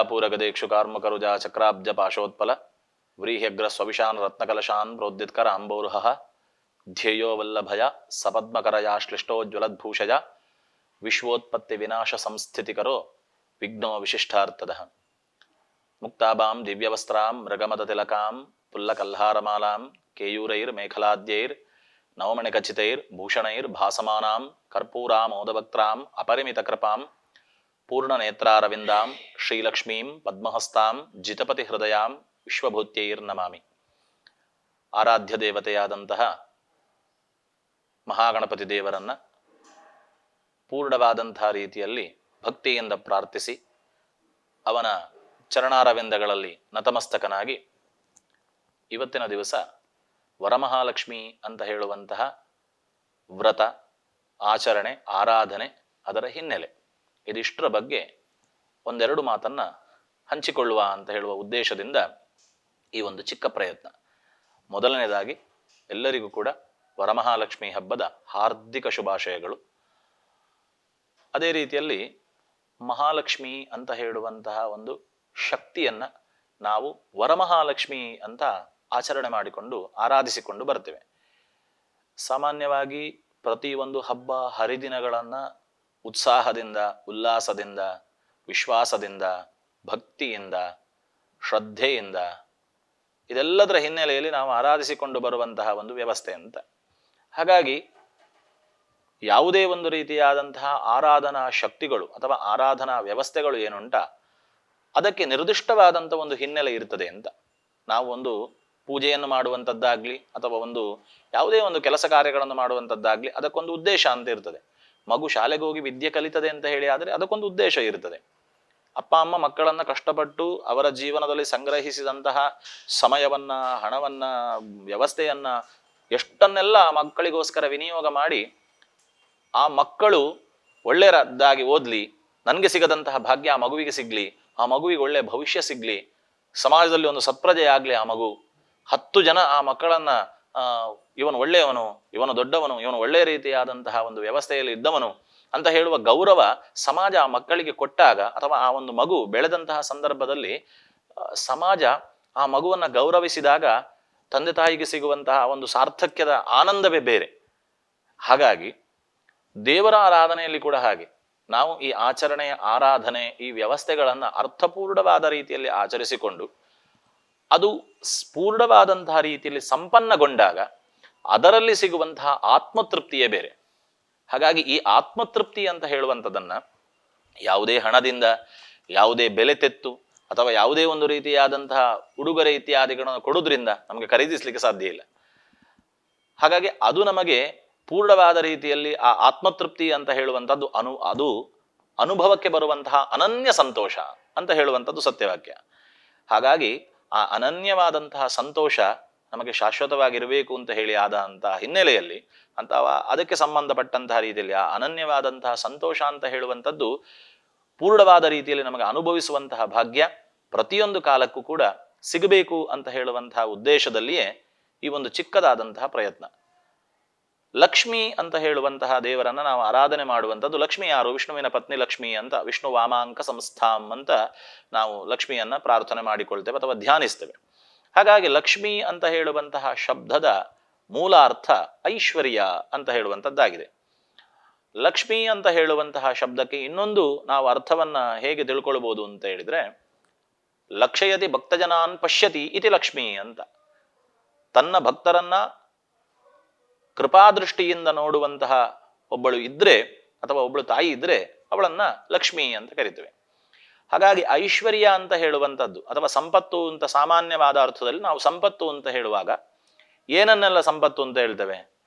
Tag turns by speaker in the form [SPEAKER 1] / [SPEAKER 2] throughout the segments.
[SPEAKER 1] ಗದಾಪೂರಗದೇಕ್ಷು ಕಾರ್ಮಕರುಜಾ ಚಕ್ರಾಬ್ಜ ಪಾಶೋತ್ಪಲ ವ್ರೀಹ್ಯಗ್ರ ಸ್ವವಿಷಾನ್ ರತ್ನಕಲಶಾನ್ ಪ್ರೋದ್ದಿತ್ಕರ ಅಂಬೋರುಹ ಧ್ಯೇಯೋ ವಲ್ಲಭಯ ಸಪದ್ಮಕರಯಾಶ್ಲಿಷ್ಟೋಜ್ವಲದ್ಭೂಷಯ ವಿಶ್ವೋತ್ಪತ್ತಿ ವಿನಾಶ ಸಂಸ್ಥಿತಿಕರೋ ವಿಘ್ನೋ ವಿಶಿಷ್ಟಾರ್ಥದ ಮುಕ್ತಾಭಾಂ ದಿವ್ಯವಸ್ತ್ರಾಂ ಮೃಗಮದ ತಿಲಕಾಂ ಪುಲ್ಲಕಲ್ಹಾರಮಾಲಾಂ ಕೇಯೂರೈರ್ ಮೇಖಲಾದ್ಯೈರ್ ನವಮಣಿಖಚಿತೈರ್ ಭೂಷಣೈರ್ ಭಾಸಮಾನಾಂ ಕರ್ಪೂರಾಮೋದವಕ್ತ್ರಾಂ ಅಪರಿಮಿತ ಕೃಪಾಂ ಪೂರ್ಣನೇತ್ರಾರವಿಂದಾಂ ಶ್ರೀಲಕ್ಷ್ಮೀಂ ಪದ್ಮಹಸ್ತಾಂ ಜಿತಪತಿ ಹೃದಯಾಂ ವಿಶ್ವಭೂತ್ಯೈರ್ನಮಾಮಿ. ಆರಾಧ್ಯ ದೇವತೆಯಾದಂತಹ ಮಹಾಗಣಪತಿ ದೇವರನ್ನ ಪೂರ್ಣವಾದಂತಹ ರೀತಿಯಲ್ಲಿ ಭಕ್ತಿಯಿಂದ ಪ್ರಾರ್ಥಿಸಿ ಅವನ ಚರಣಾರವಿಂದಗಳಲ್ಲಿ ನತಮಸ್ತಕನಾಗಿ ಇವತ್ತಿನ ದಿವಸ ವರಮಹಾಲಕ್ಷ್ಮಿ ಅಂತ ಹೇಳುವಂತಹ ವ್ರತ ಆಚರಣೆ ಆರಾಧನೆ ಅದರ ಹಿನ್ನೆಲೆ ಇದಿಷ್ಟರ ಬಗ್ಗೆ ಒಂದೆರಡು ಮಾತನ್ನ ಹಂಚಿಕೊಳ್ಳುವ ಅಂತ ಹೇಳುವ ಉದ್ದೇಶದಿಂದ ಈ ಒಂದು ಚಿಕ್ಕ ಪ್ರಯತ್ನ. ಮೊದಲನೇದಾಗಿ ಎಲ್ಲರಿಗೂ ಕೂಡ ವರಮಹಾಲಕ್ಷ್ಮಿ ಹಬ್ಬದ ಹಾರ್ದಿಕ ಶುಭಾಶಯಗಳು. ಅದೇ ರೀತಿಯಲ್ಲಿ ಮಹಾಲಕ್ಷ್ಮಿ ಅಂತ ಹೇಳುವಂತಹ ಒಂದು ಶಕ್ತಿಯನ್ನ ನಾವು ವರಮಹಾಲಕ್ಷ್ಮಿ ಅಂತ ಆಚರಣೆ ಮಾಡಿಕೊಂಡು ಆರಾಧಿಸಿಕೊಂಡು ಬರ್ತೇವೆ. ಸಾಮಾನ್ಯವಾಗಿ ಪ್ರತಿಯೊಂದು ಹಬ್ಬ ಹರಿದಿನಗಳನ್ನ ಉತ್ಸಾಹದಿಂದ ಉಲ್ಲಾಸದಿಂದ ವಿಶ್ವಾಸದಿಂದ ಭಕ್ತಿಯಿಂದ ಶ್ರದ್ಧೆಯಿಂದ ಇದೆಲ್ಲದರ ಹಿನ್ನೆಲೆಯಲ್ಲಿ ನಾವು ಆರಾಧಿಸಿಕೊಂಡು ಬರುವಂತಹ ಒಂದು ವ್ಯವಸ್ಥೆ ಅಂತ. ಹಾಗಾಗಿ ಯಾವುದೇ ಒಂದು ರೀತಿಯಾದಂತಹ ಆರಾಧನಾ ಶಕ್ತಿಗಳು ಅಥವಾ ಆರಾಧನಾ ವ್ಯವಸ್ಥೆಗಳು ಏನುಂಟ ಅದಕ್ಕೆ ನಿರ್ದಿಷ್ಟವಾದಂಥ ಒಂದು ಹಿನ್ನೆಲೆ ಇರ್ತದೆ ಅಂತ. ನಾವು ಒಂದು ಪೂಜೆಯನ್ನು ಮಾಡುವಂಥದ್ದಾಗ್ಲಿ ಅಥವಾ ಒಂದು ಯಾವುದೇ ಒಂದು ಕೆಲಸ ಕಾರ್ಯಗಳನ್ನು ಮಾಡುವಂಥದ್ದಾಗ್ಲಿ ಅದಕ್ಕೊಂದು ಉದ್ದೇಶ ಅಂತ ಇರ್ತದೆ. ಮಗು ಶಾಲೆಗೆ ಹೋಗಿ ವಿದ್ಯೆ ಕಲಿತದೆ ಅಂತ ಹೇಳಿ ಆದರೆ ಅದಕ್ಕೊಂದು ಉದ್ದೇಶ ಇರ್ತದೆ. ಅಪ್ಪ ಅಮ್ಮ ಮಕ್ಕಳನ್ನ ಕಷ್ಟಪಟ್ಟು ಅವರ ಜೀವನದಲ್ಲಿ ಸಂಗ್ರಹಿಸಿದಂತಹ ಸಮಯವನ್ನ ಹಣವನ್ನ ವ್ಯವಸ್ಥೆಯನ್ನ ಎಷ್ಟನ್ನೆಲ್ಲ ಮಕ್ಕಳಿಗೋಸ್ಕರ ವಿನಿಯೋಗ ಮಾಡಿ ಆ ಮಕ್ಕಳು ಒಳ್ಳೆಯದಾಗಿ ಓದ್ಲಿ, ನನಗೆ ಸಿಗದಂತಹ ಭಾಗ್ಯ ಆ ಮಗುವಿಗೆ ಸಿಗ್ಲಿ, ಆ ಮಗುವಿಗೆ ಒಳ್ಳೆಯ ಭವಿಷ್ಯ ಸಿಗ್ಲಿ, ಸಮಾಜದಲ್ಲಿ ಒಂದು ಸತ್ಪ್ರಜೆ ಆಗ್ಲಿ, ಆ ಮಗು 10 ಜನ ಆ ಮಕ್ಕಳನ್ನ ಇವನು ಒಳ್ಳೆಯವನು, ಇವನು ದೊಡ್ಡವನು, ಇವನು ಒಳ್ಳೆಯ ರೀತಿಯಾದಂತಹ ಒಂದು ವ್ಯವಸ್ಥೆಯಲ್ಲಿ ಇದ್ದವನು ಅಂತ ಹೇಳುವ ಗೌರವ ಸಮಾಜ ಆ ಮಕ್ಕಳಿಗೆ ಕೊಟ್ಟಾಗ ಅಥವಾ ಆ ಒಂದು ಮಗು ಬೆಳೆದಂತಹ ಸಂದರ್ಭದಲ್ಲಿ ಸಮಾಜ ಆ ಮಗುವನ್ನ ಗೌರವಿಸಿದಾಗ ತಂದೆ ತಾಯಿಗೆ ಸಿಗುವಂತಹ ಒಂದು ಸಾರ್ಥಕ್ಯದ ಆನಂದವೇ ಬೇರೆ. ಹಾಗಾಗಿ ದೇವರ ಆರಾಧನೆಯಲ್ಲಿ ಕೂಡ ಹಾಗೆ ನಾವು ಈ ಆಚರಣೆಯ ಆರಾಧನೆ ಈ ವ್ಯವಸ್ಥೆಗಳನ್ನ ಅರ್ಥಪೂರ್ಣವಾದ ರೀತಿಯಲ್ಲಿ ಆಚರಿಸಿಕೊಂಡು ಅದು ಪೂರ್ಣವಾದಂತಹ ರೀತಿಯಲ್ಲಿ ಸಂಪನ್ನಗೊಂಡಾಗ ಅದರಲ್ಲಿ ಸಿಗುವಂತಹ ಆತ್ಮತೃಪ್ತಿಯೇ ಬೇರೆ. ಹಾಗಾಗಿ ಈ ಆತ್ಮತೃಪ್ತಿ ಅಂತ ಹೇಳುವಂಥದ್ದನ್ನ ಯಾವುದೇ ಹಣದಿಂದ ಯಾವುದೇ ಬೆಲೆ ತೆತ್ತು ಅಥವಾ ಯಾವುದೇ ಒಂದು ರೀತಿಯಾದಂತಹ ಉಡುಗೊರೆ ಇತ್ಯಾದಿಗಳನ್ನು ಕೊಡುವುದರಿಂದ ನಮಗೆ ಖರೀದಿಸ್ಲಿಕ್ಕೆ ಸಾಧ್ಯ ಇಲ್ಲ. ಹಾಗಾಗಿ ಅದು ನಮಗೆ ಪೂರ್ಣವಾದ ರೀತಿಯಲ್ಲಿ ಆ ಆತ್ಮತೃಪ್ತಿ ಅಂತ ಹೇಳುವಂಥದ್ದು ಅದು ಅನುಭವಕ್ಕೆ ಬರುವಂತಹ ಅನನ್ಯ ಸಂತೋಷ ಅಂತ ಹೇಳುವಂಥದ್ದು ಸತ್ಯವಾಕ್ಯ. ಹಾಗಾಗಿ ಆ ಅನನ್ಯವಾದಂತಹ ಸಂತೋಷ ನಮಗೆ ಶಾಶ್ವತವಾಗಿರಬೇಕು ಅಂತ ಹೇಳಿ ಆದಂತಹ ಹಿನ್ನೆಲೆಯಲ್ಲಿ ಅಥವಾ ಅದಕ್ಕೆ ಸಂಬಂಧಪಟ್ಟಂತಹ ರೀತಿಯಲ್ಲಿ ಆ ಅನನ್ಯವಾದಂತಹ ಸಂತೋಷ ಅಂತ ಹೇಳುವಂಥದ್ದು ಪೂರ್ಣವಾದ ರೀತಿಯಲ್ಲಿ ನಮಗೆ ಅನುಭವಿಸುವಂತಹ ಭಾಗ್ಯ ಪ್ರತಿಯೊಂದು ಕಾಲಕ್ಕೂ ಕೂಡ ಸಿಗಬೇಕು ಅಂತ ಹೇಳುವಂತಹ ಉದ್ದೇಶದಲ್ಲಿಯೇ ಈ ಒಂದು ಚಿಕ್ಕದಾದಂತಹ ಪ್ರಯತ್ನ. ಲಕ್ಷ್ಮಿ ಅಂತ ಹೇಳುವಂತಹ ದೇವರನ್ನ ನಾವು ಆರಾಧನೆ ಮಾಡುವಂಥದ್ದು. ಲಕ್ಷ್ಮಿ ಯಾರು? ವಿಷ್ಣುವಿನ ಪತ್ನಿ ಲಕ್ಷ್ಮಿ ಅಂತ, ವಿಷ್ಣು ವಾಮಾಂಕ ಸಂಸ್ಥಾಂ ಅಂತ ನಾವು ಲಕ್ಷ್ಮಿಯನ್ನ ಪ್ರಾರ್ಥನೆ ಮಾಡಿಕೊಳ್ತೇವೆ ಅಥವಾ ಧ್ಯಾನಿಸ್ತೇವೆ. ಹಾಗಾಗಿ ಲಕ್ಷ್ಮಿ ಅಂತ ಹೇಳುವಂತಹ ಶಬ್ದದ ಮೂಲ ಅರ್ಥ ಐಶ್ವರ್ಯ ಅಂತ ಹೇಳುವಂಥದ್ದಾಗಿದೆ. ಲಕ್ಷ್ಮಿ ಅಂತ ಹೇಳುವಂತಹ ಶಬ್ದಕ್ಕೆ ಇನ್ನೊಂದು ನಾವು ಅರ್ಥವನ್ನ ಹೇಗೆ ತಿಳ್ಕೊಳ್ಬಹುದು ಅಂತ ಹೇಳಿದ್ರೆ, ಲಕ್ಷಯತಿ ಭಕ್ತಜನಾನ್ ಪಶ್ಯತಿ ಇತಿ ಲಕ್ಷ್ಮಿ ಅಂತ. ತನ್ನ ಭಕ್ತರನ್ನ ಕೃಪಾದೃಷ್ಟಿಯಿಂದ ನೋಡುವಂತಹ ಒಬ್ಬಳು ಇದ್ರೆ ಅಥವಾ ಒಬ್ಬಳು ತಾಯಿ ಇದ್ರೆ ಅವಳನ್ನ ಲಕ್ಷ್ಮಿ ಅಂತ ಕರಿತೇವೆ. ಹಾಗಾಗಿ ಐಶ್ವರ್ಯ ಅಂತ ಹೇಳುವಂಥದ್ದು ಅಥವಾ ಸಂಪತ್ತು ಅಂತ ಸಾಮಾನ್ಯವಾದ ಅರ್ಥದಲ್ಲಿ ನಾವು ಸಂಪತ್ತು ಅಂತ ಹೇಳುವಾಗ ಏನನ್ನೆಲ್ಲ ಸಂಪತ್ತು ಅಂತ ಹೇಳ್ತೇವೆ?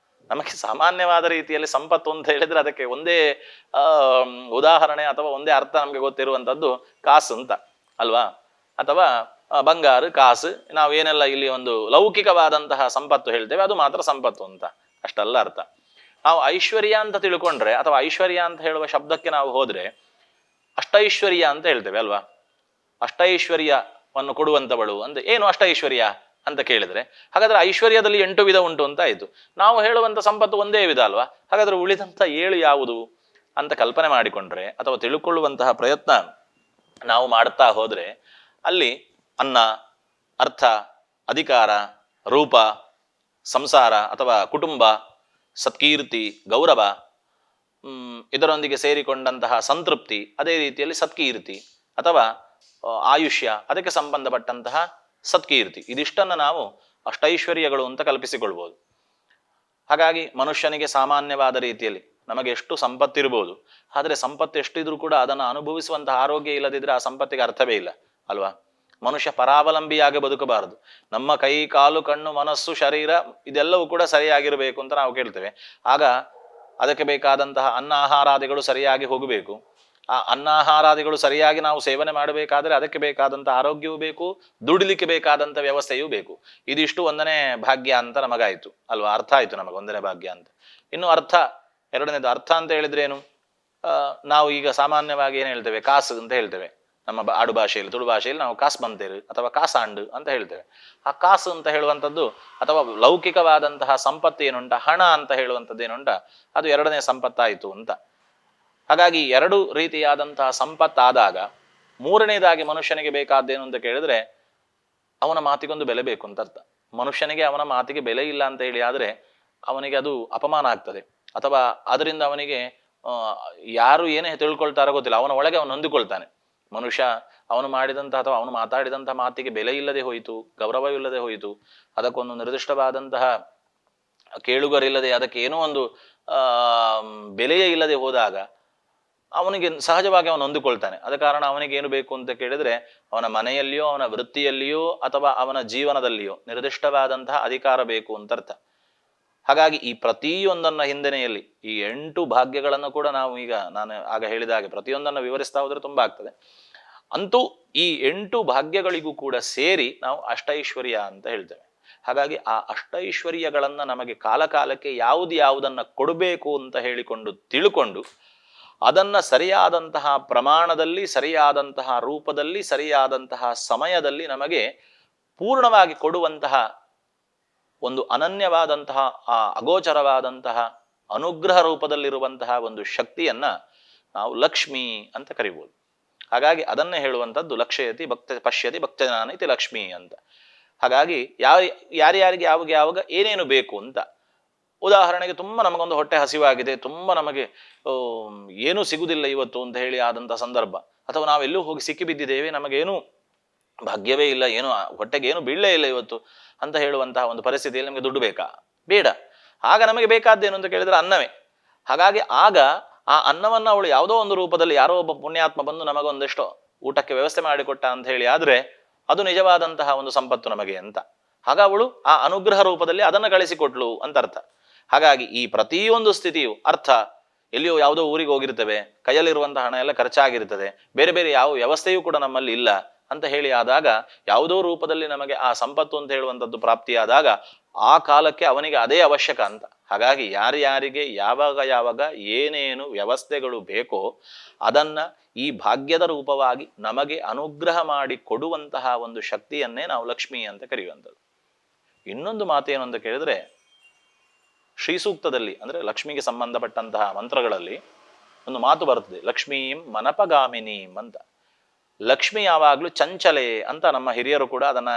[SPEAKER 1] ನಮಗೆ ಸಾಮಾನ್ಯವಾದ ರೀತಿಯಲ್ಲಿ ಸಂಪತ್ತು ಅಂತ ಹೇಳಿದ್ರೆ ಅದಕ್ಕೆ ಒಂದೇ ಉದಾಹರಣೆ ಅಥವಾ ಒಂದೇ ಅರ್ಥ ನಮಗೆ ಗೊತ್ತಿರುವಂಥದ್ದು ಕಾಸು ಅಂತ ಅಲ್ವಾ, ಅಥವಾ ಬಂಗಾರ ಕಾಸು. ನಾವೇನೆಲ್ಲ ಇಲ್ಲಿ ಒಂದು ಲೌಕಿಕವಾದಂತಹ ಸಂಪತ್ತು ಹೇಳ್ತೇವೆ ಅದು ಮಾತ್ರ ಸಂಪತ್ತು ಅಂತ, ಅಷ್ಟಲ್ಲ ಅರ್ಥ. ನಾವು ಐಶ್ವರ್ಯ ಅಂತ ತಿಳ್ಕೊಂಡ್ರೆ ಅಥವಾ ಐಶ್ವರ್ಯ ಅಂತ ಹೇಳುವ ಶಬ್ದಕ್ಕೆ ನಾವು ಹೋದ್ರೆ ಅಷ್ಟೈಶ್ವರ್ಯ ಅಂತ ಹೇಳ್ತೇವೆ ಅಲ್ವಾ. ಅಷ್ಟೈಶ್ವರ್ಯವನ್ನು ಕೊಡುವಂಥವಳು ಅಂದ್ರೆ ಏನು ಅಷ್ಟೈಶ್ವರ್ಯ ಅಂತ ಕೇಳಿದ್ರೆ ಹಾಗಾದ್ರೆ ಐಶ್ವರ್ಯದಲ್ಲಿ 8 ವಿಧ ಉಂಟು ಅಂತ ಆಯ್ತು. ನಾವು ಹೇಳುವಂತ ಸಂಪತ್ತು ಒಂದೇ ವಿಧ ಅಲ್ವಾ. ಹಾಗಾದ್ರೆ ಉಳಿದಂತ 7 ಯಾವುದು ಅಂತ ಕಲ್ಪನೆ ಮಾಡಿಕೊಂಡ್ರೆ ಅಥವಾ ತಿಳ್ಕೊಳ್ಳುವಂತಹ ಪ್ರಯತ್ನ ನಾವು ಮಾಡ್ತಾ ಹೋದರೆ ಅಲ್ಲಿ ಅನ್ನ, ಅರ್ಥ, ಅಧಿಕಾರ, ರೂಪ, ಸಂಸಾರ ಅಥವಾ ಕುಟುಂಬ, ಸತ್ಕೀರ್ತಿ, ಗೌರವ, ಇದರೊಂದಿಗೆ ಸೇರಿಕೊಂಡಂತಹ ಸಂತೃಪ್ತಿ, ಅದೇ ರೀತಿಯಲ್ಲಿ ಸತ್ಕೀರ್ತಿ ಅಥವಾ ಆಯುಷ್ಯ, ಅದಕ್ಕೆ ಸಂಬಂಧಪಟ್ಟಂತಹ ಸತ್ಕೀರ್ತಿ, ಇದಿಷ್ಟನ್ನು ನಾವು ಅಷ್ಟೈಶ್ವರ್ಯಗಳು ಅಂತ ಕಲ್ಪಿಸಿಕೊಳ್ಬೋದು. ಹಾಗಾಗಿ ಮನುಷ್ಯನಿಗೆ ಸಾಮಾನ್ಯವಾದ ರೀತಿಯಲ್ಲಿ ನಮಗೆ ಎಷ್ಟು ಸಂಪತ್ತಿರ್ಬೋದು, ಆದರೆ ಸಂಪತ್ತು ಎಷ್ಟಿದ್ರೂ ಕೂಡ ಅದನ್ನು ಅನುಭವಿಸುವಂತಹ ಆರೋಗ್ಯ ಇಲ್ಲದಿದ್ದರೆ ಆ ಸಂಪತ್ತಿಗೆ ಅರ್ಥವೇ ಇಲ್ಲ ಅಲ್ವಾ. ಮನುಷ್ಯ ಪರಾವಲಂಬಿಯಾಗಿ ಬದುಕಬಾರದು. ನಮ್ಮ ಕೈ, ಕಾಲು, ಕಣ್ಣು, ಮನಸ್ಸು, ಶರೀರ ಇದೆಲ್ಲವೂ ಕೂಡ ಸರಿಯಾಗಿರಬೇಕು ಅಂತ ನಾವು ಕೇಳ್ತೇವೆ. ಆಗ ಅದಕ್ಕೆ ಬೇಕಾದಂತಹ ಅನ್ನಾಹಾರಾದಿಗಳು ಸರಿಯಾಗಿ ಹೋಗಬೇಕು. ಆ ಅನ್ನಾಹಾರಾದಿಗಳು ಸರಿಯಾಗಿ ನಾವು ಸೇವನೆ ಮಾಡಬೇಕಾದ್ರೆ ಅದಕ್ಕೆ ಬೇಕಾದಂಥ ಆರೋಗ್ಯವೂ ಬೇಕು, ದುಡಿಲಿಕ್ಕೆ ಬೇಕಾದಂಥ ವ್ಯವಸ್ಥೆಯೂ ಬೇಕು. ಇದಿಷ್ಟು ಒಂದನೇ ಭಾಗ್ಯ ಅಂತ ನಮಗಾಯಿತು ಅಲ್ವಾ, ಅರ್ಥ ಆಯಿತು ನಮಗೆ ಒಂದನೇ ಭಾಗ್ಯ ಅಂತ. ಇನ್ನು ಅರ್ಥ, ಎರಡನೇದು ಅರ್ಥ ಅಂತ ಹೇಳಿದ್ರೆ ಏನು? ನಾವು ಈಗ ಸಾಮಾನ್ಯವಾಗಿ ಏನು ಹೇಳ್ತೇವೆ, ಕಾಸು ಅಂತ ಹೇಳ್ತೇವೆ. ನಮ್ಮ ಆಡು ಭಾಷೆಯಲ್ಲಿ, ತುಳು ಭಾಷೆಯಲ್ಲಿ ನಾವು ಕಾಸು ಬಂತೇರು ಅಥವಾ ಕಾಸಾಂಡು ಅಂತ ಹೇಳ್ತೇವೆ. ಆ ಕಾಸು ಅಂತ ಹೇಳುವಂಥದ್ದು ಅಥವಾ ಲೌಕಿಕವಾದಂತಹ ಸಂಪತ್ತು ಏನುಂಟ, ಹಣ ಅಂತ ಹೇಳುವಂಥದ್ದು ಏನುಂಟ, ಅದು ಎರಡನೇ ಸಂಪತ್ತಾಯಿತು ಅಂತ. ಹಾಗಾಗಿ ಎರಡು ರೀತಿಯಾದಂತಹ ಸಂಪತ್ತಾದಾಗ ಮೂರನೇದಾಗಿ ಮನುಷ್ಯನಿಗೆ ಬೇಕಾದ್ದೇನು ಅಂತ ಕೇಳಿದ್ರೆ ಅವನ ಮಾತಿಗೊಂದು ಬೆಲೆ ಬೇಕು ಅಂತ ಅರ್ಥ. ಮನುಷ್ಯನಿಗೆ ಅವನ ಮಾತಿಗೆ ಬೆಲೆ ಇಲ್ಲ ಅಂತ ಹೇಳಿ ಆದರೆ ಅವನಿಗೆ ಅದು ಅಪಮಾನ ಆಗ್ತದೆ, ಅಥವಾ ಅದರಿಂದ ಅವನಿಗೆ ಯಾರು ಏನೇ ತಿಳ್ಕೊಳ್ತಾರೋ ಗೊತ್ತಿಲ್ಲ, ಅವನ ಒಳಗೆ ಅವನು ಹೊಂದಿಕೊಳ್ತಾನೆ. ಮನುಷ್ಯ ಅವನು ಮಾಡಿದಂತಹ ಅಥವಾ ಅವನು ಮಾತಾಡಿದಂತಹ ಮಾತಿಗೆ ಬೆಲೆ ಇಲ್ಲದೆ ಹೋಯಿತು, ಗೌರವವಿಲ್ಲದೆ ಹೋಯಿತು, ಅದಕ್ಕೊಂದು ನಿರ್ದಿಷ್ಟವಾದಂತಹ ಕೇಳುಗರಿಲ್ಲದೆ ಅದಕ್ಕೆ ಏನೋ ಒಂದು ಬೆಲೆಯೇ ಇಲ್ಲದೆ ಹೋದಾಗ ಅವನಿಗೆ ಸಹಜವಾಗಿ ಅವನು ಹೊಂದಿಕೊಳ್ತಾನೆ. ಆದ ಕಾರಣ ಅವನಿಗೆ ಏನು ಬೇಕು ಅಂತ ಕೇಳಿದ್ರೆ ಅವನ ಮನೆಯಲ್ಲಿಯೋ ಅವನ ವೃತ್ತಿಯಲ್ಲಿಯೋ ಅಥವಾ ಅವನ ಜೀವನದಲ್ಲಿಯೋ ನಿರ್ದಿಷ್ಟವಾದಂತಹ ಅಧಿಕಾರ ಬೇಕು ಅಂತ ಅರ್ಥ. ಹಾಗಾಗಿ ಈ ಪ್ರತಿಯೊಂದನ್ನ ಹಿಂದೆನೆಯಲ್ಲಿ ಈ 8 ಭಾಗ್ಯಗಳನ್ನು ಕೂಡ ನಾವು ಈಗ ನಾನು ಆಗ ಹೇಳಿದ ಹಾಗೆ ಪ್ರತಿಯೊಂದನ್ನು ವಿವರಿಸ್ತಾ ಹೋದ್ರೆ ತುಂಬಾ ಆಗ್ತದೆ. ಅಂತೂ ಈ 8 ಭಾಗ್ಯಗಳಿಗೂ ಕೂಡ ಸೇರಿ ನಾವು ಅಷ್ಟೈಶ್ವರ್ಯ ಅಂತ ಹೇಳ್ತೇವೆ. ಹಾಗಾಗಿ ಆ ಅಷ್ಟೈಶ್ವರ್ಯಗಳನ್ನ ನಮಗೆ ಕಾಲಕಾಲಕ್ಕೆ ಯಾವುದನ್ನ ಕೊಡಬೇಕು ಅಂತ ಹೇಳಿಕೊಂಡು ತಿಳ್ಕೊಂಡು ಅದನ್ನ ಸರಿಯಾದಂತಹ ಪ್ರಮಾಣದಲ್ಲಿ, ಸರಿಯಾದಂತಹ ರೂಪದಲ್ಲಿ, ಸರಿಯಾದಂತಹ ಸಮಯದಲ್ಲಿ ನಮಗೆ ಪೂರ್ಣವಾಗಿ ಕೊಡುವಂತಹ ಒಂದು ಅನನ್ಯವಾದಂತಹ ಆ ಅಗೋಚರವಾದಂತಹ ಅನುಗ್ರಹ ರೂಪದಲ್ಲಿರುವಂತಹ ಒಂದು ಶಕ್ತಿಯನ್ನ ನಾವು ಲಕ್ಷ್ಮಿ ಅಂತ ಕರಿಬೋದು. ಹಾಗಾಗಿ ಅದನ್ನೇ ಹೇಳುವಂಥದ್ದು ಲಕ್ಷಯತಿ ಭಕ್ತ ಪಶ್ಯತಿ ಭಕ್ತಜನಾನೈತಿ ಲಕ್ಷ್ಮಿ ಅಂತ. ಹಾಗಾಗಿ ಯಾರ್ಯಾರಿಗೆ ಯಾವಾಗ ಏನೇನು ಬೇಕು ಅಂತ, ಉದಾಹರಣೆಗೆ ತುಂಬ ನಮಗೊಂದು ಹೊಟ್ಟೆ ಹಸಿವಾಗಿದೆ, ತುಂಬ ನಮಗೆ ಏನೂ ಸಿಗುವುದಿಲ್ಲ ಇವತ್ತು ಅಂತ ಹೇಳಿ ಆದಂಥ ಸಂದರ್ಭ, ಅಥವಾ ನಾವೆಲ್ಲೂ ಹೋಗಿ ಸಿಕ್ಕಿಬಿದ್ದಿದ್ದೇವೆ, ನಮಗೇನು ಭಾಗ್ಯವೇ ಇಲ್ಲ, ಏನು ಹೊಟ್ಟೆಗೆ ಏನು ಬೀಳಲೇ ಇಲ್ಲ ಇವತ್ತು ಅಂತ ಹೇಳುವಂತಹ ಒಂದು ಪರಿಸ್ಥಿತಿಯಲ್ಲಿ ನಮಗೆ ದುಡ್ಡು ಬೇಕಾ? ಬೇಡ. ಆಗ ನಮಗೆ ಬೇಕಾದ್ದೇನು ಅಂತ ಕೇಳಿದ್ರೆ ಅನ್ನವೇ. ಹಾಗಾಗಿ ಆಗ ಆ ಅನ್ನವನ್ನು ಅವಳು ಯಾವುದೋ ಒಂದು ರೂಪದಲ್ಲಿ ಯಾರೋ ಒಬ್ಬ ಪುಣ್ಯಾತ್ಮ ಬಂದು ನಮಗೊಂದೆಷ್ಟೋ ಊಟಕ್ಕೆ ವ್ಯವಸ್ಥೆ ಮಾಡಿಕೊಟ್ಟ ಅಂತ ಹೇಳಿ ಆದರೆ ಅದು ನಿಜವಾದಂತಹ ಒಂದು ಸಂಪತ್ತು ನಮಗೆ ಅಂತ. ಆಗ ಅವಳು ಆ ಅನುಗ್ರಹ ರೂಪದಲ್ಲಿ ಅದನ್ನು ಗಳಿಸಿಕೊಟ್ಲು ಅಂತ ಅರ್ಥ. ಹಾಗಾಗಿ ಈ ಪ್ರತಿಯೊಂದು ಸ್ಥಿತಿಯು ಅರ್ಥ, ಎಲ್ಲಿಯೋ ಯಾವುದೋ ಊರಿಗೆ ಹೋಗಿರ್ತೇವೆ, ಕೈಯಲ್ಲಿರುವಂತಹ ಹಣ ಎಲ್ಲ ಖರ್ಚಾಗಿರ್ತದೆ, ಬೇರೆ ಬೇರೆ ಯಾವ ವ್ಯವಸ್ಥೆಯೂ ಕೂಡ ನಮ್ಮಲ್ಲಿ ಇಲ್ಲ ಅಂತ ಹೇಳಿ ಆದಾಗ ಯಾವುದೋ ರೂಪದಲ್ಲಿ ನಮಗೆ ಆ ಸಂಪತ್ತು ಅಂತ ಹೇಳುವಂಥದ್ದು ಪ್ರಾಪ್ತಿಯಾದಾಗ ಆ ಕಾಲಕ್ಕೆ ಅವನಿಗೆ ಅದೇ ಅವಶ್ಯಕ ಅಂತ. ಹಾಗಾಗಿ ಯಾರ್ಯಾರಿಗೆ ಯಾವಾಗ ಏನೇನು ವ್ಯವಸ್ಥೆಗಳು ಬೇಕೋ ಅದನ್ನ ಈ ಭಾಗ್ಯದ ರೂಪವಾಗಿ ನಮಗೆ ಅನುಗ್ರಹ ಮಾಡಿ ಕೊಡುವಂತಹ ಒಂದು ಶಕ್ತಿಯನ್ನೇ ನಾವು ಲಕ್ಷ್ಮಿ ಅಂತ ಕರೆಯುವಂಥದ್ದು. ಇನ್ನೊಂದು ಮಾತೇನು ಅಂತ ಕೇಳಿದ್ರೆ, ಶ್ರೀ ಸೂಕ್ತದಲ್ಲಿ ಅಂದ್ರೆ ಲಕ್ಷ್ಮಿಗೆ ಸಂಬಂಧಪಟ್ಟಂತಹ ಮಂತ್ರಗಳಲ್ಲಿ ಒಂದು ಮಾತು ಬರ್ತದೆ, ಲಕ್ಷ್ಮೀಂ ಮನಪಗಾಮಿನೀಂ ಅಂತ. ಲಕ್ಷ್ಮಿ ಯಾವಾಗಲೂ ಚಂಚಲೆ ಅಂತ ನಮ್ಮ ಹಿರಿಯರು ಕೂಡ ಅದನ್ನ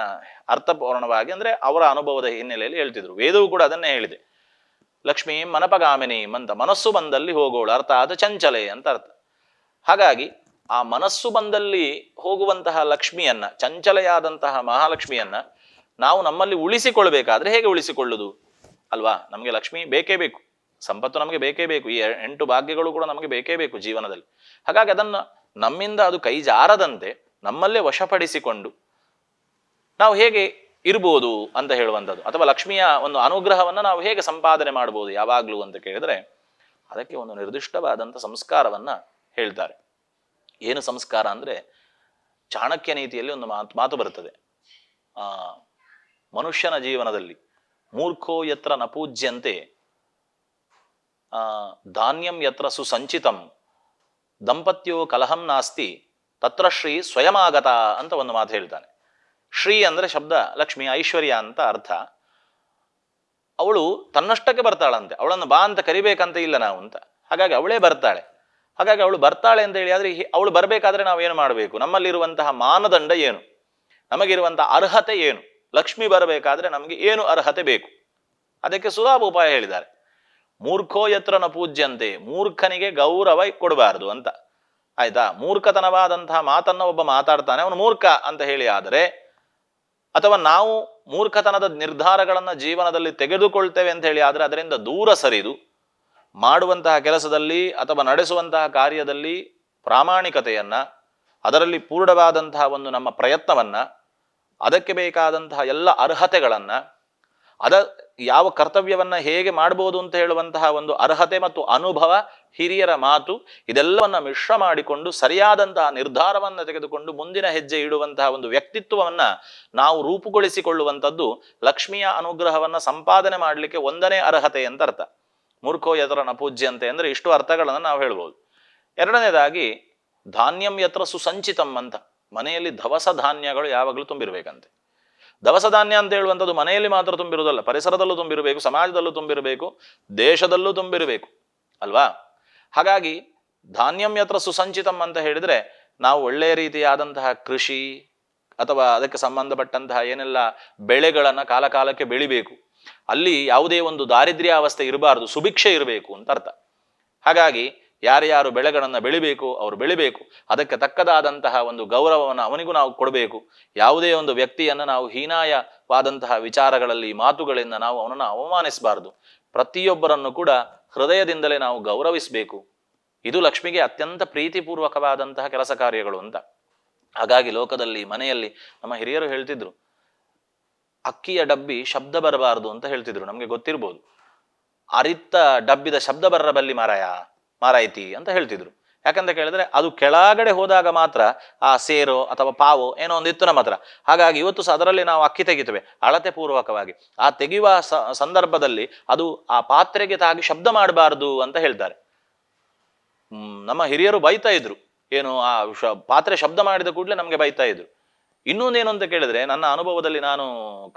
[SPEAKER 1] ಅರ್ಥಪೂರ್ಣವಾಗಿ ಅಂದ್ರೆ ಅವರ ಅನುಭವದ ಹಿನ್ನೆಲೆಯಲ್ಲಿ ಹೇಳ್ತಿದ್ರು. ವೇದವು ಕೂಡ ಅದನ್ನೇ ಹೇಳಿದೆ, ಲಕ್ಷ್ಮೀ ಮನಪಗಾಮಿನೀಂ ಅಂತ, ಮನಸ್ಸು ಬಂದಲ್ಲಿ ಹೋಗೋಳು, ಅರ್ಥಾತ್ ಚಂಚಲೆ ಅಂತ ಅರ್ಥ. ಹಾಗಾಗಿ ಆ ಮನಸ್ಸು ಬಂದಲ್ಲಿ ಹೋಗುವಂತಹ ಲಕ್ಷ್ಮಿಯನ್ನ, ಚಂಚಲೆಯಾದಂತಹ ಮಹಾಲಕ್ಷ್ಮಿಯನ್ನ ನಾವು ನಮ್ಮಲ್ಲಿ ಉಳಿಸಿಕೊಳ್ಬೇಕಾದ್ರೆ ಹೇಗೆ ಉಳಿಸಿಕೊಳ್ಳುವುದು ಅಲ್ವಾ? ನಮಗೆ ಲಕ್ಷ್ಮಿ ಬೇಕೇ ಬೇಕು, ಸಂಪತ್ತು ನಮಗೆ ಬೇಕೇ ಬೇಕು, ಈ 8 ಭಾಗ್ಯಗಳು ಕೂಡ ನಮಗೆ ಬೇಕೇ ಬೇಕು ಜೀವನದಲ್ಲಿ. ಹಾಗಾಗಿ ಅದನ್ನ ನಮ್ಮಿಂದ ಅದು ಕೈ ಜಾರದಂತೆ ನಮ್ಮಲ್ಲೇ ವಶಪಡಿಸಿಕೊಂಡು ನಾವು ಹೇಗೆ ಇರ್ಬೋದು ಅಂತ ಹೇಳುವಂಥದ್ದು, ಅಥವಾ ಲಕ್ಷ್ಮಿಯ ಒಂದು ಅನುಗ್ರಹವನ್ನು ನಾವು ಹೇಗೆ ಸಂಪಾದನೆ ಮಾಡ್ಬೋದು ಯಾವಾಗ್ಲೂ ಅಂತ ಕೇಳಿದ್ರೆ ಅದಕ್ಕೆ ಒಂದು ನಿರ್ದಿಷ್ಟವಾದಂಥ ಸಂಸ್ಕಾರವನ್ನ ಹೇಳ್ತಾರೆ. ಏನು ಸಂಸ್ಕಾರ ಅಂದ್ರೆ, ಚಾಣಕ್ಯ ನೀತಿಯಲ್ಲಿ ಒಂದು ಮಾತು ಬರುತ್ತದೆ, ಮನುಷ್ಯನ ಜೀವನದಲ್ಲಿ ಮೂರ್ಖೋ ಯತ್ರ ನ ಪೂಜ್ಯಂತೆ ಧಾನ್ಯಂ ಯತ್ರ ಸುಸಂಚಿತಂ ದಂಪತ್ಯೋ ಕಲಹಂ ನಾಸ್ತಿ ತತ್ರ ಶ್ರೀ ಸ್ವಯಮಾಗತ ಅಂತ ಒಂದು ಮಾತು ಹೇಳ್ತಾನೆ. ಶ್ರೀ ಅಂದ್ರೆ ಶಬ್ದ ಲಕ್ಷ್ಮಿ, ಐಶ್ವರ್ಯ ಅಂತ ಅರ್ಥ. ಅವಳು ತನ್ನಷ್ಟಕ್ಕೆ ಬರ್ತಾಳಂತೆ, ಅವಳನ್ನು ಬಾ ಅಂತ ಕರಿಬೇಕಂತ ಇಲ್ಲ ನಾವು ಅಂತ. ಹಾಗಾಗಿ ಅವಳೇ ಬರ್ತಾಳೆ. ಹಾಗಾಗಿ ಅವಳು ಬರ್ತಾಳೆ ಅಂತ ಹೇಳಿ ಆದ್ರೆ ಅವಳು ಬರಬೇಕಾದ್ರೆ ನಾವು ಏನು ಮಾಡಬೇಕು? ನಮ್ಮಲ್ಲಿರುವಂತಹ ಮಾನದಂಡ ಏನು? ನಮಗಿರುವಂತಹ ಅರ್ಹತೆ ಏನು? ಲಕ್ಷ್ಮಿ ಬರಬೇಕಾದ್ರೆ ನಮಗೆ ಏನು ಅರ್ಹತೆ ಬೇಕು? ಅದಕ್ಕೆ ಸುಲಭ ಉಪಾಯ ಹೇಳಿದ್ದಾರೆ. ಮೂರ್ಖೋ ಯತ್ರನ ಪೂಜ್ಯಂತೆ, ಮೂರ್ಖನಿಗೆ ಗೌರವ ಕೊಡಬಾರದು ಅಂತ. ಆಯ್ತಾ? ಮೂರ್ಖತನವಾದಂತಹ ಮಾತನ್ನ ಒಬ್ಬ ಮಾತಾಡ್ತಾನೆ, ಅವನು ಮೂರ್ಖ ಅಂತ ಹೇಳಿ ಆದರೆ, ಅಥವಾ ನಾವು ಮೂರ್ಖತನದ ನಿರ್ಧಾರಗಳನ್ನ ಜೀವನದಲ್ಲಿ ತೆಗೆದುಕೊಳ್ತೇವೆ ಅಂತ ಹೇಳಿ ಆದ್ರೆ ಅದರಿಂದ ದೂರ ಸರಿದು ಮಾಡುವಂತಹ ಕೆಲಸದಲ್ಲಿ ಅಥವಾ ನಡೆಸುವಂತಹ ಕಾರ್ಯದಲ್ಲಿ ಪ್ರಾಮಾಣಿಕತೆಯನ್ನ, ಅದರಲ್ಲಿ ಪೂರ್ಣವಾದಂತಹ ಒಂದು ನಮ್ಮ ಪ್ರಯತ್ನವನ್ನ, ಅದಕ್ಕೆ ಬೇಕಾದಂತಹ ಎಲ್ಲ ಅರ್ಹತೆಗಳನ್ನ, ಯಾವ ಕರ್ತವ್ಯವನ್ನ ಹೇಗೆ ಮಾಡ್ಬೋದು ಅಂತ ಹೇಳುವಂತಹ ಒಂದು ಅರ್ಹತೆ ಮತ್ತು ಅನುಭವ, ಹಿರಿಯರ ಮಾತು, ಇದೆಲ್ಲವನ್ನ ಮಿಶ್ರ ಮಾಡಿಕೊಂಡು ಸರಿಯಾದಂತಹ ನಿರ್ಧಾರವನ್ನ ತೆಗೆದುಕೊಂಡು ಮುಂದಿನ ಹೆಜ್ಜೆ ಇಡುವಂತಹ ಒಂದು ವ್ಯಕ್ತಿತ್ವವನ್ನ ನಾವು ರೂಪುಗೊಳಿಸಿಕೊಳ್ಳುವಂಥದ್ದು ಲಕ್ಷ್ಮಿಯ ಅನುಗ್ರಹವನ್ನ ಸಂಪಾದನೆ ಮಾಡಲಿಕ್ಕೆ ಒಂದನೇ ಅರ್ಹತೆ ಅಂತ ಅರ್ಥ. ಮೂರ್ಖೋ ಯತ್ರ ನ ಪೂಜ್ಯಂತೆ ಅಂದ್ರೆ ಇಷ್ಟು ಅರ್ಥಗಳನ್ನು ನಾವು ಹೇಳ್ಬೋದು. ಎರಡನೇದಾಗಿ ಧಾನ್ಯಂ ಯತ್ರ ಸುಸಂಚಿತಂ ಅಂತ, ಮನೆಯಲ್ಲಿ ದವಸ ಧಾನ್ಯಗಳು ಯಾವಾಗಲೂ ತುಂಬಿರ್ಬೇಕಂತೆ. ದವಸ ಧಾನ್ಯ ಅಂತ ಹೇಳುವಂಥದ್ದು ಮನೆಯಲ್ಲಿ ಮಾತ್ರ ತುಂಬಿರುವುದಲ್ಲ, ಪರಿಸರದಲ್ಲೂ ತುಂಬಿರಬೇಕು, ಸಮಾಜದಲ್ಲೂ ತುಂಬಿರಬೇಕು, ದೇಶದಲ್ಲೂ ತುಂಬಿರಬೇಕು ಅಲ್ವಾ? ಹಾಗಾಗಿ ಧಾನ್ಯಂ ಯತ್ರ ಸುಸಂಚಿತಂ ಅಂತ ಹೇಳಿದ್ರೆ ನಾವು ಒಳ್ಳೆಯ ರೀತಿಯಾದಂತಹ ಕೃಷಿ ಅಥವಾ ಅದಕ್ಕೆ ಸಂಬಂಧಪಟ್ಟಂತಹ ಏನೆಲ್ಲ ಬೆಳೆಗಳನ್ನ ಕಾಲ ಕಾಲಕ್ಕೆ ಬೆಳಿಬೇಕು. ಅಲ್ಲಿ ಯಾವುದೇ ಒಂದು ದಾರಿದ್ರ್ಯ ಅವಸ್ಥೆ ಇರಬಾರದು, ಸುಭಿಕ್ಷೆ ಇರಬೇಕು ಅಂತ ಅರ್ಥ. ಹಾಗಾಗಿ ಯಾರ್ಯಾರು ಬೆಳೆಗಳನ್ನ ಬೆಳಿಬೇಕು ಅವರು ಬೆಳಿಬೇಕು, ಅದಕ್ಕೆ ತಕ್ಕದಾದಂತಹ ಒಂದು ಗೌರವವನ್ನು ಅವನಿಗೂ ನಾವು ಕೊಡಬೇಕು. ಯಾವುದೇ ಒಂದು ವ್ಯಕ್ತಿಯನ್ನು ನಾವು ಹೀನಾಯವಾದಂತಹ ವಿಚಾರಗಳಲ್ಲಿ ಮಾತುಗಳಿಂದ ನಾವು ಅವನನ್ನು ಅವಮಾನಿಸಬಾರದು. ಪ್ರತಿಯೊಬ್ಬರನ್ನು ಕೂಡ ಹೃದಯದಿಂದಲೇ ನಾವು ಗೌರವಿಸಬೇಕು. ಇದು ಲಕ್ಷ್ಮಿಗೆ ಅತ್ಯಂತ ಪ್ರೀತಿಪೂರ್ವಕವಾದಂತಹ ಕೆಲಸ ಕಾರ್ಯಗಳು ಅಂತ. ಹಾಗಾಗಿ ಲೋಕದಲ್ಲಿ ಮನೆಯಲ್ಲಿ ನಮ್ಮ ಹಿರಿಯರು ಹೇಳ್ತಿದ್ರು, ಅಕ್ಕಿಯ ಡಬ್ಬಿ ಶಬ್ದ ಬರಬಾರದು ಅಂತ ಹೇಳ್ತಿದ್ರು. ನಮ್ಗೆ ಗೊತ್ತಿರ್ಬೋದು. ಅರಿತ್ತ ಡಬ್ಬಿದ ಶಬ್ದ ಬರಬಲ್ಲಿ ಮಾರಾಯ್ತಿ ಅಂತ ಹೇಳ್ತಿದ್ರು. ಯಾಕಂತ ಕೇಳಿದ್ರೆ ಅದು ಕೆಳಗಡೆ ಹೋದಾಗ ಮಾತ್ರ ಆ ಸೇರೋ ಅಥವಾ ಪಾವೋ ಏನೋ ಒಂದಿತ್ತು ನಮ್ಮ ಹತ್ರ. ಹಾಗಾಗಿ ಇವತ್ತು ಸಹ ಅದರಲ್ಲಿ ನಾವು ಅಕ್ಕಿ ತೆಗಿತೇವೆ ಅಳತೆ ಪೂರ್ವಕವಾಗಿ. ಆ ತೆಗೆಯುವ ಸಂದರ್ಭದಲ್ಲಿ ಅದು ಆ ಪಾತ್ರೆಗೆ ತಾಗಿ ಶಬ್ದ ಮಾಡಬಾರದು ಅಂತ ಹೇಳ್ತಾರೆ. ನಮ್ಮ ಹಿರಿಯರು ಬೈತಾ ಇದ್ರು, ಏನು ಆ ಪಾತ್ರೆ ಶಬ್ದ ಮಾಡಿದ ಕೂಡಲೇ ನಮ್ಗೆ ಬೈತಾ ಇದ್ರು. ಇನ್ನೊಂದೇನು ಅಂತ ಕೇಳಿದ್ರೆ, ನನ್ನ ಅನುಭವದಲ್ಲಿ ನಾನು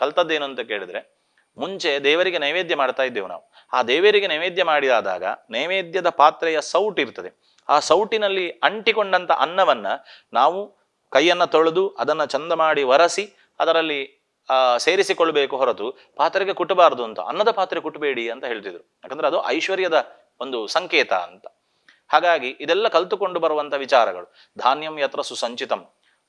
[SPEAKER 1] ಕಲ್ತದ್ದೇನು ಅಂತ ಕೇಳಿದ್ರೆ, ಮುಂಚೆ ದೇವರಿಗೆ ನೈವೇದ್ಯ ಮಾಡ್ತಾ ಇದ್ದೇವೆ ನಾವು. ಆ ದೇವರಿಗೆ ನೈವೇದ್ಯ ಮಾಡಿದಾದಾಗ ನೈವೇದ್ಯದ ಪಾತ್ರೆಯ ಸೌಟ್ ಇರ್ತದೆ. ಆ ಸೌಟಿನಲ್ಲಿ ಅಂಟಿಕೊಂಡಂತ ಅನ್ನವನ್ನ ನಾವು ಕೈಯನ್ನ ತೊಳೆದು ಅದನ್ನ ಚಂದ ಮಾಡಿ ಒರೆಸಿ ಅದರಲ್ಲಿ ಸೇರಿಸಿಕೊಳ್ಬೇಕು ಹೊರತು ಪಾತ್ರೆಗೆ ಕುಟ್ಟಬಾರದು ಅಂತ. ಅನ್ನದ ಪಾತ್ರೆ ಕುಟ್ಟಬೇಡಿ ಅಂತ ಹೇಳ್ತಿದ್ರು. ಯಾಕಂದ್ರೆ ಅದು ಐಶ್ವರ್ಯದ ಒಂದು ಸಂಕೇತ ಅಂತ. ಹಾಗಾಗಿ ಇದೆಲ್ಲ ಕಲ್ತುಕೊಂಡು ಬರುವಂತ ವಿಚಾರಗಳು. ಧಾನ್ಯಂ ಯತ್ರ ಸುಸಂಚಿತಂ,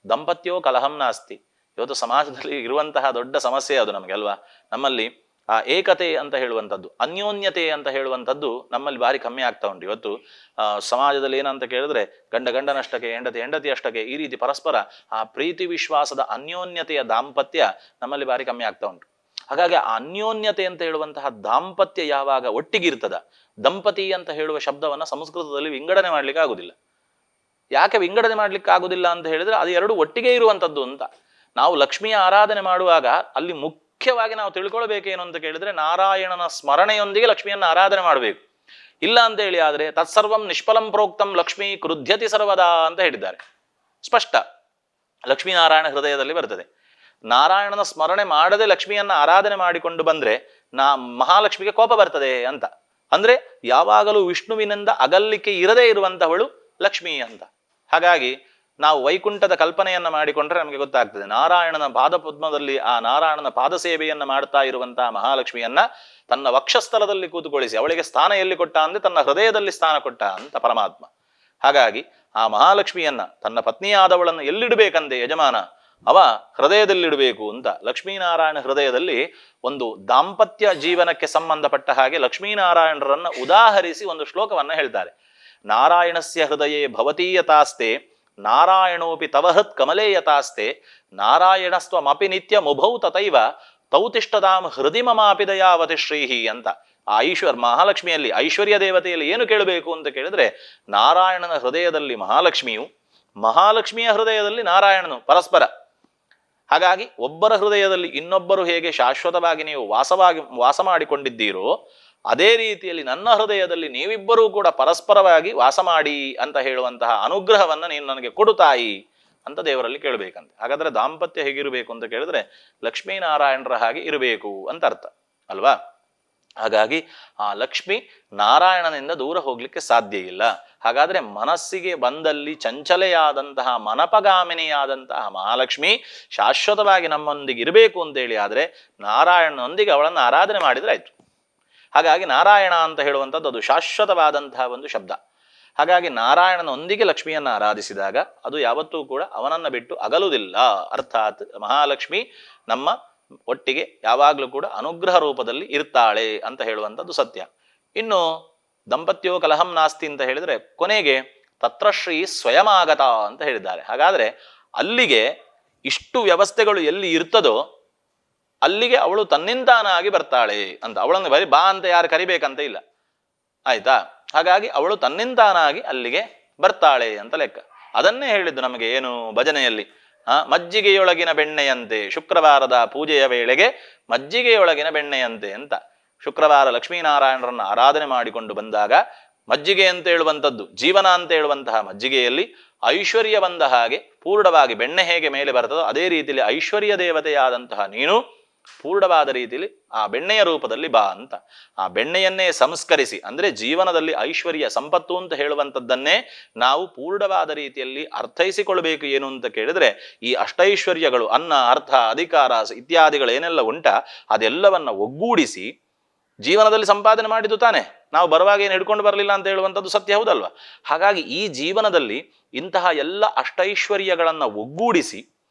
[SPEAKER 1] ದಂಪತ್ಯೋ ಕಲಹಂ ನಾಸ್ತಿ. ಇವತ್ತು ಸಮಾಜದಲ್ಲಿ ಇರುವಂತಹ ದೊಡ್ಡ ಸಮಸ್ಯೆ ಅದು ನಮಗೆ ಅಲ್ವಾ? ನಮ್ಮಲ್ಲಿ ಆ ಏಕತೆ ಅಂತ ಹೇಳುವಂಥದ್ದು, ಅನ್ಯೋನ್ಯತೆ ಅಂತ ಹೇಳುವಂಥದ್ದು ನಮ್ಮಲ್ಲಿ ಭಾರಿ ಕಮ್ಮಿ ಆಗ್ತಾ ಉಂಟು. ಇವತ್ತು ಸಮಾಜದಲ್ಲಿ ಏನಂತ ಕೇಳಿದ್ರೆ, ಗಂಡನಷ್ಟಕ್ಕೆ, ಹೆಂಡತಿ ಅಷ್ಟಕ್ಕೆ, ಈ ರೀತಿ ಪರಸ್ಪರ ಆ ಪ್ರೀತಿ ವಿಶ್ವಾಸದ ಅನ್ಯೋನ್ಯತೆಯ ದಾಂಪತ್ಯ ನಮ್ಮಲ್ಲಿ ಭಾರಿ ಕಮ್ಮಿ ಆಗ್ತಾ ಉಂಟು. ಹಾಗಾಗಿ ಆ ಅನ್ಯೋನ್ಯತೆ ಅಂತ ಹೇಳುವಂತಹ ದಾಂಪತ್ಯ ಯಾವಾಗ ಒಟ್ಟಿಗಿರ್ತದ, ದಂಪತಿ ಅಂತ ಹೇಳುವ ಶಬ್ದವನ್ನ ಸಂಸ್ಕೃತದಲ್ಲಿ ವಿಂಗಡಣೆ ಮಾಡ್ಲಿಕ್ಕೆ ಆಗುದಿಲ್ಲ. ಯಾಕೆ ವಿಂಗಡಣೆ ಮಾಡ್ಲಿಕ್ಕೆ ಆಗುದಿಲ್ಲ ಅಂತ ಹೇಳಿದ್ರೆ, ಅದು ಎರಡು ಒಟ್ಟಿಗೆ ಇರುವಂಥದ್ದು ಅಂತ. ನಾವು ಲಕ್ಷ್ಮಿಯ ಆರಾಧನೆ ಮಾಡುವಾಗ ಅಲ್ಲಿ ಮುಖ್ಯವಾಗಿ ನಾವು ತಿಳ್ಕೊಳ್ಬೇಕೇನು ಅಂತ ಕೇಳಿದ್ರೆ, ನಾರಾಯಣನ ಸ್ಮರಣೆಯೊಂದಿಗೆ ಲಕ್ಷ್ಮಿಯನ್ನ ಆರಾಧನೆ ಮಾಡಬೇಕು. ಇಲ್ಲ ಅಂತ ಹೇಳಿ ಆದ್ರೆ ತತ್ಸರ್ವಂ ನಿಷ್ಫಲಂ ಪ್ರೋಕ್ತಂ ಲಕ್ಷ್ಮೀ ಕೃಧ್ಯತಿ ಸರ್ವದಾ ಅಂತ ಹೇಳಿದ್ದಾರೆ. ಸ್ಪಷ್ಟ ಲಕ್ಷ್ಮೀನಾರಾಯಣ ಹೃದಯದಲ್ಲಿ ಬರ್ತದೆ. ನಾರಾಯಣನ ಸ್ಮರಣೆ ಮಾಡದೆ ಲಕ್ಷ್ಮಿಯನ್ನ ಆರಾಧನೆ ಮಾಡಿಕೊಂಡು ಬಂದ್ರೆ ಮಹಾಲಕ್ಷ್ಮಿಗೆ ಕೋಪ ಬರ್ತದೆ ಅಂತ. ಅಂದ್ರೆ ಯಾವಾಗಲೂ ವಿಷ್ಣುವಿನಿಂದ ಅಗಲಿಕೆ ಇರದೇ ಇರುವಂತಹವಳು ಲಕ್ಷ್ಮಿ ಅಂತ. ಹಾಗಾಗಿ ನಾವು ವೈಕುಂಠದ ಕಲ್ಪನೆಯನ್ನ ಮಾಡಿಕೊಂಡ್ರೆ ನಮಗೆ ಗೊತ್ತಾಗ್ತದೆ, ನಾರಾಯಣನ ಪಾದಪದ್ಮದಲ್ಲಿ ಆ ನಾರಾಯಣನ ಪಾದ ಸೇವೆಯನ್ನ ಮಾಡ್ತಾ ಇರುವಂತಹ ಮಹಾಲಕ್ಷ್ಮಿಯನ್ನ ತನ್ನ ವಕ್ಷಸ್ಥಲದಲ್ಲಿ ಕೂತುಗೊಳಿಸಿ ಅವಳಿಗೆ ಸ್ಥಾನ ಎಲ್ಲಿ ಕೊಟ್ಟ ಅಂದ್ರೆ ತನ್ನ ಹೃದಯದಲ್ಲಿ ಸ್ಥಾನ ಕೊಟ್ಟ ಅಂತ ಪರಮಾತ್ಮ. ಹಾಗಾಗಿ ಆ ಮಹಾಲಕ್ಷ್ಮಿಯನ್ನ ತನ್ನ ಪತ್ನಿಯಾದವಳನ್ನು ಎಲ್ಲಿಡಬೇಕಂತೆ ಯಜಮಾನ, ಅವ ಹೃದಯದಲ್ಲಿಡಬೇಕು ಅಂತ. ಲಕ್ಷ್ಮೀನಾರಾಯಣ ಹೃದಯದಲ್ಲಿ ಒಂದು ದಾಂಪತ್ಯ ಜೀವನಕ್ಕೆ ಸಂಬಂಧಪಟ್ಟ ಹಾಗೆ ಲಕ್ಷ್ಮೀನಾರಾಯಣರನ್ನ ಉದಾಹರಿಸಿ ಒಂದು ಶ್ಲೋಕವನ್ನ ಹೇಳ್ತಾರೆ. ನಾರಾಯಣಸ್ಯ ಹೃದಯೇ ಭವತೀಯತಾಸ್ತೆ ನಾರಾಯಣೋಪಿ ತವಹೃತ್ ಕಮಲೇಯತಾಸ್ತೆ ನಾರಾಯಣಸ್ತ್ವಮಪಿ ನಿತ್ಯ ಮುಭೌ ತಥೈವ ತೌತಿಷ್ಠದಾಂ ಹೃದಿ ಮಮಾಪಿ ದಯಾವತಿ ಶ್ರೀಹಿ ಅಂತ. ಆ ಮಹಾಲಕ್ಷ್ಮಿಯಲ್ಲಿ ಐಶ್ವರ್ಯ ದೇವತೆಯಲ್ಲಿ ಏನು ಕೇಳಬೇಕು ಅಂತ ಕೇಳಿದ್ರೆ, ನಾರಾಯಣನ ಹೃದಯದಲ್ಲಿ ಮಹಾಲಕ್ಷ್ಮಿಯು, ಮಹಾಲಕ್ಷ್ಮಿಯ ಹೃದಯದಲ್ಲಿ ನಾರಾಯಣನು ಪರಸ್ಪರ. ಹಾಗಾಗಿ ಒಬ್ಬರ ಹೃದಯದಲ್ಲಿ ಇನ್ನೊಬ್ಬರು ಹೇಗೆ ಶಾಶ್ವತವಾಗಿ ನೀವು ವಾಸ ಮಾಡಿಕೊಂಡಿದ್ದೀರೋ ಅದೇ ರೀತಿಯಲ್ಲಿ ನನ್ನ ಹೃದಯದಲ್ಲಿ ನೀವಿಬ್ಬರೂ ಕೂಡ ಪರಸ್ಪರವಾಗಿ ವಾಸ ಮಾಡಿ ಅಂತ ಹೇಳುವಂತಹ ಅನುಗ್ರಹವನ್ನ ನೀನು ನನಗೆ ಕೊಡುತ್ತಾಯಿ ಅಂತ ದೇವರಲ್ಲಿ ಕೇಳಬೇಕಂತೆ. ಹಾಗಾದ್ರೆ ದಾಂಪತ್ಯ ಹೇಗಿರಬೇಕು ಅಂತ ಕೇಳಿದ್ರೆ ಲಕ್ಷ್ಮೀನಾರಾಯಣರ ಹಾಗೆ ಇರಬೇಕು ಅಂತ ಅರ್ಥ ಅಲ್ವಾ? ಹಾಗಾಗಿ ಆ ಲಕ್ಷ್ಮಿ ನಾರಾಯಣನಿಂದ ದೂರ ಹೋಗ್ಲಿಕ್ಕೆ ಸಾಧ್ಯ ಇಲ್ಲ. ಹಾಗಾದ್ರೆ ಮನಸ್ಸಿಗೆ ಬಂದಲ್ಲಿ ಚಂಚಲೆಯಾದಂತಹ ಮನಪಗಾಮಿನಿಯಾದಂತಹ ಮಹಾಲಕ್ಷ್ಮಿ ಶಾಶ್ವತವಾಗಿ ನಮ್ಮೊಂದಿಗೆ ಇರಬೇಕು ಅಂತೇಳಿ ಆದ್ರೆ ನಾರಾಯಣನೊಂದಿಗೆ ಅವಳನ್ನು ಆರಾಧನೆ ಮಾಡಿದ್ರೆ ಆಯ್ತು. ಹಾಗಾಗಿ ನಾರಾಯಣ ಅಂತ ಹೇಳುವಂಥದ್ದು ಅದು ಶಾಶ್ವತವಾದಂತಹ ಒಂದು ಶಬ್ದ. ಹಾಗಾಗಿ ನಾರಾಯಣನೊಂದಿಗೆ ಲಕ್ಷ್ಮಿಯನ್ನು ಆರಾಧಿಸಿದಾಗ ಅದು ಯಾವತ್ತೂ ಕೂಡ ಅವನನ್ನು ಬಿಟ್ಟು ಅಗಲುವುದಿಲ್ಲ. ಅರ್ಥಾತ್ ಮಹಾಲಕ್ಷ್ಮಿ ನಮ್ಮ ಒಟ್ಟಿಗೆ ಯಾವಾಗಲೂ ಕೂಡ ಅನುಗ್ರಹ ರೂಪದಲ್ಲಿ ಇರ್ತಾಳೆ ಅಂತ ಹೇಳುವಂಥದ್ದು ಸತ್ಯ. ಇನ್ನು ದಂಪತ್ಯೋ ಕಲಹಂ ನಾಸ್ತಿ ಅಂತ ಹೇಳಿದ್ರೆ ಕೊನೆಗೆ ತತ್ರ ಶ್ರೀ ಸ್ವಯಮಾಗತ ಅಂತ ಹೇಳಿದ್ದಾರೆ. ಹಾಗಾದ್ರೆ ಅಲ್ಲಿಗೆ ಇಷ್ಟು ವ್ಯವಸ್ಥೆಗಳು ಎಲ್ಲಿ ಇರ್ತದೋ ಅಲ್ಲಿಗೆ ಅವಳು ತನ್ನಿಂದಾನಾಗಿ ಬರ್ತಾಳೆ ಅಂತ. ಅವಳನ್ನು ಬರೀ ಬಾ ಅಂತ ಯಾರು ಕರಿಬೇಕಂತ ಇಲ್ಲ, ಆಯ್ತಾ? ಹಾಗಾಗಿ ಅವಳು ತನ್ನಿಂದಾನಾಗಿ ಅಲ್ಲಿಗೆ ಬರ್ತಾಳೆ ಅಂತ ಲೆಕ್ಕ. ಅದನ್ನೇ ಹೇಳಿದ್ದು ನಮಗೆ ಏನು ಭಜನೆಯಲ್ಲಿ, ಮಜ್ಜಿಗೆಯೊಳಗಿನ ಬೆಣ್ಣೆಯಂತೆ ಶುಕ್ರವಾರದ ಪೂಜೆಯ ವೇಳೆಗೆ ಮಜ್ಜಿಗೆಯೊಳಗಿನ ಬೆಣ್ಣೆಯಂತೆ ಅಂತ. ಶುಕ್ರವಾರ ಲಕ್ಷ್ಮೀನಾರಾಯಣರನ್ನ ಆರಾಧನೆ ಮಾಡಿಕೊಂಡು ಬಂದಾಗ ಮಜ್ಜಿಗೆ ಅಂತ ಹೇಳುವಂಥದ್ದು ಜೀವನ ಅಂತ ಹೇಳುವಂತಹ ಮಜ್ಜಿಗೆಯಲ್ಲಿ ಐಶ್ವರ್ಯ ಬಂದ ಹಾಗೆ ಪೂರ್ಣವಾಗಿ ಬೆಣ್ಣೆ ಹೇಗೆ ಮೇಲೆ ಬರ್ತದೋ ಅದೇ ರೀತಿಯಲ್ಲಿ ಐಶ್ವರ್ಯ ದೇವತೆಯಾದಂತಹ ನೀನು ಪೂರ್ಣವಾದ ರೀತಿಯಲ್ಲಿ ಆ ಬೆಣ್ಣೆಯ ರೂಪದಲ್ಲಿ ಬಾ ಅಂತ. ಆ ಬೆಣ್ಣೆಯನ್ನೇ ಸಂಸ್ಕರಿಸಿ ಅಂದ್ರೆ ಜೀವನದಲ್ಲಿ ಐಶ್ವರ್ಯ ಸಂಪತ್ತು ಅಂತ ಹೇಳುವಂಥದ್ದನ್ನೇ ನಾವು ಪೂರ್ಣವಾದ ರೀತಿಯಲ್ಲಿ ಅರ್ಥೈಸಿಕೊಳ್ಬೇಕು. ಏನು ಅಂತ ಕೇಳಿದ್ರೆ ಈ ಅಷ್ಟೈಶ್ವರ್ಯಗಳು ಅನ್ನ ಅರ್ಥ ಅಧಿಕಾರ ಇತ್ಯಾದಿಗಳು ಏನೆಲ್ಲ ಉಂಟ ಅದೆಲ್ಲವನ್ನ ಒಗ್ಗೂಡಿಸಿ ಜೀವನದಲ್ಲಿ ಸಂಪಾದನೆ ಮಾಡಿದ್ದು ತಾನೆ. ನಾವು ಬರುವಾಗ ಏನು ಹಿಡ್ಕೊಂಡು ಬರಲಿಲ್ಲ ಅಂತ ಹೇಳುವಂಥದ್ದು ಸತ್ಯ, ಹೌದಲ್ವಾ? ಹಾಗಾಗಿ ಈ ಜೀವನದಲ್ಲಿ ಇಂತಹ ಎಲ್ಲ ಅಷ್ಟೈಶ್ವರ್ಯಗಳನ್ನ ಒಗ್ಗೂಡಿಸಿ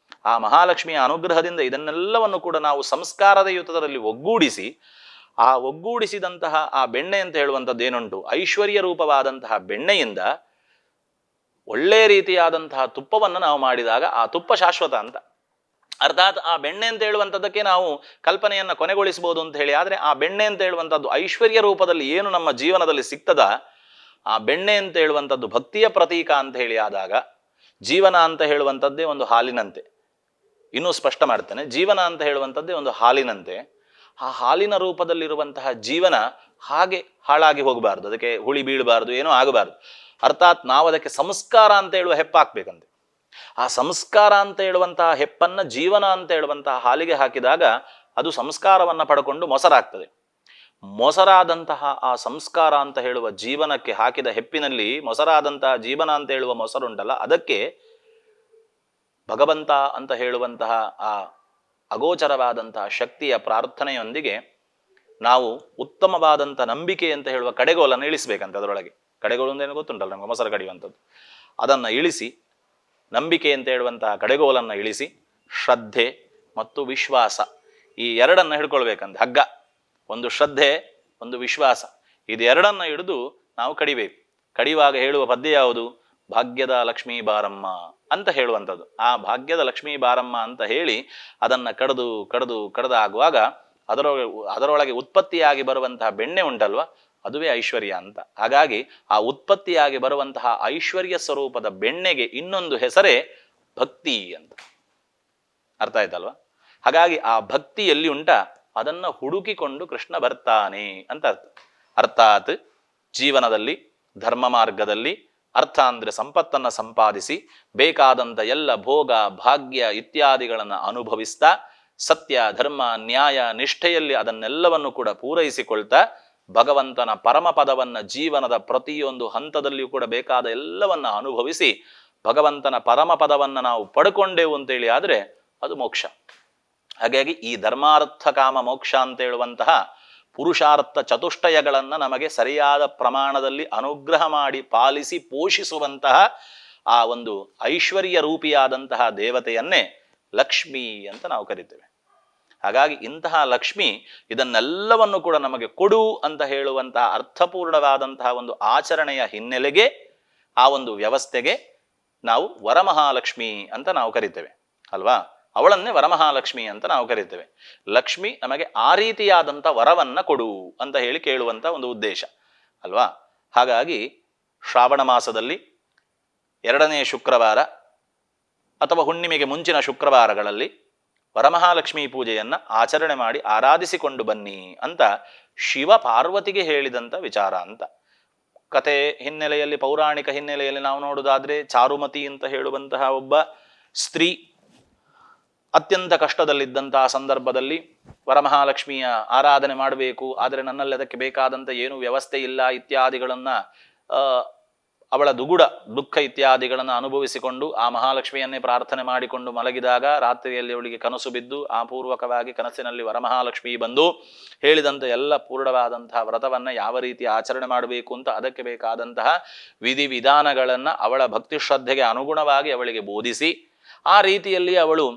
[SPEAKER 1] ಆ ಮಹಾಲಕ್ಷ್ಮಿಯ ಅನುಗ್ರಹದಿಂದ ಇದನ್ನೆಲ್ಲವನ್ನು ಕೂಡ ನಾವು ಸಂಸ್ಕಾರದ ಯುತದಲ್ಲಿ ಒಗ್ಗೂಡಿಸಿ ಆ ಒಗ್ಗೂಡಿಸಿದಂತಹ ಆ ಬೆಣ್ಣೆ ಅಂತ ಹೇಳುವಂಥದ್ದು ಏನುಂಟು ಐಶ್ವರ್ಯ ರೂಪವಾದಂತಹ ಬೆಣ್ಣೆಯಿಂದ ಒಳ್ಳೆ ರೀತಿಯಾದಂತಹ ತುಪ್ಪವನ್ನು ನಾವು ಮಾಡಿದಾಗ ಆ ತುಪ್ಪ ಶಾಶ್ವತ ಅಂತ. ಅರ್ಥಾತ್ ಆ ಬೆಣ್ಣೆ ಅಂತ ಹೇಳುವಂಥದ್ದಕ್ಕೆ ನಾವು ಕಲ್ಪನೆಯನ್ನ ಕೊನೆಗೊಳಿಸಬಹುದು ಅಂತ ಹೇಳಿ. ಆದ್ರೆ ಆ ಬೆಣ್ಣೆ ಅಂತ ಹೇಳುವಂಥದ್ದು ಐಶ್ವರ್ಯ ರೂಪದಲ್ಲಿ ಏನು ನಮ್ಮ ಜೀವನದಲ್ಲಿ ಸಿಗ್ತದ ಆ ಬೆಣ್ಣೆ ಅಂತ ಹೇಳುವಂಥದ್ದು ಭಕ್ತಿಯ ಪ್ರತೀಕ ಅಂತ ಹೇಳಿ ಆದಾಗ ಜೀವನ ಅಂತ ಹೇಳುವಂಥದ್ದೇ ಒಂದು ಹಾಲಿನಂತೆ. ಇನ್ನೂ ಸ್ಪಷ್ಟ ಮಾಡ್ತೇನೆ, ಜೀವನ ಅಂತ ಹೇಳುವಂಥದ್ದೇ ಒಂದು ಹಾಲಿನಂತೆ. ಆ ಹಾಲಿನ ರೂಪದಲ್ಲಿರುವಂತಹ ಜೀವನ ಹಾಗೆ ಹಾಳಾಗಿ ಹೋಗಬಾರ್ದು, ಅದಕ್ಕೆ ಹುಳಿ ಬೀಳಬಾರ್ದು, ಏನೂ ಆಗಬಾರ್ದು. ಅರ್ಥಾತ್ ನಾವು ಅದಕ್ಕೆ ಸಂಸ್ಕಾರ ಅಂತ ಹೇಳುವ ಹೆಪ್ಪಾಕ್ಬೇಕಂತೆ. ಆ ಸಂಸ್ಕಾರ ಅಂತ ಹೇಳುವಂತಹ ಹೆಪ್ಪನ್ನ ಜೀವನ ಅಂತ ಹೇಳುವಂತಹ ಹಾಲಿಗೆ ಹಾಕಿದಾಗ ಅದು ಸಂಸ್ಕಾರವನ್ನ ಪಡ್ಕೊಂಡು ಮೊಸರಾಗ್ತದೆ. ಮೊಸರಾದಂತಹ ಆ ಸಂಸ್ಕಾರ ಅಂತ ಹೇಳುವ ಜೀವನಕ್ಕೆ ಹಾಕಿದ ಹೆಪ್ಪಿನಲ್ಲಿ ಮೊಸರಾದಂತಹ ಜೀವನ ಅಂತ ಹೇಳುವ ಮೊಸರುಂಟಲ್ಲ, ಅದಕ್ಕೆ ಭಗವಂತ ಅಂತ ಹೇಳುವಂತಹ ಆ ಅಗೋಚರವಾದಂತಹ ಶಕ್ತಿಯ ಪ್ರಾರ್ಥನೆಯೊಂದಿಗೆ ನಾವು ಉತ್ತಮವಾದಂಥ ನಂಬಿಕೆ ಅಂತ ಹೇಳುವ ಕಡೆಗೋಲನ್ನು ಇಳಿಸ್ಬೇಕಂತ. ಅದರೊಳಗೆ ಕಡೆಗೋಲು ಅಂದೇನು ಗೊತ್ತುಂಟಲ್ಲ ನಮ್ಗೆ, ಮೊಸರು ಕಡಿಯುವಂಥದ್ದು. ಅದನ್ನು ಇಳಿಸಿ ನಂಬಿಕೆ ಅಂತ ಹೇಳುವಂತಹ ಕಡೆಗೋಲನ್ನು ಇಳಿಸಿ ಶ್ರದ್ಧೆ ಮತ್ತು ವಿಶ್ವಾಸ ಈ ಎರಡನ್ನು ಹಿಡ್ಕೊಳ್ಬೇಕಂತ. ಹಗ್ಗ ಒಂದು ಶ್ರದ್ಧೆ ಒಂದು ವಿಶ್ವಾಸ, ಇದೆರಡನ್ನ ಹಿಡಿದು ನಾವು ಕಡಿಬೇಕು. ಕಡಿಯುವಾಗ ಹೇಳುವ ಪದ್ಯ ಯಾವುದು? ಭಾಗ್ಯದ ಲಕ್ಷ್ಮೀ ಬಾರಮ್ಮ ಅಂತ ಹೇಳುವಂಥದ್ದು. ಆ ಭಾಗ್ಯದ ಲಕ್ಷ್ಮೀ ಬಾರಮ್ಮ ಅಂತ ಹೇಳಿ ಅದನ್ನ ಕಡದಾಗುವಾಗ ಅದರೊಳಗೆ ಉತ್ಪತ್ತಿಯಾಗಿ ಬರುವಂತಹ ಬೆಣ್ಣೆ ಉಂಟಲ್ವ, ಅದುವೇ ಐಶ್ವರ್ಯ ಅಂತ. ಹಾಗಾಗಿ ಆ ಉತ್ಪತ್ತಿಯಾಗಿ ಬರುವಂತಹ ಐಶ್ವರ್ಯ ಸ್ವರೂಪದ ಬೆಣ್ಣೆಗೆ ಇನ್ನೊಂದು ಹೆಸರೇ ಭಕ್ತಿ ಅಂತ. ಅರ್ಥ ಆಯ್ತಲ್ವ? ಹಾಗಾಗಿ ಆ ಭಕ್ತಿ ಎಲ್ಲಿ ಉಂಟ ಅದನ್ನ ಹುಡುಕಿಕೊಂಡು ಕೃಷ್ಣ ಬರ್ತಾನೆ ಅಂತ ಅರ್ಥ. ಅರ್ಥಾತ್ ಜೀವನದಲ್ಲಿ ಧರ್ಮ ಮಾರ್ಗದಲ್ಲಿ ಅರ್ಥ ಅಂದ್ರೆ ಸಂಪತ್ತನ್ನು ಸಂಪಾದಿಸಿ ಬೇಕಾದಂಥ ಎಲ್ಲ ಭೋಗ ಭಾಗ್ಯ ಇತ್ಯಾದಿಗಳನ್ನು ಅನುಭವಿಸ್ತಾ ಸತ್ಯ ಧರ್ಮ ನ್ಯಾಯ ನಿಷ್ಠೆಯಲ್ಲಿ ಅದನ್ನೆಲ್ಲವನ್ನು ಕೂಡ ಪೂರೈಸಿಕೊಳ್ತಾ ಭಗವಂತನ ಪರಮಪದವನ್ನ ಜೀವನದ ಪ್ರತಿಯೊಂದು ಹಂತದಲ್ಲಿಯೂ ಕೂಡ ಬೇಕಾದ ಎಲ್ಲವನ್ನ ಅನುಭವಿಸಿ ಭಗವಂತನ ಪರಮಪದವನ್ನ ನಾವು ಪಡ್ಕೊಂಡೆವು ಅಂತೇಳಿ ಆದ್ರೆ ಅದು ಮೋಕ್ಷ. ಹಾಗಾಗಿ ಈ ಧರ್ಮಾರ್ಥ ಕಾಮ ಮೋಕ್ಷ ಅಂತ ಹೇಳುವಂತಹ ಪುರುಷಾರ್ಥ ಚತುಷ್ಟಯಗಳನ್ನ ನಮಗೆ ಸರಿಯಾದ ಪ್ರಮಾಣದಲ್ಲಿ ಅನುಗ್ರಹ ಮಾಡಿ ಪಾಲಿಸಿ ಪೋಷಿಸುವಂತಹ ಆ ಒಂದು ಐಶ್ವರ್ಯ ರೂಪಿಯಾದಂತಹ ದೇವತೆಯನ್ನೇ ಲಕ್ಷ್ಮಿ ಅಂತ ನಾವು ಕರಿತೇವೆ. ಹಾಗಾಗಿ ಇಂತಹ ಲಕ್ಷ್ಮಿ ಇದನ್ನೆಲ್ಲವನ್ನು ಕೂಡ ನಮಗೆ ಕೊಡು ಅಂತ ಹೇಳುವಂತಹ ಅರ್ಥಪೂರ್ಣವಾದಂತಹ ಒಂದು ಆಚರಣೆಯ ಹಿನ್ನೆಲೆಗೆ ಆ ಒಂದು ವ್ಯವಸ್ಥೆಗೆ ನಾವು ವರಮಹಾಲಕ್ಷ್ಮಿ ಅಂತ ನಾವು ಕರಿತೇವೆ ಅಲ್ವಾ? ಅವಳನ್ನೇ ವರಮಹಾಲಕ್ಷ್ಮಿ ಅಂತ ನಾವು ಕರಿತೇವೆ. ಲಕ್ಷ್ಮಿ ನಮಗೆ ಆ ರೀತಿಯಾದಂಥ ವರವನ್ನ ಕೊಡು ಅಂತ ಹೇಳಿ ಕೇಳುವಂಥ ಒಂದು ಉದ್ದೇಶ ಅಲ್ವಾ? ಹಾಗಾಗಿ ಶ್ರಾವಣ ಮಾಸದಲ್ಲಿ 2ನೇ ಶುಕ್ರವಾರ ಅಥವಾ ಹುಣ್ಣಿಮೆಗೆ ಮುಂಚಿನ ಶುಕ್ರವಾರಗಳಲ್ಲಿ ವರಮಹಾಲಕ್ಷ್ಮಿ ಪೂಜೆಯನ್ನ ಆಚರಣೆ ಮಾಡಿ ಆರಾಧಿಸಿಕೊಂಡು ಬನ್ನಿ ಅಂತ ಶಿವ ಪಾರ್ವತಿಗೆ ಹೇಳಿದಂಥ ವಿಚಾರ ಅಂತ. ಕತೆ ಹಿನ್ನೆಲೆಯಲ್ಲಿ ಪೌರಾಣಿಕ ಹಿನ್ನೆಲೆಯಲ್ಲಿ ನಾವು ನೋಡುವುದಾದ್ರೆ ಚಾರುಮತಿ ಅಂತ ಹೇಳುವಂತಹ ಒಬ್ಬ ಸ್ತ್ರೀ ಅತ್ಯಂತ ಕಷ್ಟದಲ್ಲಿದ್ದಂತಹ ಸಂದರ್ಭದಲ್ಲಿ ವರಮಹಾಲಕ್ಷ್ಮಿಯ ಆರಾಧನೆ ಮಾಡಬೇಕು, ಆದರೆ ನನ್ನಲ್ಲಿ ಅದಕ್ಕೆ ಬೇಕಾದಂಥ ಏನು ವ್ಯವಸ್ಥೆ ಇಲ್ಲ ಇತ್ಯಾದಿಗಳನ್ನು ಅವಳ ದುಃಖ ಇತ್ಯಾದಿಗಳನ್ನು ಅನುಭವಿಸಿಕೊಂಡು ಆ ಮಹಾಲಕ್ಷ್ಮಿಯನ್ನೇ ಪ್ರಾರ್ಥನೆ ಮಾಡಿಕೊಂಡು ಮಲಗಿದಾಗ ರಾತ್ರಿಯಲ್ಲಿ ಅವಳಿಗೆ ಕನಸು ಬಿದ್ದು ಅಪೂರ್ವಕವಾಗಿ ಕನಸಿನಲ್ಲಿ ವರಮಹಾಲಕ್ಷ್ಮಿ ಬಂದು ಹೇಳಿದಂಥ ಎಲ್ಲ ಪೂರ್ಣವಾದಂತಹ ವ್ರತವನ್ನು ಯಾವ ರೀತಿ ಆಚರಣೆ ಮಾಡಬೇಕು ಅಂತ ಅದಕ್ಕೆ ಬೇಕಾದಂತಹ ವಿಧಿವಿಧಾನಗಳನ್ನು ಅವಳ ಭಕ್ತಿ ಶ್ರದ್ಧೆಗೆ ಅನುಗುಣವಾಗಿ ಅವಳಿಗೆ ಬೋಧಿಸಿ ಆ ರೀತಿಯಲ್ಲಿ ಅವಳು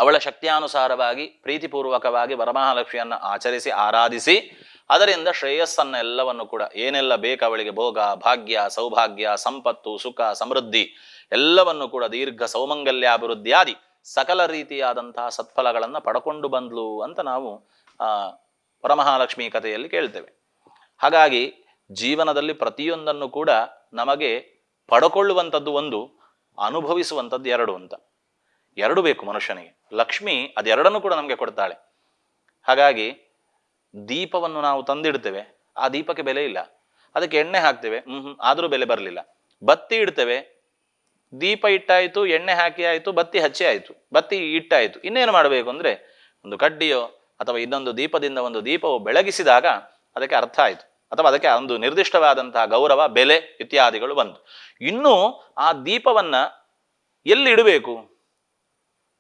[SPEAKER 1] ಅವಳ ಶಕ್ತಿಯಾನುಸಾರವಾಗಿ ಪ್ರೀತಿಪೂರ್ವಕವಾಗಿ ವರಮಹಾಲಕ್ಷ್ಮಿಯನ್ನು ಆಚರಿಸಿ ಆರಾಧಿಸಿ ಅದರಿಂದ ಶ್ರೇಯಸ್ಸನ್ನ ಎಲ್ಲವನ್ನು ಕೂಡ ಏನೆಲ್ಲ ಬೇಕು ಅವಳಿಗೆ ಭೋಗ ಭಾಗ್ಯ ಸೌಭಾಗ್ಯ ಸಂಪತ್ತು ಸುಖ ಸಮೃದ್ಧಿ ಎಲ್ಲವನ್ನು ಕೂಡ ದೀರ್ಘ ಸೌಮಂಗಲ್ಯಾಭಿವೃದ್ಧಿಯಾದಿ ಸಕಲ ರೀತಿಯಾದಂತಹ ಸತ್ಫಲಗಳನ್ನು ಪಡ್ಕೊಂಡು ಬಂದ್ಲು ಅಂತ ನಾವು ವರಮಹಾಲಕ್ಷ್ಮಿ ಕಥೆಯಲ್ಲಿ ಕೇಳ್ತೇವೆ. ಹಾಗಾಗಿ ಜೀವನದಲ್ಲಿ ಪ್ರತಿಯೊಂದನ್ನು ಕೂಡ ನಮಗೆ ಪಡ್ಕೊಳ್ಳುವಂಥದ್ದು ಒಂದು, ಅನುಭವಿಸುವಂಥದ್ದು ಎರಡು ಅಂತ. ಎರಡು ಬೇಕು ಮನುಷ್ಯನಿಗೆ. ಲಕ್ಷ್ಮಿ ಅದೆರಡನ್ನು ಕೂಡ ನಮಗೆ ಕೊಡ್ತಾಳೆ. ಹಾಗಾಗಿ ದೀಪವನ್ನು ನಾವು ತಂದಿಡ್ತೇವೆ, ಆ ದೀಪಕ್ಕೆ ಬೆಲೆ ಇಲ್ಲ. ಅದಕ್ಕೆ ಎಣ್ಣೆ ಹಾಕ್ತೇವೆ, ಆದರೂ ಬೆಲೆ ಬರಲಿಲ್ಲ. ಬತ್ತಿ ಇಡ್ತೇವೆ, ದೀಪ ಇಟ್ಟಾಯಿತು, ಎಣ್ಣೆ ಹಾಕಿ ಆಯಿತು, ಬತ್ತಿ ಹಚ್ಚಿ ಆಯಿತು, ಬತ್ತಿ ಇಟ್ಟಾಯಿತು. ಇನ್ನೇನು ಮಾಡಬೇಕು ಅಂದರೆ ಒಂದು ಕಡ್ಡಿಯೋ ಅಥವಾ ಇನ್ನೊಂದು ದೀಪದಿಂದ ಒಂದು ದೀಪವು ಬೆಳಗಿಸಿದಾಗ ಅದಕ್ಕೆ ಅರ್ಥ ಆಯಿತು, ಅಥವಾ ಅದಕ್ಕೆ ಒಂದು ನಿರ್ದಿಷ್ಟವಾದಂತಹ ಗೌರವ ಬೆಲೆ ಇತ್ಯಾದಿಗಳು ಬಂತು. ಇನ್ನೂ ಆ ದೀಪವನ್ನು ಎಲ್ಲಿ ಇಡಬೇಕು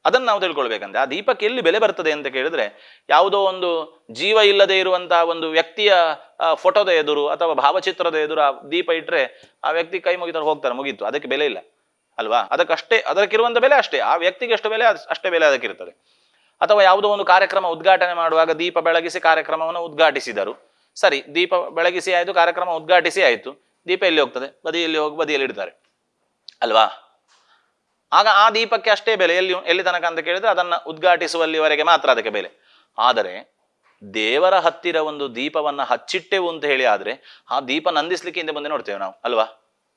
[SPEAKER 1] ಅದನ್ನು ನಾವು ತಿಳ್ಕೊಳ್ಬೇಕಂತೆ. ಆ ದೀಪಕ್ಕೆ ಎಲ್ಲಿ ಬೆಲೆ ಬರ್ತದೆ ಅಂತ ಕೇಳಿದ್ರೆ, ಯಾವುದೋ ಒಂದು ಜೀವ ಇಲ್ಲದೆ ಇರುವಂತಹ ಒಂದು ವ್ಯಕ್ತಿಯ ಫೋಟೋದ ಎದುರು ಅಥವಾ ಭಾವಚಿತ್ರದ ಎದುರು ಆ ದೀಪ ಇಟ್ಟರೆ ಆ ವ್ಯಕ್ತಿ ಕೈ ಮುಗಿತಾರೆ, ಹೋಗ್ತಾರೆ, ಮುಗೀತು, ಅದಕ್ಕೆ ಬೆಲೆ ಇಲ್ಲ ಅಲ್ವಾ? ಅದಕ್ಕಷ್ಟೇ, ಅದಕ್ಕಿರುವಂಥ ಬೆಲೆ ಅಷ್ಟೇ, ಆ ವ್ಯಕ್ತಿಗೆ ಎಷ್ಟು ಬೆಲೆ ಅಷ್ಟೇ ಬೆಲೆ ಅದಕ್ಕಿರ್ತದೆ. ಅಥವಾ ಯಾವುದೋ ಒಂದು ಕಾರ್ಯಕ್ರಮ ಉದ್ಘಾಟನೆ ಮಾಡುವಾಗ ದೀಪ ಬೆಳಗಿಸಿ ಕಾರ್ಯಕ್ರಮವನ್ನು ಉದ್ಘಾಟಿಸಿದರು, ಸರಿ, ದೀಪ ಬೆಳಗಿಸಿ ಆಯಿತು, ಕಾರ್ಯಕ್ರಮ ಉದ್ಘಾಟಿಸಿ ಆಯಿತು, ದೀಪ ಎಲ್ಲಿ ಹೋಗ್ತದೆ? ಬದಿಯಲ್ಲಿ ಹೋಗಿ ಬದಿಯಲ್ಲಿ ಇಡ್ತಾರೆ ಅಲ್ವಾ? ಆಗ ಆ ದೀಪಕ್ಕೆ ಅಷ್ಟೇ ಬೆಲೆ. ಎಲ್ಲಿ ತನಕ ಅಂತ ಕೇಳಿದ್ರೆ ಅದನ್ನು ಉದ್ಘಾಟಿಸುವಲ್ಲಿವರೆಗೆ ಮಾತ್ರ ಅದಕ್ಕೆ ಬೆಲೆ. ಆದರೆ ದೇವರ ಹತ್ತಿರ ಒಂದು ದೀಪವನ್ನು ಹಚ್ಚಿಟ್ಟೆವು ಅಂತ ಹೇಳಿ ಆದರೆ ಆ ದೀಪ ನಂದಿಸ್ಲಿಕ್ಕೆ ಹಿಂದೆ ಮುಂದೆ ನೋಡ್ತೇವೆ ನಾವು ಅಲ್ವಾ?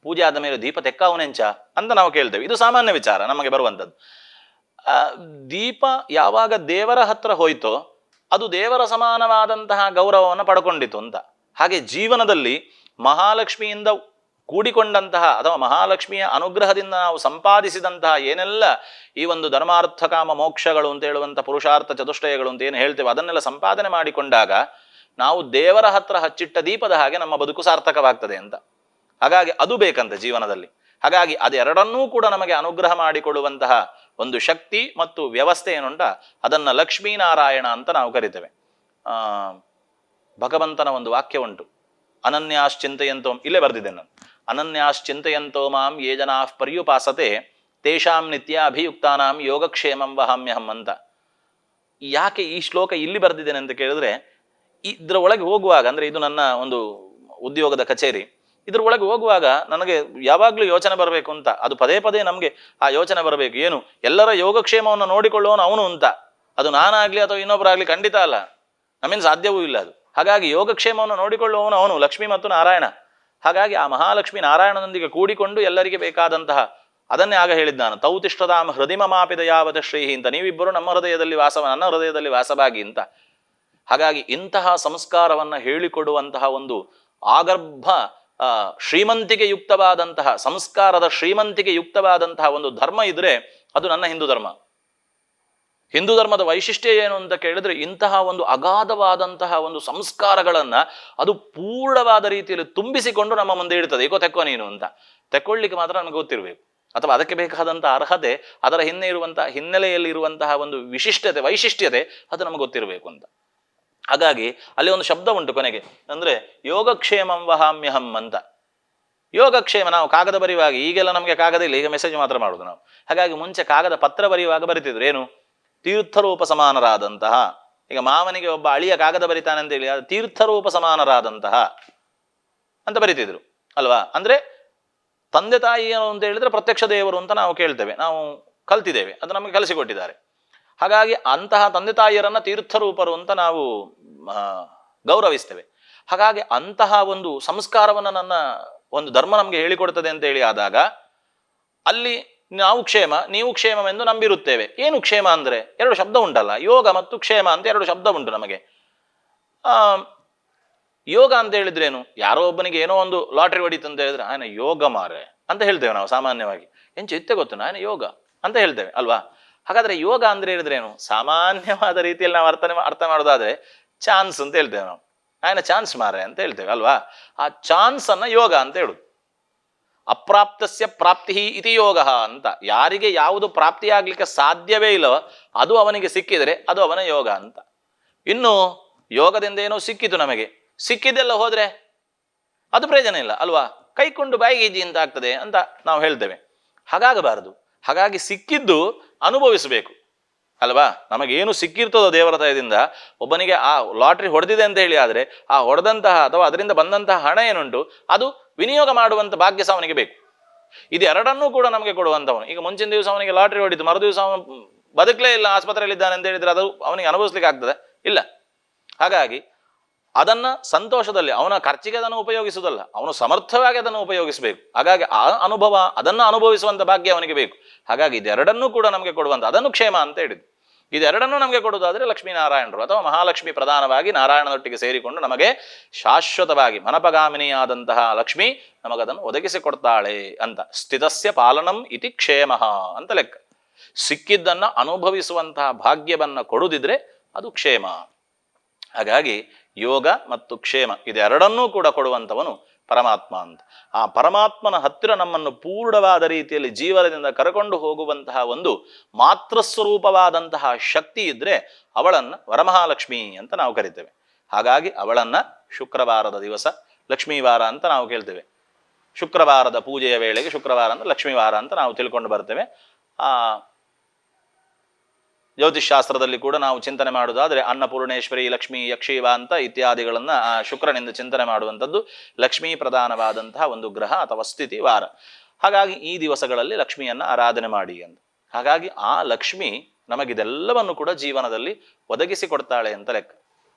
[SPEAKER 1] ಪೂಜೆ ಆದ ಮೇಲೆ ದೀಪ ತೆಕ್ಕಾವನೆಂಚ ಅಂತ ನಾವು ಕೇಳ್ತೇವೆ. ಇದು ಸಾಮಾನ್ಯ ವಿಚಾರ ನಮಗೆ ಬರುವಂಥದ್ದು. ದೀಪ ಯಾವಾಗ ದೇವರ ಹತ್ರ ಹೋಯ್ತೋ ಅದು ದೇವರ ಸಮಾನವಾದಂತಹ ಗೌರವವನ್ನು ಪಡ್ಕೊಂಡಿತು ಅಂತ. ಹಾಗೆ ಜೀವನದಲ್ಲಿ ಮಹಾಲಕ್ಷ್ಮಿಯಿಂದ ಕೂಡಿಕೊಂಡಂತಹ ಅಥವಾ ಮಹಾಲಕ್ಷ್ಮಿಯ ಅನುಗ್ರಹದಿಂದ ನಾವು ಸಂಪಾದಿಸಿದಂತಹ ಏನೆಲ್ಲ ಈ ಒಂದು ಧರ್ಮಾರ್ಥ ಕಾಮ ಮೋಕ್ಷಗಳು ಅಂತ ಹೇಳುವಂಥ ಪುರುಷಾರ್ಥ ಚತುಷ್ಟಯಗಳು ಅಂತ ಏನು ಹೇಳ್ತೇವೆ ಅದನ್ನೆಲ್ಲ ಸಂಪಾದನೆ ಮಾಡಿಕೊಂಡಾಗ ನಾವು ದೇವರ ಹತ್ರ ಹಚ್ಚಿಟ್ಟ ದೀಪದ ಹಾಗೆ ನಮ್ಮ ಬದುಕು ಸಾರ್ಥಕವಾಗ್ತದೆ ಅಂತ. ಹಾಗಾಗಿ ಅದು ಬೇಕಂತೆ ಜೀವನದಲ್ಲಿ. ಹಾಗಾಗಿ ಅದೆರಡನ್ನೂ ಕೂಡ ನಮಗೆ ಅನುಗ್ರಹ ಮಾಡಿಕೊಳ್ಳುವಂತಹ ಒಂದು ಶಕ್ತಿ ಮತ್ತು ವ್ಯವಸ್ಥೆ ಏನುಂಟ ಅದನ್ನು ಲಕ್ಷ್ಮೀನಾರಾಯಣ ಅಂತ ನಾವು ಕರಿತೇವೆ. ಭಗವಂತನ ಒಂದು ವಾಕ್ಯ ಉಂಟು, ಅನನ್ಯಾಶ್ಚಿಂತೆಯಂತೋ, ಇಲ್ಲೇ ಬರೆದಿದ್ದೇನೆ ನಾನು, ಅನನ್ಯಾಶ್ಚಿಂತೆಯಂತೋ ಮಾಂ ಯೇ ಜನಾಃ ಪರ್ಯುಪಾಸತೆ ತೇಷಾಂ ನಿತ್ಯಾಭಿಯುಕ್ತಾನಾಂ ಯೋಗಕ್ಷೇಮಂ ವಹಾಮ್ಯಹಂ ಅಂತ. ಯಾಕೆ ಈ ಶ್ಲೋಕ ಇಲ್ಲಿ ಬರೆದಿದ್ದೇನೆ ಅಂತ ಕೇಳಿದ್ರೆ, ಇದರ ಒಳಗೆ ಹೋಗುವಾಗ, ಅಂದರೆ ಇದು ನನ್ನ ಒಂದು ಉದ್ಯೋಗದ ಕಚೇರಿ, ಇದ್ರ ಒಳಗೆ ಹೋಗುವಾಗ ನನಗೆ ಯಾವಾಗಲೂ ಯೋಚನೆ ಬರಬೇಕು ಅಂತ, ಅದು ಪದೇ ಪದೇ ನಮಗೆ ಆ ಯೋಚನೆ ಬರಬೇಕು, ಏನು ಎಲ್ಲರ ಯೋಗಕ್ಷೇಮವನ್ನು ನೋಡಿಕೊಳ್ಳೋನು ಅವನು ಅಂತ. ಅದು ನಾನಾಗ್ಲಿ ಅಥವಾ ಇನ್ನೊಬ್ಬರಾಗ್ಲಿ ಖಂಡಿತ ಅಲ್ಲ, ನಮ್ಮಿಂದ ಸಾಧ್ಯವೂ ಇಲ್ಲ ಅದು. ಹಾಗಾಗಿ ಯೋಗಕ್ಷೇಮವನ್ನು ನೋಡಿಕೊಳ್ಳುವವನು ಅವನು ಲಕ್ಷ್ಮಿ ಮತ್ತು ನಾರಾಯಣ. ಹಾಗಾಗಿ ಆ ಮಹಾಲಕ್ಷ್ಮಿ ನಾರಾಯಣನೊಂದಿಗೆ ಕೂಡಿಕೊಂಡು ಎಲ್ಲರಿಗೆ ಬೇಕಾದಂತಹ ಅದನ್ನೇ ಆಗ ಹೇಳಿದ್ದಾನು, ತೌತಿಷ್ಠದಾಮ ಹೃದಯ ಮಾಪಿದ ಯಾವತ ಶ್ರೀಹಿ ಅಂತ, ನೀವಿಬ್ಬರು ನಮ್ಮ ಹೃದಯದಲ್ಲಿ ನನ್ನ ಹೃದಯದಲ್ಲಿ ವಾಸವಾಗಿ ಅಂತ. ಹಾಗಾಗಿ ಇಂತಹ ಸಂಸ್ಕಾರವನ್ನು ಹೇಳಿಕೊಡುವಂತಹ ಒಂದು ಆಗರ್ಭ ಶ್ರೀಮಂತಿಗೆ ಯುಕ್ತವಾದಂತಹ ಸಂಸ್ಕಾರದ ಶ್ರೀಮಂತಿಗೆ ಯುಕ್ತವಾದಂತಹ ಒಂದು ಧರ್ಮ ಇದ್ರೆ ಅದು ನನ್ನ ಹಿಂದೂ ಧರ್ಮ. ಹಿಂದೂ ಧರ್ಮದ ವೈಶಿಷ್ಟ್ಯ ಏನು ಅಂತ ಕೇಳಿದ್ರೆ, ಇಂತಹ ಒಂದು ಅಗಾಧವಾದಂತಹ ಒಂದು ಸಂಸ್ಕಾರಗಳನ್ನ ಅದು ಪೂರ್ಣವಾದ ರೀತಿಯಲ್ಲಿ ತುಂಬಿಸಿಕೊಂಡು ನಮ್ಮ ಮುಂದೆ ಇಡ್ತದೆ. ಏಕೋ ತೆಕ್ಕೋ ನೀನು ಅಂತ ತೆಕ್ಕೊಳ್ಳಿಕ್ಕೆ ಮಾತ್ರ ನಮಗೆ ಗೊತ್ತಿರಬೇಕು, ಅಥವಾ ಅದಕ್ಕೆ ಬೇಕಾದಂತಹ ಅರ್ಹತೆ, ಅದರ ಹಿಂದೆ ಇರುವಂತಹ ಹಿನ್ನೆಲೆಯಲ್ಲಿ ಇರುವಂತಹ ಒಂದು ವಿಶಿಷ್ಟತೆ ವೈಶಿಷ್ಟ್ಯತೆ ಅದು ನಮಗೆ ಗೊತ್ತಿರಬೇಕು ಅಂತ. ಹಾಗಾಗಿ ಅಲ್ಲಿ ಒಂದು ಶಬ್ದ ಉಂಟು ಕೊನೆಗೆ, ಅಂದ್ರೆ ಯೋಗಕ್ಷೇಮಂ ವಹಾಮ್ಯಹಂ ಅಂತ. ಯೋಗಕ್ಷೇಮ, ನಾವು ಕಾಗದ ಬರೆಯುವಾಗ, ಈಗೆಲ್ಲ ನಮಗೆ ಕಾಗದ ಇಲ್ಲ, ಈಗ ಮೆಸೇಜ್ ಮಾತ್ರ ಮಾಡುದು ನಾವು. ಹಾಗಾಗಿ ಮುಂಚೆ ಕಾಗದ ಪತ್ರ ಬರೆಯುವಾಗ ಬರಿತಿದ್ರು ಏನು, ತೀರ್ಥರೂಪ ಸಮಾನರಾದಂತಹ. ಈಗ ಮಾವನಿಗೆ ಒಬ್ಬ ಅಳಿಯ ಕಾಗದ ಬರಿತಾನೆ ಅಂತ ಹೇಳಿ ಅದು ತೀರ್ಥರೂಪ ಸಮಾನರಾದಂತಹ ಅಂತ ಬರಿತಿದ್ರು ಅಲ್ವಾ? ಅಂದ್ರೆ ತಂದೆ ತಾಯಿ ಏನು ಅಂತ ಹೇಳಿದ್ರೆ ಪ್ರತ್ಯಕ್ಷ ದೇವರು ಅಂತ ನಾವು ಕೇಳ್ತೇವೆ, ನಾವು ಕಲ್ತಿದ್ದೇವೆ, ಅದು ನಮಗೆ ಕಲಿಸಿಕೊಟ್ಟಿದ್ದಾರೆ. ಹಾಗಾಗಿ ಅಂತಹ ತಂದೆ ತಾಯಿಯರನ್ನ ತೀರ್ಥರೂಪರು ಅಂತ ನಾವು ಗೌರವಿಸ್ತೇವೆ. ಹಾಗಾಗಿ ಅಂತಹ ಒಂದು ಸಂಸ್ಕಾರವನ್ನು ನನ್ನ ಒಂದು ಧರ್ಮ ನಮಗೆ ಹೇಳಿಕೊಡ್ತದೆ ಅಂತ ಹೇಳಿ ಆದಾಗ ಅಲ್ಲಿ ನಾವು ಕ್ಷೇಮ ನೀವು ಕ್ಷೇಮವೆಂದು ನಂಬಿರುತ್ತೇವೆ. ಏನು ಕ್ಷೇಮ ಅಂದ್ರೆ ಎರಡು ಶಬ್ದ ಉಂಟಲ್ಲ, ಯೋಗ ಮತ್ತು ಕ್ಷೇಮ ಅಂತ ಎರಡು ಶಬ್ದ ಉಂಟು ನಮಗೆ. ಯೋಗ ಅಂತ ಹೇಳಿದ್ರೇನು, ಯಾರೋ ಒಬ್ಬನಿಗೆ ಏನೋ ಒಂದು ಲಾಟ್ರಿ ಹೊಡಿತು ಅಂತ ಹೇಳಿದ್ರೆ ಆಯ್ನ ಯೋಗ ಮಾರೆ ಅಂತ ಹೇಳ್ತೇವೆ ನಾವು ಸಾಮಾನ್ಯವಾಗಿ. ಎಂಚು ಇತ್ತೆ ಗೊತ್ತು ನಾನು ಯೋಗ ಅಂತ ಹೇಳ್ತೇವೆ ಅಲ್ವಾ? ಹಾಗಾದ್ರೆ ಯೋಗ ಅಂದ್ರೆ ಹೇಳಿದ್ರೇನು? ಸಾಮಾನ್ಯವಾದ ರೀತಿಯಲ್ಲಿ ನಾವು ಅರ್ಥ ಮಾಡೋದಾದ್ರೆ ಚಾನ್ಸ್ ಅಂತ ಹೇಳ್ತೇವೆ ನಾವು. ಆಯ್ನ ಚಾನ್ಸ್ ಮಾರೆ ಅಂತ ಹೇಳ್ತೇವೆ ಅಲ್ವಾ? ಆ ಚಾನ್ಸ್ ಅನ್ನ ಯೋಗ ಅಂತ ಹೇಳುದು. ಅಪ್ರಾಪ್ತಸ್ಯ ಪ್ರಾಪ್ತಿ ಇತಿ ಯೋಗ ಅಂತ. ಯಾರಿಗೆ ಯಾವುದು ಪ್ರಾಪ್ತಿಯಾಗ್ಲಿಕ್ಕೆ ಸಾಧ್ಯವೇ ಇಲ್ಲವ ಅದು ಅವನಿಗೆ ಸಿಕ್ಕಿದರೆ ಅದು ಅವನ ಯೋಗ ಅಂತ. ಇನ್ನು ಯೋಗದಿಂದ ಏನೋ ಸಿಕ್ಕಿತು, ನಮಗೆ ಸಿಕ್ಕಿದ್ದೆಲ್ಲ ಹೋದ್ರೆ ಅದು ಪ್ರಯೋಜನ ಇಲ್ಲ ಅಲ್ವಾ? ಕೈಕೊಂಡು ಬಾಯಿಗೆ ಅಂತ ಆಗ್ತದೆ ಅಂತ ನಾವು ಹೇಳ್ತೇವೆ. ಹಾಗಾಗಬಾರದು. ಹಾಗಾಗಿ ಸಿಕ್ಕಿದ್ದು ಅನುಭವಿಸಬೇಕು ಅಲ್ವಾ? ನಮಗೇನು ಸಿಕ್ಕಿರ್ತದೋ ದೇವರ ದಯದಿಂದ, ಒಬ್ಬನಿಗೆ ಆ ಲಾಟ್ರಿ ಹೊಡೆದಿದೆ ಅಂತ ಹೇಳಿ ಆದ್ರೆ ಆ ಹೊಡೆದಂತಹ ಅಥವಾ ಅದರಿಂದ ಬಂದಂತಹ ಹಣ ಏನುಂಟು ಅದು ವಿನಿಯೋಗ ಮಾಡುವಂತ ಭಾಗ್ಯ ಸಹ ಅವನಿಗೆ ಬೇಕು. ಇದೆರಡನ್ನೂ ಕೂಡ ನಮಗೆ ಕೊಡುವಂತವನು. ಈಗ ಮುಂಚಿನ ದಿವಸ ಅವನಿಗೆ ಲಾಟ್ರಿ ಹೊಡಿತು, ಮರು ದಿವಸ ಅವನು ಬದುಕಲೇ ಇಲ್ಲ, ಆಸ್ಪತ್ರೆಯಲ್ಲಿ ಇದ್ದಾನೆ ಅಂತ ಹೇಳಿದ್ರೆ ಅದು ಅವನಿಗೆ ಅನುಭವಿಸ್ಲಿಕ್ಕೆ ಆಗ್ತದೆ? ಇಲ್ಲ. ಹಾಗಾಗಿ ಅದನ್ನ ಸಂತೋಷದಲ್ಲಿ ಅವನ ಖರ್ಚಿಗೆ ಅದನ್ನು ಉಪಯೋಗಿಸುವುದಲ್ಲ, ಅವನು ಸಮರ್ಥವಾಗಿ ಅದನ್ನು ಉಪಯೋಗಿಸಬೇಕು. ಹಾಗಾಗಿ ಆ ಅನುಭವ ಅದನ್ನು ಅನುಭವಿಸುವಂತ ಭಾಗ್ಯ ಅವನಿಗೆ ಬೇಕು. ಹಾಗಾಗಿ ಇದೆರಡನ್ನೂ ಕೂಡ ನಮಗೆ ಕೊಡುವಂತ ಅದನ್ನು ಕ್ಷೇಮ ಅಂತ ಹೇಳಿದ್ದು. ಇದೆರಡನ್ನೂ ನಮಗೆ ಕೊಡುವುದಾದ್ರೆ ಲಕ್ಷ್ಮೀನಾರಾಯಣರು ಅಥವಾ ಮಹಾಲಕ್ಷ್ಮಿ ಪ್ರಧಾನವಾಗಿ ನಾರಾಯಣನೊಟ್ಟಿಗೆ ಸೇರಿಕೊಂಡು ನಮಗೆ ಶಾಶ್ವತವಾಗಿ ಮನಪಗಾಮಿನಿಯಾದಂತಹ ಲಕ್ಷ್ಮಿ ನಮಗದನ್ನು ಒದಗಿಸಿಕೊಡ್ತಾಳೆ ಅಂತ. ಸ್ಥಿತಸ್ಯ ಪಾಲನಂ ಇತಿ ಕ್ಷೇಮ ಅಂತ ಲೆಕ್ಕ. ಸಿಕ್ಕಿದ್ದನ್ನ ಅನುಭವಿಸುವಂತಹ ಭಾಗ್ಯವನ್ನ ಕೊಡುದಿದ್ರೆ ಅದು ಕ್ಷೇಮ. ಹಾಗಾಗಿ ಯೋಗ ಮತ್ತು ಕ್ಷೇಮ ಇದೆರಡನ್ನೂ ಕೂಡ ಕೊಡುವಂಥವನು ಪರಮಾತ್ಮ ಅಂತ. ಆ ಪರಮಾತ್ಮನ ಹತ್ತಿರ ನಮ್ಮನ್ನು ಪೂರ್ಣವಾದ ರೀತಿಯಲ್ಲಿ ಜೀವನದಿಂದ ಕರಕೊಂಡು ಹೋಗುವಂತಹ ಒಂದು ಮಾತೃಸ್ವರೂಪವಾದಂತಹ ಶಕ್ತಿ ಇದ್ರೆ ಅವಳನ್ನ ವರಮಹಾಲಕ್ಷ್ಮಿ ಅಂತ ನಾವು ಕರಿತೇವೆ. ಹಾಗಾಗಿ ಅವಳನ್ನ ಶುಕ್ರವಾರದ ದಿವಸ ಲಕ್ಷ್ಮೀವಾರ ಅಂತ ನಾವು ಕೇಳ್ತೇವೆ. ಶುಕ್ರವಾರದ ಪೂಜೆಯ ವೇಳೆಗೆ ಶುಕ್ರವಾರ ಅಂತ ಲಕ್ಷ್ಮೀವಾರ ಅಂತ ನಾವು ತಿಳ್ಕೊಂಡು ಬರ್ತೇವೆ. ಆ ಜ್ಯೋತಿಷ್ಶಾಸ್ತ್ರದಲ್ಲಿ ಕೂಡ ನಾವು ಚಿಂತನೆ ಮಾಡುವುದಾದ್ರೆ ಅನ್ನಪೂರ್ಣೇಶ್ವರಿ, ಲಕ್ಷ್ಮೀ, ಯಕ್ಷೀವ ಅಂತ ಇತ್ಯಾದಿಗಳನ್ನ ಆ ಶುಕ್ರನಿಂದ ಚಿಂತನೆ ಮಾಡುವಂಥದ್ದು ಲಕ್ಷ್ಮೀ ಪ್ರಧಾನವಾದಂತಹ ಒಂದು ಗ್ರಹ ಅಥವಾ ಸ್ಥಿತಿ ವಾರ. ಹಾಗಾಗಿ ಈ ದಿವಸಗಳಲ್ಲಿ ಲಕ್ಷ್ಮಿಯನ್ನ ಆರಾಧನೆ ಮಾಡಿ ಅಂತ. ಹಾಗಾಗಿ ಆ ಲಕ್ಷ್ಮಿ ನಮಗಿದೆಲ್ಲವನ್ನು ಕೂಡ ಜೀವನದಲ್ಲಿ ಒದಗಿಸಿ ಕೊಡ್ತಾಳೆ ಅಂತ ಲೆಕ್ಕ.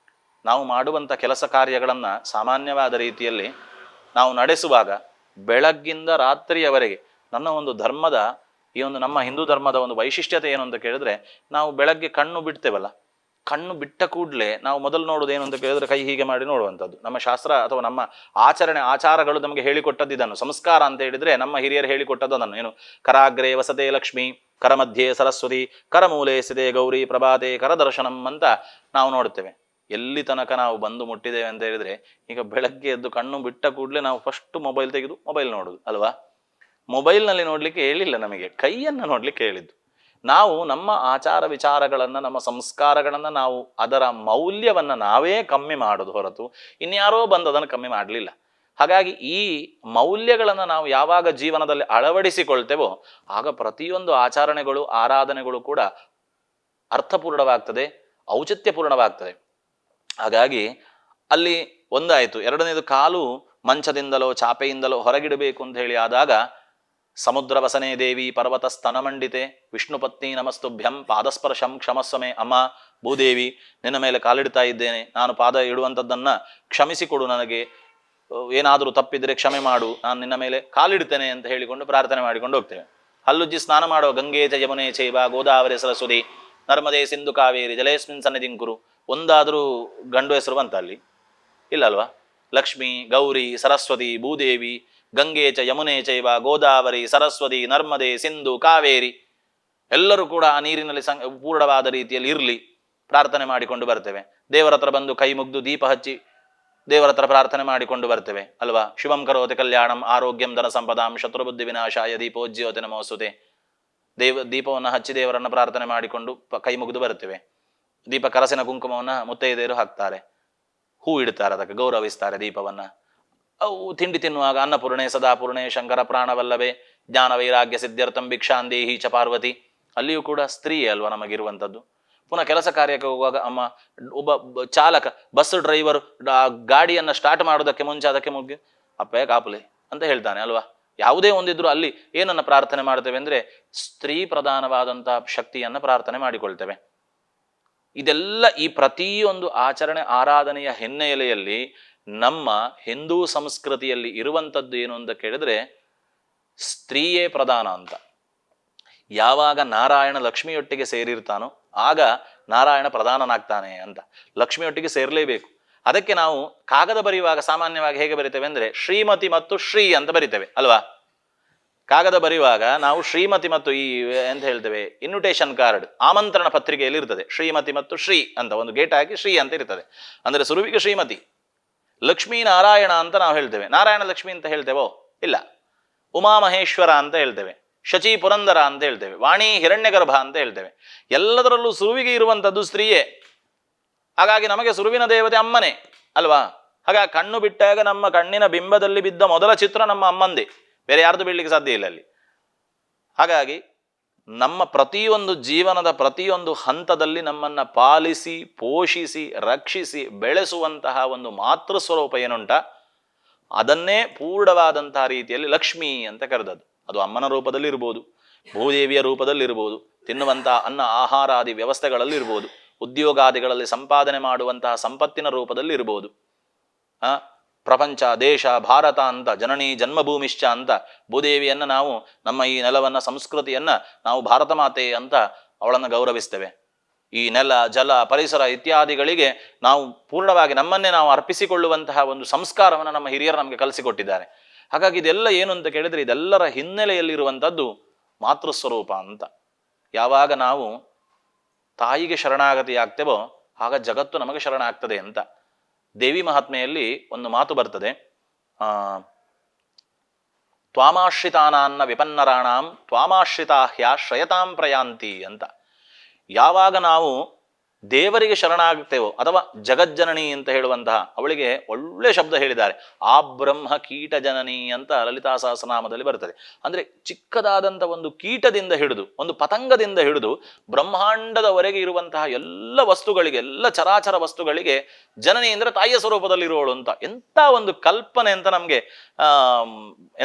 [SPEAKER 1] ನಾವು ಮಾಡುವಂಥ ಕೆಲಸ ಕಾರ್ಯಗಳನ್ನ ಸಾಮಾನ್ಯವಾದ ರೀತಿಯಲ್ಲಿ ನಾವು ನಡೆಸುವಾಗ ಬೆಳಗ್ಗಿಂದ ರಾತ್ರಿಯವರೆಗೆ ನನ್ನ ಒಂದು ಧರ್ಮದ ಈ ಒಂದು ನಮ್ಮ ಹಿಂದೂ ಧರ್ಮದ ಒಂದು ವೈಶಿಷ್ಟ್ಯತೆ ಏನು ಅಂತ ಕೇಳಿದ್ರೆ, ನಾವು ಬೆಳಗ್ಗೆ ಕಣ್ಣು ಬಿಡ್ತೇವಲ್ಲ, ಕಣ್ಣು ಬಿಟ್ಟ ಕೂಡಲೇ ನಾವು ಮೊದಲು ನೋಡೋದು ಏನು ಅಂತ ಕೇಳಿದ್ರೆ ಕೈ ಹೀಗೆ ಮಾಡಿ ನೋಡುವಂಥದ್ದು. ನಮ್ಮ ಶಾಸ್ತ್ರ ಅಥವಾ ನಮ್ಮ ಆಚಾರಗಳು ನಮಗೆ ಹೇಳಿಕೊಟ್ಟದ್ದು ಇದನ್ನು. ಸಂಸ್ಕಾರ ಅಂತ ಹೇಳಿದ್ರೆ ನಮ್ಮ ಹಿರಿಯರು ಹೇಳಿಕೊಟ್ಟದ್ದು ಅದನ್ನು. ಏನು? ಕರಾಗ್ರೇ ವಸತೆ ಲಕ್ಷ್ಮಿ, ಕರಮಧ್ಯೆ ಸರಸ್ವತಿ, ಕರಮೂಲೆ ಸಿದೆ ಗೌರಿ, ಪ್ರಭಾತೆ ಕರದರ್ಶನಂ ಅಂತ ನಾವು ನೋಡ್ತೇವೆ. ಎಲ್ಲಿ ತನಕ ನಾವು ಬಂದು ಮುಟ್ಟಿದ್ದೇವೆ ಅಂತ ಹೇಳಿದ್ರೆ, ಈಗ ಬೆಳಗ್ಗೆ ಎದ್ದು ಕಣ್ಣು ಬಿಟ್ಟ ಕೂಡಲೇ ನಾವು ಫಸ್ಟ್ ಮೊಬೈಲ್ ತೆಗೆದು ಮೊಬೈಲ್ ನೋಡುದು ಅಲ್ವಾ? ಮೊಬೈಲ್ನಲ್ಲಿ ನೋಡ್ಲಿಕ್ಕೆ ಹೇಳಿಲ್ಲ, ನಮಗೆ ಕೈಯನ್ನು ನೋಡ್ಲಿಕ್ಕೆ ಹೇಳಿದ್ದು. ನಾವು ನಮ್ಮ ಆಚಾರ ವಿಚಾರಗಳನ್ನ, ನಮ್ಮ ಸಂಸ್ಕಾರಗಳನ್ನ, ನಾವು ಅದರ ಮೌಲ್ಯವನ್ನ ನಾವೇ ಕಮ್ಮಿ ಮಾಡೋದು ಹೊರತು ಇನ್ಯಾರೋ ಬಂದು ಅದನ್ನು ಕಮ್ಮಿ ಮಾಡಲಿಲ್ಲ. ಹಾಗಾಗಿ ಈ ಮೌಲ್ಯಗಳನ್ನ ನಾವು ಯಾವಾಗ ಜೀವನದಲ್ಲಿ ಅಳವಡಿಸಿಕೊಳ್ತೇವೋ ಆಗ ಪ್ರತಿಯೊಂದು ಆಚರಣೆಗಳು, ಆರಾಧನೆಗಳು ಕೂಡ ಅರ್ಥಪೂರ್ಣವಾಗ್ತದೆ, ಔಚಿತ್ಯಪೂರ್ಣವಾಗ್ತದೆ. ಹಾಗಾಗಿ ಅಲ್ಲಿ ಒಂದಾಯಿತು. ಎರಡನೇದು, ಕಾಲು ಮಂಚದಿಂದಲೋ ಚಾಪೆಯಿಂದಲೋ ಹೊರಗಿಡಬೇಕು ಅಂತ ಹೇಳಿ ಆದಾಗ ಸಮುದ್ರ ವಸನೆ ದೇವಿ ಪರ್ವತ ಸ್ತನಮಂಡಿತೆ ವಿಷ್ಣು ಪತ್ನಿ ನಮಸ್ತುಭ್ಯಂ ಪಾದಸ್ಪರ್ಶಂ ಕ್ಷಮಸ್ವಮೆ. ಅಮ್ಮ ಭೂದೇವಿ, ನಿನ್ನ ಮೇಲೆ ಕಾಲಿಡ್ತಾ ಇದ್ದೇನೆ, ನಾನು ಪಾದ ಇಡುವಂಥದ್ದನ್ನ ಕ್ಷಮಿಸಿಕೊಡು, ನನಗೆ ಏನಾದರೂ ತಪ್ಪಿದ್ರೆ ಕ್ಷಮೆ ಮಾಡು, ನಾನು ನಿನ್ನ ಮೇಲೆ ಕಾಲಿಡ್ತೇನೆ ಅಂತ ಹೇಳಿಕೊಂಡು ಪ್ರಾರ್ಥನೆ ಮಾಡಿಕೊಂಡು ಹೋಗ್ತೇವೆ. ಹಲ್ಲುಜ್ಜಿ ಸ್ನಾನ ಮಾಡುವ ಗಂಗೆ ಚ ಯಮುನೆ ಚೈವ ಗೋದಾವರಿ ಸರಸ್ವತಿ ನರ್ಮದೆ ಸಿಂಧು ಕಾವೇರಿ ಜಲೇಸ್ಮಿನ್ ಸನ್ನಿಧಿಂಕುರು. ಒಂದಾದರೂ ಗಂಡು ಹೆಸರು ಬಂತ ಅಲ್ಲಿ? ಇಲ್ಲ ಅಲ್ವಾ? ಲಕ್ಷ್ಮಿ, ಗೌರಿ, ಸರಸ್ವತಿ, ಭೂದೇವಿ, ಗಂಗೆ ಚ ಯಮುನೆ ಚೈವ ಗೋದಾವರಿ ಸರಸ್ವತಿ ನರ್ಮದೆ ಸಿಂಧು ಕಾವೇರಿ ಎಲ್ಲರೂ ಕೂಡ ಆ ನೀರಿನಲ್ಲಿ ಪೂರ್ಣವಾದ ರೀತಿಯಲ್ಲಿ ಇರಲಿ ಪ್ರಾರ್ಥನೆ ಮಾಡಿಕೊಂಡು ಬರ್ತೇವೆ. ದೇವರ ಹತ್ರ ಬಂದು ಕೈ ಮುಗ್ದು ದೀಪ ಹಚ್ಚಿ ದೇವರ ಹತ್ರ ಪ್ರಾರ್ಥನೆ ಮಾಡಿಕೊಂಡು ಬರ್ತೇವೆ ಅಲ್ವಾ? ಶುಭಂ ಕರೋತಿ ಕಲ್ಯಾಣಂ ಆರೋಗ್ಯಂ ಧನ ಸಂಪದಾಂ ಶತ್ರುಬುದ್ಧಿ ವಿನಾಶಾಯ ದೀಪೋಜ್ಯೋತಿ ನಮೋಸ್ತುತೆ. ದೀಪವನ್ನು ಹಚ್ಚಿ ದೇವರನ್ನ ಪ್ರಾರ್ಥನೆ ಮಾಡಿಕೊಂಡು ಕೈ ಮುಗಿದು ಬರ್ತೇವೆ. ದೀಪ ಕರಸಿನ ಕುಂಕುಮವನ್ನ ಮುತ್ತೈದೆಯರು ಹಾಕ್ತಾರೆ, ಹೂ ಇಡ್ತಾರೆ, ಅದಕ್ಕೆ ಗೌರವಿಸ್ತಾರೆ ದೀಪವನ್ನ. ಅವು ತಿಂಡಿ ತಿನ್ನುವಾಗ ಅನ್ನಪೂರ್ಣೆ ಸದಾಪೂರ್ಣೆ ಶಂಕರ ಪ್ರಾಣವಲ್ಲಭೆ ಜ್ಞಾನ ವೈರಾಗ್ಯ ಸಿದ್ಧಾರ್ಥಂ ಭಿಕ್ಷಾಂದೇಹಿ ಚ ಪಾರ್ವತಿ. ಅಲ್ಲಿಯೂ ಕೂಡ ಸ್ತ್ರೀಯೇ ಅಲ್ವಾ ನಮಗಿರುವಂಥದ್ದು. ಪುನಃ ಕೆಲಸ ಕಾರ್ಯಕ್ಕೆ ಹೋಗುವಾಗ ಅಮ್ಮ, ಒಬ್ಬ ಚಾಲಕ, ಬಸ್ ಡ್ರೈವರ್ ಗಾಡಿಯನ್ನು ಸ್ಟಾರ್ಟ್ ಮಾಡೋದಕ್ಕೆ ಮುಂಚೆ ಅದಕ್ಕೆ ಮುಗಿ ಅಪ್ಪೇ ಕಾಪುಲೆ ಅಂತ ಹೇಳ್ತಾನೆ ಅಲ್ವಾ? ಯಾವುದೇ ಒಂದಿದ್ರು ಅಲ್ಲಿ ಏನನ್ನ ಪ್ರಾರ್ಥನೆ ಮಾಡ್ತೇವೆ ಅಂದ್ರೆ ಸ್ತ್ರೀ ಪ್ರಧಾನವಾದಂತಹ ಶಕ್ತಿಯನ್ನ ಪ್ರಾರ್ಥನೆ ಮಾಡಿಕೊಳ್ತೇವೆ. ಇದೆಲ್ಲ ಈ ಪ್ರತಿಯೊಂದು ಆಚರಣೆ ಆರಾಧನೆಯ ಹಿನ್ನೆಲೆಯಲ್ಲಿ ನಮ್ಮ ಹಿಂದೂ ಸಂಸ್ಕೃತಿಯಲ್ಲಿ ಇರುವಂಥದ್ದು ಏನು ಅಂತ ಕೇಳಿದ್ರೆ ಸ್ತ್ರೀಯೇ ಪ್ರಧಾನ ಅಂತ. ಯಾವಾಗ ನಾರಾಯಣ ಲಕ್ಷ್ಮಿಯೊಟ್ಟಿಗೆ ಸೇರಿರ್ತಾನೋ ಆಗ ನಾರಾಯಣ ಪ್ರಧಾನನಾಗ್ತಾನೆ ಅಂತ. ಲಕ್ಷ್ಮಿಯೊಟ್ಟಿಗೆ ಸೇರಲೇಬೇಕು. ಅದಕ್ಕೆ ನಾವು ಕಾಗದ ಬರೆಯುವಾಗ ಸಾಮಾನ್ಯವಾಗಿ ಹೇಗೆ ಬರಿತೇವೆ ಅಂದ್ರೆ ಶ್ರೀಮತಿ ಮತ್ತು ಶ್ರೀ ಅಂತ ಬರಿತೇವೆ ಅಲ್ವಾ? ಕಾಗದ ಬರೆಯುವಾಗ ನಾವು ಶ್ರೀಮತಿ ಮತ್ತು ಈ ಎಂತ ಹೇಳ್ತೇವೆ ಇನ್ವಿಟೇಷನ್ ಕಾರ್ಡ್, ಆಮಂತ್ರಣ ಪತ್ರಿಕೆಯಲ್ಲಿ ಇರ್ತದೆ ಶ್ರೀಮತಿ ಮತ್ತು ಶ್ರೀ ಅಂತ ಒಂದು ಗೇಟ್ ಹಾಕಿ ಶ್ರೀ ಅಂತ ಇರ್ತದೆ. ಅಂದರೆ ಸುರುವಿಗೆ ಶ್ರೀಮತಿ, ಲಕ್ಷ್ಮೀ ನಾರಾಯಣ ಅಂತ ನಾವು ಹೇಳ್ತೇವೆ. ನಾರಾಯಣ ಲಕ್ಷ್ಮಿ ಅಂತ ಹೇಳ್ತೇವೋ? ಇಲ್ಲ. ಉಮಾಮಹೇಶ್ವರ ಅಂತ ಹೇಳ್ತೇವೆ, ಶಚಿ ಪುರಂದರ ಅಂತ ಹೇಳ್ತೇವೆ, ವಾಣಿ ಹಿರಣ್ಯಗರ್ಭ ಅಂತ ಹೇಳ್ತೇವೆ. ಎಲ್ಲದರಲ್ಲೂ ಸುರುವಿಗೆ ಇರುವಂಥದ್ದು ಸ್ತ್ರೀಯೇ. ಹಾಗಾಗಿ ನಮಗೆ ಸುರುವಿನ ದೇವತೆ ಅಮ್ಮನೇ ಅಲ್ವಾ? ಹಾಗಾಗಿ ಕಣ್ಣು ಬಿಟ್ಟಾಗ ನಮ್ಮ ಕಣ್ಣಿನ ಬಿಂಬದಲ್ಲಿ ಬಿದ್ದ ಮೊದಲ ಚಿತ್ರ ನಮ್ಮ ಅಮ್ಮಂದೇ, ಬೇರೆ ಯಾರ್ದು ಬೀಳಲಿಕ್ಕೆ ಸಾಧ್ಯ ಇಲ್ಲ ಅಲ್ಲಿ. ಹಾಗಾಗಿ ನಮ್ಮ ಪ್ರತಿಯೊಂದು ಜೀವನದ ಪ್ರತಿಯೊಂದು ಹಂತದಲ್ಲಿ ನಮ್ಮನ್ನು ಪಾಲಿಸಿ ಪೋಷಿಸಿ ರಕ್ಷಿಸಿ ಬೆಳೆಸುವಂತಹ ಒಂದು ಮಾತೃ ಸ್ವರೂಪ ಏನುಂಟ, ಅದನ್ನೇ ಪೂರ್ಣವಾದಂತಹ ರೀತಿಯಲ್ಲಿ ಲಕ್ಷ್ಮೀ ಅಂತ ಕರೆದದ್ದು. ಅದು ಅಮ್ಮನ ರೂಪದಲ್ಲಿ ಇರ್ಬೋದು, ಭೂದೇವಿಯ ರೂಪದಲ್ಲಿ ಇರ್ಬೋದು, ತಿನ್ನುವಂತಹ ಅನ್ನ ಆಹಾರಾದಿ ವ್ಯವಸ್ಥೆಗಳಲ್ಲಿ ಇರ್ಬೋದು, ಉದ್ಯೋಗಾದಿಗಳಲ್ಲಿ ಸಂಪಾದನೆ ಮಾಡುವಂತಹ ಸಂಪತ್ತಿನ ರೂಪದಲ್ಲಿ ಇರ್ಬೋದು. ಪ್ರಪಂಚ ದೇಶ ಭಾರತ ಅಂತ ಜನನಿ ಜನ್ಮಭೂಮಿಶ್ಚ ಅಂತ ಭೂದೇವಿಯನ್ನು ನಾವು ನಮ್ಮ ಈ ನೆಲವನ್ನು ಸಂಸ್ಕೃತಿಯನ್ನು ನಾವು ಭಾರತ ಮಾತೆ ಅಂತ ಅವಳನ್ನು ಗೌರವಿಸ್ತೇವೆ. ಈ ನೆಲ ಜಲ ಪರಿಸರ ಇತ್ಯಾದಿಗಳಿಗೆ ನಾವು ಪೂರ್ಣವಾಗಿ ನಮ್ಮನ್ನೇ ನಾವು ಅರ್ಪಿಸಿಕೊಳ್ಳುವಂತಹ ಒಂದು ಸಂಸ್ಕಾರವನ್ನು ನಮ್ಮ ಹಿರಿಯರು ನಮಗೆ ಕಲಿಸಿಕೊಟ್ಟಿದ್ದಾರೆ. ಹಾಗಾಗಿ ಇದೆಲ್ಲ ಏನು ಅಂತ ಕೇಳಿದ್ರೆ ಇದೆಲ್ಲರ ಹಿನ್ನೆಲೆಯಲ್ಲಿರುವಂಥದ್ದು ಮಾತೃಸ್ವರೂಪ ಅಂತ. ಯಾವಾಗ ನಾವು ತಾಯಿಗೆ ಶರಣಾಗತಿ ಆಗ್ತೇವೋ ಆಗ ಜಗತ್ತು ನಮಗೆ ಶರಣಾಗ್ತದೆ ಅಂತ. ದೇವಿ ಮಹಾತ್ಮೆಯಲ್ಲಿ ಒಂದು ಮಾತು ಬರ್ತದೆ, ತ್ವಾಮಾಶ್ರಿತಾನಾನ್ನ ವಿಪನ್ನರಾಣಾಂ ತ್ವಾಮಾಶ್ರಿತಾಹ್ಯ ಶ್ರಯತಾಂ ಪ್ರಯಾಂತಿ ಅಂತ. ಯಾವಾಗ ನಾವು ದೇವರಿಗೆ ಶರಣಾಗ್ತೇವೋ ಅಥವಾ ಜಗಜ್ಜನನಿ ಅಂತ ಹೇಳುವಂತಹ ಅವಳಿಗೆ ಒಳ್ಳೆ ಶಬ್ದ ಹೇಳಿದ್ದಾರೆ, ಆ ಬ್ರಹ್ಮ ಕೀಟ ಜನನಿ ಅಂತ ಲಲಿತಾ ಸಹಸ್ರನಾಮದಲ್ಲಿ ಬರ್ತದೆ. ಅಂದ್ರೆ ಚಿಕ್ಕದಾದಂಥ ಒಂದು ಕೀಟದಿಂದ ಹಿಡಿದು ಒಂದು ಪತಂಗದಿಂದ ಹಿಡಿದು ಬ್ರಹ್ಮಾಂಡದವರೆಗೆ ಇರುವಂತಹ ಎಲ್ಲ ವಸ್ತುಗಳಿಗೆ, ಎಲ್ಲ ಚರಾಚರ ವಸ್ತುಗಳಿಗೆ ಜನನಿ ಅಂದ್ರೆ ತಾಯಿಯ ಸ್ವರೂಪದಲ್ಲಿರುವವಳು ಅಂತ. ಎಂಥ ಒಂದು ಕಲ್ಪನೆ ಅಂತ ನಮ್ಗೆ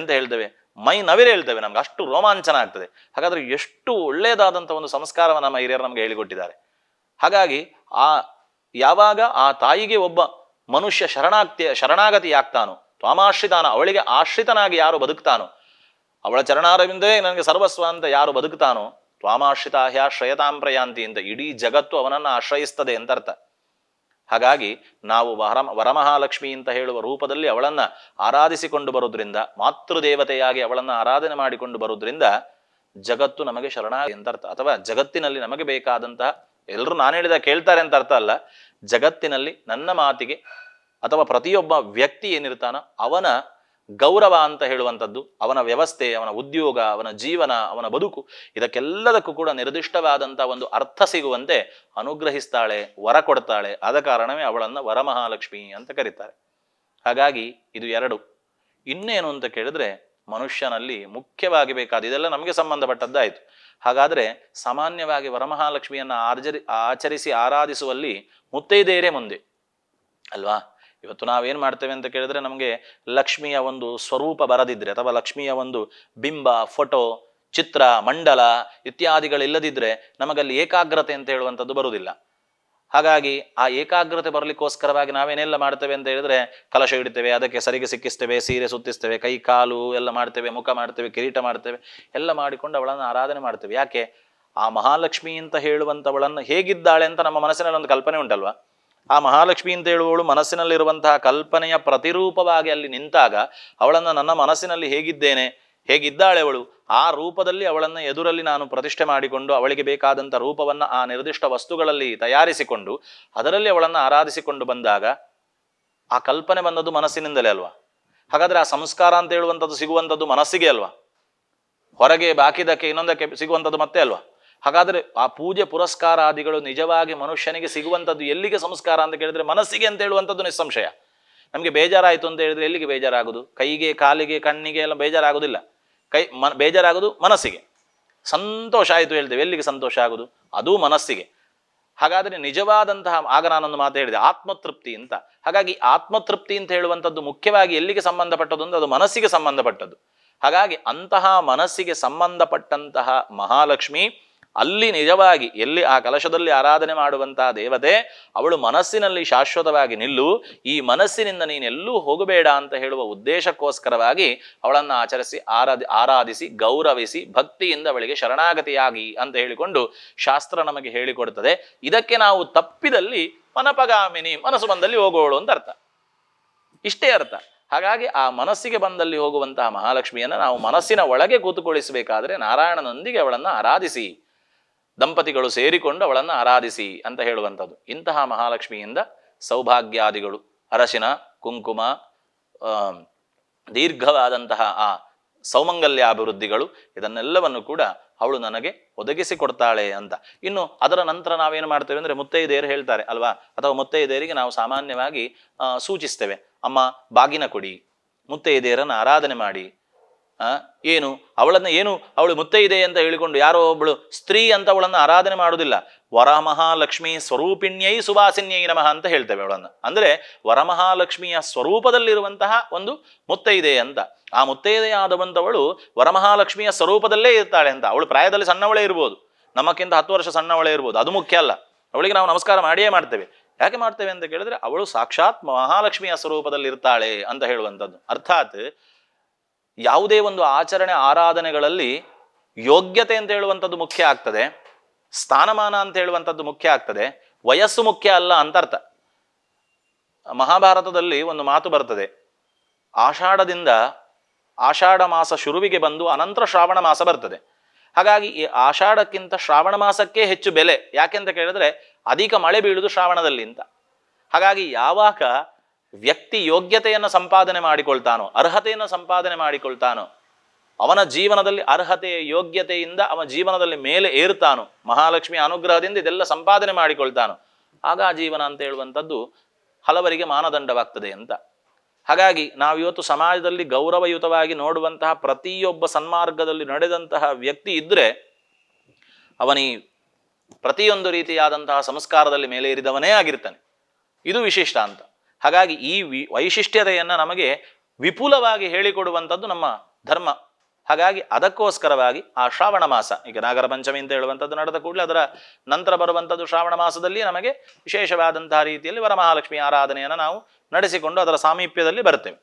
[SPEAKER 1] ಎಂತ ಹೇಳ್ತೇವೆ, ಮೈ ನವಿರೆ ಹೇಳ್ತೇವೆ, ನಮ್ಗೆ ಅಷ್ಟು ರೋಮಾಂಚನ ಆಗ್ತದೆ. ಹಾಗಾದ್ರೆ ಎಷ್ಟು ಒಳ್ಳೆಯದಾದಂಥ ಒಂದು ಸಂಸ್ಕಾರವನ್ನು ನಮ್ಮ ಹಿರಿಯರು ನಮ್ಗೆ ಹೇಳಿಕೊಟ್ಟಿದ್ದಾರೆ. ಹಾಗಾಗಿ ಯಾವಾಗ ಆ ತಾಯಿಗೆ ಒಬ್ಬ ಮನುಷ್ಯ ಶರಣಾಗತಿ ಆಗ್ತಾನೋ, ತ್ವಾಮಾಶ್ರಿತಾನ ಅವಳಿಗೆ ಆಶ್ರಿತನಾಗಿ ಯಾರು ಬದುಕ್ತಾನೋ, ಅವಳ ಚರಣಾರವಿಂದೇ ನನಗೆ ಸರ್ವಸ್ವ ಅಂತ ಯಾರು ಬದುಕ್ತಾನೋ, ತ್ವಾಮಾಶ್ರಿತಾಹ್ಯ ಶ್ರಯತಾಂ ಪ್ರಯಾಂತಿ ಅಂತ ಇಡೀ ಜಗತ್ತು ಅವನನ್ನು ಆಶ್ರಯಿಸ್ತದೆ ಅಂತ ಅರ್ಥ. ಹಾಗಾಗಿ ನಾವು ವರಮಹಾಲಕ್ಷ್ಮಿ ಅಂತ ಹೇಳುವ ರೂಪದಲ್ಲಿ ಅವಳನ್ನ ಆರಾಧಿಸಿಕೊಂಡು ಬರೋದ್ರಿಂದ, ಮಾತೃದೇವತೆಯಾಗಿ ಅವಳನ್ನ ಆರಾಧನೆ ಮಾಡಿಕೊಂಡು ಬರೋದ್ರಿಂದ ಜಗತ್ತು ನಮಗೆ ಶರಣಾಗತಿ ಅಂತ ಅರ್ಥ. ಅಥವಾ ಜಗತ್ತಿನಲ್ಲಿ ನಮಗೆ ಬೇಕಾದಂತಹ, ಎಲ್ಲರೂ ನಾನು ಹೇಳಿದ ಕೇಳ್ತಾರೆ ಅಂತ ಅರ್ಥ ಅಲ್ಲ, ಜಗತ್ತಿನಲ್ಲಿ ನನ್ನ ಮಾತಿಗೆ ಅಥವಾ ಪ್ರತಿಯೊಬ್ಬ ವ್ಯಕ್ತಿ ಏನಿರ್ತಾನೋ ಅವನ ಗೌರವ ಅಂತ ಹೇಳುವಂಥದ್ದು, ಅವನ ವ್ಯವಸ್ಥೆ, ಅವನ ಉದ್ಯೋಗ, ಅವನ ಜೀವನ, ಅವನ ಬದುಕು, ಇದಕ್ಕೆಲ್ಲದಕ್ಕೂ ಕೂಡ ನಿರ್ದಿಷ್ಟವಾದಂಥ ಒಂದು ಅರ್ಥ ಸಿಗುವಂತೆ ಅನುಗ್ರಹಿಸ್ತಾಳೆ, ವರ ಕೊಡ್ತಾಳೆ. ಆದ ಕಾರಣವೇ ಅವಳನ್ನು ವರಮಹಾಲಕ್ಷ್ಮಿ ಅಂತ ಕರೀತಾರೆ. ಹಾಗಾಗಿ ಇದು ಎರಡು. ಇನ್ನೇನು ಅಂತ ಕೇಳಿದ್ರೆ ಮನುಷ್ಯನಲ್ಲಿ ಮುಖ್ಯವಾಗಿ ಬೇಕಾದ, ಇದೆಲ್ಲ ನಮಗೆ ಸಂಬಂಧಪಟ್ಟದ್ದಾಯಿತು. ಹಾಗಾದ್ರೆ ಸಾಮಾನ್ಯವಾಗಿ ವರಮಹಾಲಕ್ಷ್ಮಿಯನ್ನು ಆಚರಿಸಿ ಆರಾಧಿಸುವಲ್ಲಿ ಮುತ್ತೈದೆಯರೇ ಮುಂದೆ ಅಲ್ವಾ? ಇವತ್ತು ನಾವೇನು ಮಾಡ್ತೇವೆ ಅಂತ ಕೇಳಿದ್ರೆ, ನಮಗೆ ಲಕ್ಷ್ಮಿಯ ಒಂದು ಸ್ವರೂಪ ಬರದಿದ್ರೆ ಅಥವಾ ಲಕ್ಷ್ಮಿಯ ಒಂದು ಬಿಂಬ, ಫೋಟೋ, ಚಿತ್ರ, ಮಂಡಲ ಇತ್ಯಾದಿಗಳಿಲ್ಲದಿದ್ರೆ ನಮಗಲ್ಲಿ ಏಕಾಗ್ರತೆ ಅಂತ ಹೇಳುವಂಥದ್ದು ಬರುವುದಿಲ್ಲ. ಹಾಗಾಗಿ ಆ ಏಕಾಗ್ರತೆ ಬರಲಿಕ್ಕೋಸ್ಕರವಾಗಿ ನಾವೇನೆಲ್ಲ ಮಾಡ್ತೇವೆ ಅಂತ ಹೇಳಿದ್ರೆ, ಕಲಶ ಇಡ್ತೇವೆ, ಅದಕ್ಕೆ ಸರಿಗೆ ಸಿಕ್ಕಿಸ್ತೇವೆ, ಸೀರೆ ಸುತ್ತಿಸ್ತೇವೆ, ಕೈ ಕಾಲು ಎಲ್ಲ ಮಾಡ್ತೇವೆ, ಮುಖ ಮಾಡ್ತೇವೆ, ಕಿರೀಟ ಮಾಡ್ತೇವೆ, ಎಲ್ಲ ಮಾಡಿಕೊಂಡು ಅವಳನ್ನು ಆರಾಧನೆ ಮಾಡ್ತೇವೆ. ಯಾಕೆ? ಆ ಮಹಾಲಕ್ಷ್ಮಿ ಅಂತ ಹೇಳುವಂಥವಳನ್ನು ಹೇಗಿದ್ದಾಳೆ ಅಂತ ನಮ್ಮ ಮನಸ್ಸಿನಲ್ಲಿ ಒಂದು ಕಲ್ಪನೆ ಉಂಟಲ್ವಾ? ಆ ಮಹಾಲಕ್ಷ್ಮಿ ಅಂತ ಹೇಳುವವಳು ಮನಸ್ಸಿನಲ್ಲಿರುವಂತಹ ಕಲ್ಪನೆಯ ಪ್ರತಿರೂಪವಾಗಿ ಅಲ್ಲಿ ನಿಂತಾಗ ಅವಳನ್ನು ನನ್ನ ಮನಸ್ಸಿನಲ್ಲಿ ಹೇಗಿದ್ದಾಳೆ ಅವಳು, ಆ ರೂಪದಲ್ಲಿ ಅವಳನ್ನು ಎದುರಲ್ಲಿ ನಾನು ಪ್ರತಿಷ್ಠೆ ಮಾಡಿಕೊಂಡು ಅವಳಿಗೆ ಬೇಕಾದಂಥ ರೂಪವನ್ನು ಆ ನಿರ್ದಿಷ್ಟ ವಸ್ತುಗಳಲ್ಲಿ ತಯಾರಿಸಿಕೊಂಡು ಅದರಲ್ಲಿ ಅವಳನ್ನು ಆರಾಧಿಸಿಕೊಂಡು ಬಂದಾಗ ಆ ಕಲ್ಪನೆ ಬಂದದ್ದು ಮನಸ್ಸಿನಿಂದಲೇ ಅಲ್ವಾ? ಹಾಗಾದ್ರೆ ಆ ಸಂಸ್ಕಾರ ಅಂತ ಹೇಳುವಂಥದ್ದು ಸಿಗುವಂಥದ್ದು ಮನಸ್ಸಿಗೆ ಅಲ್ವಾ? ಹೊರಗೆ ಬಾಕಿದಕ್ಕೆ ಇನ್ನೊಂದಕ್ಕೆ ಸಿಗುವಂಥದ್ದು ಮತ್ತೆ ಅಲ್ವಾ? ಹಾಗಾದ್ರೆ ಆ ಪೂಜೆ ಪುರಸ್ಕಾರಾದಿಗಳು ನಿಜವಾಗಿ ಮನುಷ್ಯನಿಗೆ ಸಿಗುವಂಥದ್ದು ಎಲ್ಲಿಗೆ ಸಂಸ್ಕಾರ ಅಂತ ಕೇಳಿದ್ರೆ ಮನಸ್ಸಿಗೆ ಅಂತ ಹೇಳುವಂಥದ್ದು ನಿಸ್ಸಂಶಯ. ನಮಗೆ ಬೇಜಾರಾಯಿತು ಅಂತ ಹೇಳಿದ್ರೆ ಎಲ್ಲಿಗೆ ಬೇಜಾರಾಗುದು? ಕೈಗೆ, ಕಾಲಿಗೆ, ಕಣ್ಣಿಗೆ ಎಲ್ಲ ಬೇಜಾರಾಗುದಿಲ್ಲ. ಬೇಜಾರಾಗುದು ಮನಸ್ಸಿಗೆ. ಸಂತೋಷ ಆಯಿತು ಹೇಳ್ತೇವೆ, ಎಲ್ಲಿಗೆ ಸಂತೋಷ ಆಗುದು? ಅದು ಮನಸ್ಸಿಗೆ. ಹಾಗಾದ್ರೆ ನಿಜವಾದಂತಹ, ಆಗ ನಾನೊಂದು ಮಾತು ಹೇಳಿದೆ, ಆತ್ಮತೃಪ್ತಿ ಅಂತ. ಹಾಗಾಗಿ ಆತ್ಮತೃಪ್ತಿ ಅಂತ ಹೇಳುವಂಥದ್ದು ಮುಖ್ಯವಾಗಿ ಎಲ್ಲಿಗೆ ಸಂಬಂಧಪಟ್ಟದ್ದು ಅಂದ್ರೆ ಅದು ಮನಸ್ಸಿಗೆ ಸಂಬಂಧಪಟ್ಟದ್ದು. ಹಾಗಾಗಿ ಅಂತಹ ಮನಸ್ಸಿಗೆ ಸಂಬಂಧಪಟ್ಟಂತಹ ಮಹಾಲಕ್ಷ್ಮಿ ಅಲ್ಲಿ ನಿಜವಾಗಿ ಎಲ್ಲಿ ಆ ಕಲಶದಲ್ಲಿ ಆರಾಧನೆ ಮಾಡುವಂತಹ ದೇವತೆ ಅವಳು ಮನಸ್ಸಿನಲ್ಲಿ ಶಾಶ್ವತವಾಗಿ ನಿಲ್ಲು, ಈ ಮನಸ್ಸಿನಿಂದ ನೀನೆಲ್ಲೂ ಹೋಗಬೇಡ ಅಂತ ಹೇಳುವ ಉದ್ದೇಶಕ್ಕೋಸ್ಕರವಾಗಿ ಅವಳನ್ನು ಆರಾಧಿಸಿ ಗೌರವಿಸಿ ಭಕ್ತಿಯಿಂದ ಅವಳಿಗೆ ಶರಣಾಗತಿಯಾಗಿ ಅಂತ ಹೇಳಿಕೊಂಡು ಶಾಸ್ತ್ರ ನಮಗೆ ಹೇಳಿಕೊಡುತ್ತದೆ. ಇದಕ್ಕೆ ನಾವು ತಪ್ಪಿದಲ್ಲಿ ಮನಪಗಾಮಿನಿ, ಮನಸ್ಸು ಬಂದಲ್ಲಿ ಹೋಗೋಳು ಅಂತ ಅರ್ಥ, ಇಷ್ಟೇ ಅರ್ಥ. ಹಾಗಾಗಿ ಆ ಮನಸ್ಸಿಗೆ ಬಂದಲ್ಲಿ ಹೋಗುವಂತಹ ಮಹಾಲಕ್ಷ್ಮಿಯನ್ನು ನಾವು ಮನಸ್ಸಿನ ಒಳಗೆ ಕೂತುಕೊಳಿಸಬೇಕಾದ್ರೆ ನಾರಾಯಣನೊಂದಿಗೆ ಅವಳನ್ನು ಆರಾಧಿಸಿ, ದಂಪತಿಗಳು ಸೇರಿಕೊಂಡು ಅವಳನ್ನು ಆರಾಧಿಸಿ ಅಂತ ಹೇಳುವಂಥದ್ದು. ಇಂತಹ ಮಹಾಲಕ್ಷ್ಮಿಯಿಂದ ಸೌಭಾಗ್ಯಾದಿಗಳು, ಅರಶಿನ ಕುಂಕುಮ, ದೀರ್ಘವಾದಂತಹ ಆ ಸೌಮಂಗಲ್ಯಾಭಿವೃದ್ಧಿಗಳು, ಇದನ್ನೆಲ್ಲವನ್ನು ಕೂಡ ಅವಳು ನನಗೆ ಒದಗಿಸಿಕೊಡ್ತಾಳೆ ಅಂತ. ಇನ್ನು ಅದರ ನಂತರ ನಾವೇನು ಮಾಡ್ತೇವೆ ಅಂದರೆ, ಮುತ್ತೈದೆಯರು ಹೇಳ್ತಾರೆ ಅಲ್ವಾ, ಅಥವಾ ಮುತ್ತೈದೆಯರಿಗೆ ನಾವು ಸಾಮಾನ್ಯವಾಗಿ ಸೂಚಿಸ್ತೇವೆ, ಅಮ್ಮ ಬಾಗಿನ ಕೊಡಿ, ಮುತ್ತೈದೆಯರನ್ನು ಆರಾಧನೆ ಮಾಡಿ. ಏನು ಅವಳು ಮುತ್ತೈದೆ ಅಂತ ಹೇಳಿಕೊಂಡು ಯಾರೋ ಒಬ್ಬಳು ಸ್ತ್ರೀ ಅಂತ ಅವಳನ್ನು ಆರಾಧನೆ ಮಾಡುವುದಿಲ್ಲ. ವರಮಹಾಲಕ್ಷ್ಮಿ ಸ್ವರೂಪಿಣ್ಯೈ ಸುವಾಸಿನ್ಯೈ ನಮಃ ಅಂತ ಹೇಳ್ತೇವೆ ಅವಳನ್ನು. ಅಂದರೆ ವರಮಹಾಲಕ್ಷ್ಮಿಯ ಸ್ವರೂಪದಲ್ಲಿರುವಂತಹ ಒಂದು ಮುತ್ತೈದೆ ಅಂತ. ಆ ಮುತ್ತೈದೆಯಾದವಂತವಳು ವರಮಹಾಲಕ್ಷ್ಮಿಯ ಸ್ವರೂಪದಲ್ಲೇ ಇರ್ತಾಳೆ ಅಂತ. ಅವಳು ಪ್ರಾಯದಲ್ಲಿ ಸಣ್ಣವಳೇ ಇರ್ಬೋದು, ನಮ್ಮಕ್ಕಿಂತ 10 ವರ್ಷ ಸಣ್ಣವಳೇ ಇರ್ಬೋದು, ಅದು ಮುಖ್ಯ ಅಲ್ಲ. ಅವಳಿಗೆ ನಾವು ನಮಸ್ಕಾರ ಮಾಡಿಯೇ ಮಾಡ್ತೇವೆ. ಯಾಕೆ ಮಾಡ್ತೇವೆ ಅಂತ ಕೇಳಿದ್ರೆ, ಅವಳು ಸಾಕ್ಷಾತ್ ಮಹಾಲಕ್ಷ್ಮಿಯ ಸ್ವರೂಪದಲ್ಲಿ ಇರ್ತಾಳೆ ಅಂತ ಹೇಳುವಂಥದ್ದು. ಅರ್ಥಾತ್ ಯಾವುದೇ ಒಂದು ಆಚರಣೆ ಆರಾಧನೆಗಳಲ್ಲಿ ಯೋಗ್ಯತೆ ಅಂತ ಹೇಳುವಂಥದ್ದು ಮುಖ್ಯ ಆಗ್ತದೆ, ಸ್ಥಾನಮಾನ ಅಂತ ಹೇಳುವಂಥದ್ದು ಮುಖ್ಯ ಆಗ್ತದೆ, ವಯಸ್ಸು ಮುಖ್ಯ ಅಲ್ಲ ಅಂತ ಅರ್ಥ. ಮಹಾಭಾರತದಲ್ಲಿ ಒಂದು ಮಾತು ಬರ್ತದೆ, ಆಷಾಢ ಮಾಸ ಶುರುವಿಗೆ ಬಂದು ಅನಂತರ ಶ್ರಾವಣ ಮಾಸ ಬರ್ತದೆ. ಹಾಗಾಗಿ ಈ ಆಷಾಢಕ್ಕಿಂತ ಶ್ರಾವಣ ಮಾಸಕ್ಕೆ ಹೆಚ್ಚು ಬೆಲೆ. ಯಾಕೆಂತ ಕೇಳಿದ್ರೆ ಅಧಿಕ ಮಳೆ ಬೀಳುವುದು ಶ್ರಾವಣದಲ್ಲಿ ಅಂತ. ಹಾಗಾಗಿ ಯಾವಾಗ ವ್ಯಕ್ತಿ ಯೋಗ್ಯತೆಯನ್ನು ಸಂಪಾದನೆ ಮಾಡಿಕೊಳ್ತಾನೋ, ಅರ್ಹತೆಯನ್ನು ಸಂಪಾದನೆ ಮಾಡಿಕೊಳ್ತಾನೋ, ಅವನ ಜೀವನದಲ್ಲಿ ಅರ್ಹತೆ ಯೋಗ್ಯತೆಯಿಂದ ಅವನ ಜೀವನದಲ್ಲಿ ಮೇಲೆ ಏರ್ತಾನೋ, ಮಹಾಲಕ್ಷ್ಮಿಯ ಅನುಗ್ರಹದಿಂದ ಇದೆಲ್ಲ ಸಂಪಾದನೆ ಮಾಡಿಕೊಳ್ತಾನೋ, ಆಗ ಆ ಜೀವನ ಅಂತ ಹೇಳುವಂಥದ್ದು ಹಲವರಿಗೆ ಮಾನದಂಡವಾಗ್ತದೆ ಅಂತ. ಹಾಗಾಗಿ ನಾವಿವತ್ತು ಸಮಾಜದಲ್ಲಿ ಗೌರವಯುತವಾಗಿ ನೋಡುವಂತಹ ಪ್ರತಿಯೊಬ್ಬ ಸನ್ಮಾರ್ಗದಲ್ಲಿ ನಡೆದಂತಹ ವ್ಯಕ್ತಿ ಇದ್ದರೆ ಅವನಿ ಪ್ರತಿಯೊಂದು ರೀತಿಯಾದಂತಹ ಸಂಸ್ಕಾರದಲ್ಲಿ ಮೇಲೆ ಏರಿದವನೇ ಆಗಿರ್ತಾನೆ. ಇದು ವಿಶಿಷ್ಟ ಅಂತ. ಹಾಗಾಗಿ ಈ ವೈಶಿಷ್ಟ್ಯತೆಯನ್ನು ನಮಗೆ ವಿಪುಲವಾಗಿ ಹೇಳಿಕೊಡುವಂಥದ್ದು ನಮ್ಮ ಧರ್ಮ. ಹಾಗಾಗಿ ಅದಕ್ಕೋಸ್ಕರವಾಗಿ ಆ ಶ್ರಾವಣ ಮಾಸ, ಈಗ ನಾಗರ ಪಂಚಮಿ ಅಂತ ಹೇಳುವಂಥದ್ದು ನಡೆದ ಕೂಡಲೇ ಅದರ ನಂತರ ಬರುವಂಥದ್ದು ಶ್ರಾವಣ ಮಾಸದಲ್ಲಿ ನಮಗೆ ವಿಶೇಷವಾದಂತಹ ರೀತಿಯಲ್ಲಿ ವರಮಹಾಲಕ್ಷ್ಮಿ ಆರಾಧನೆಯನ್ನು ನಾವು ನಡೆಸಿಕೊಂಡು ಅದರ ಸಾಮೀಪ್ಯದಲ್ಲಿ ಬರ್ತೇವೆ.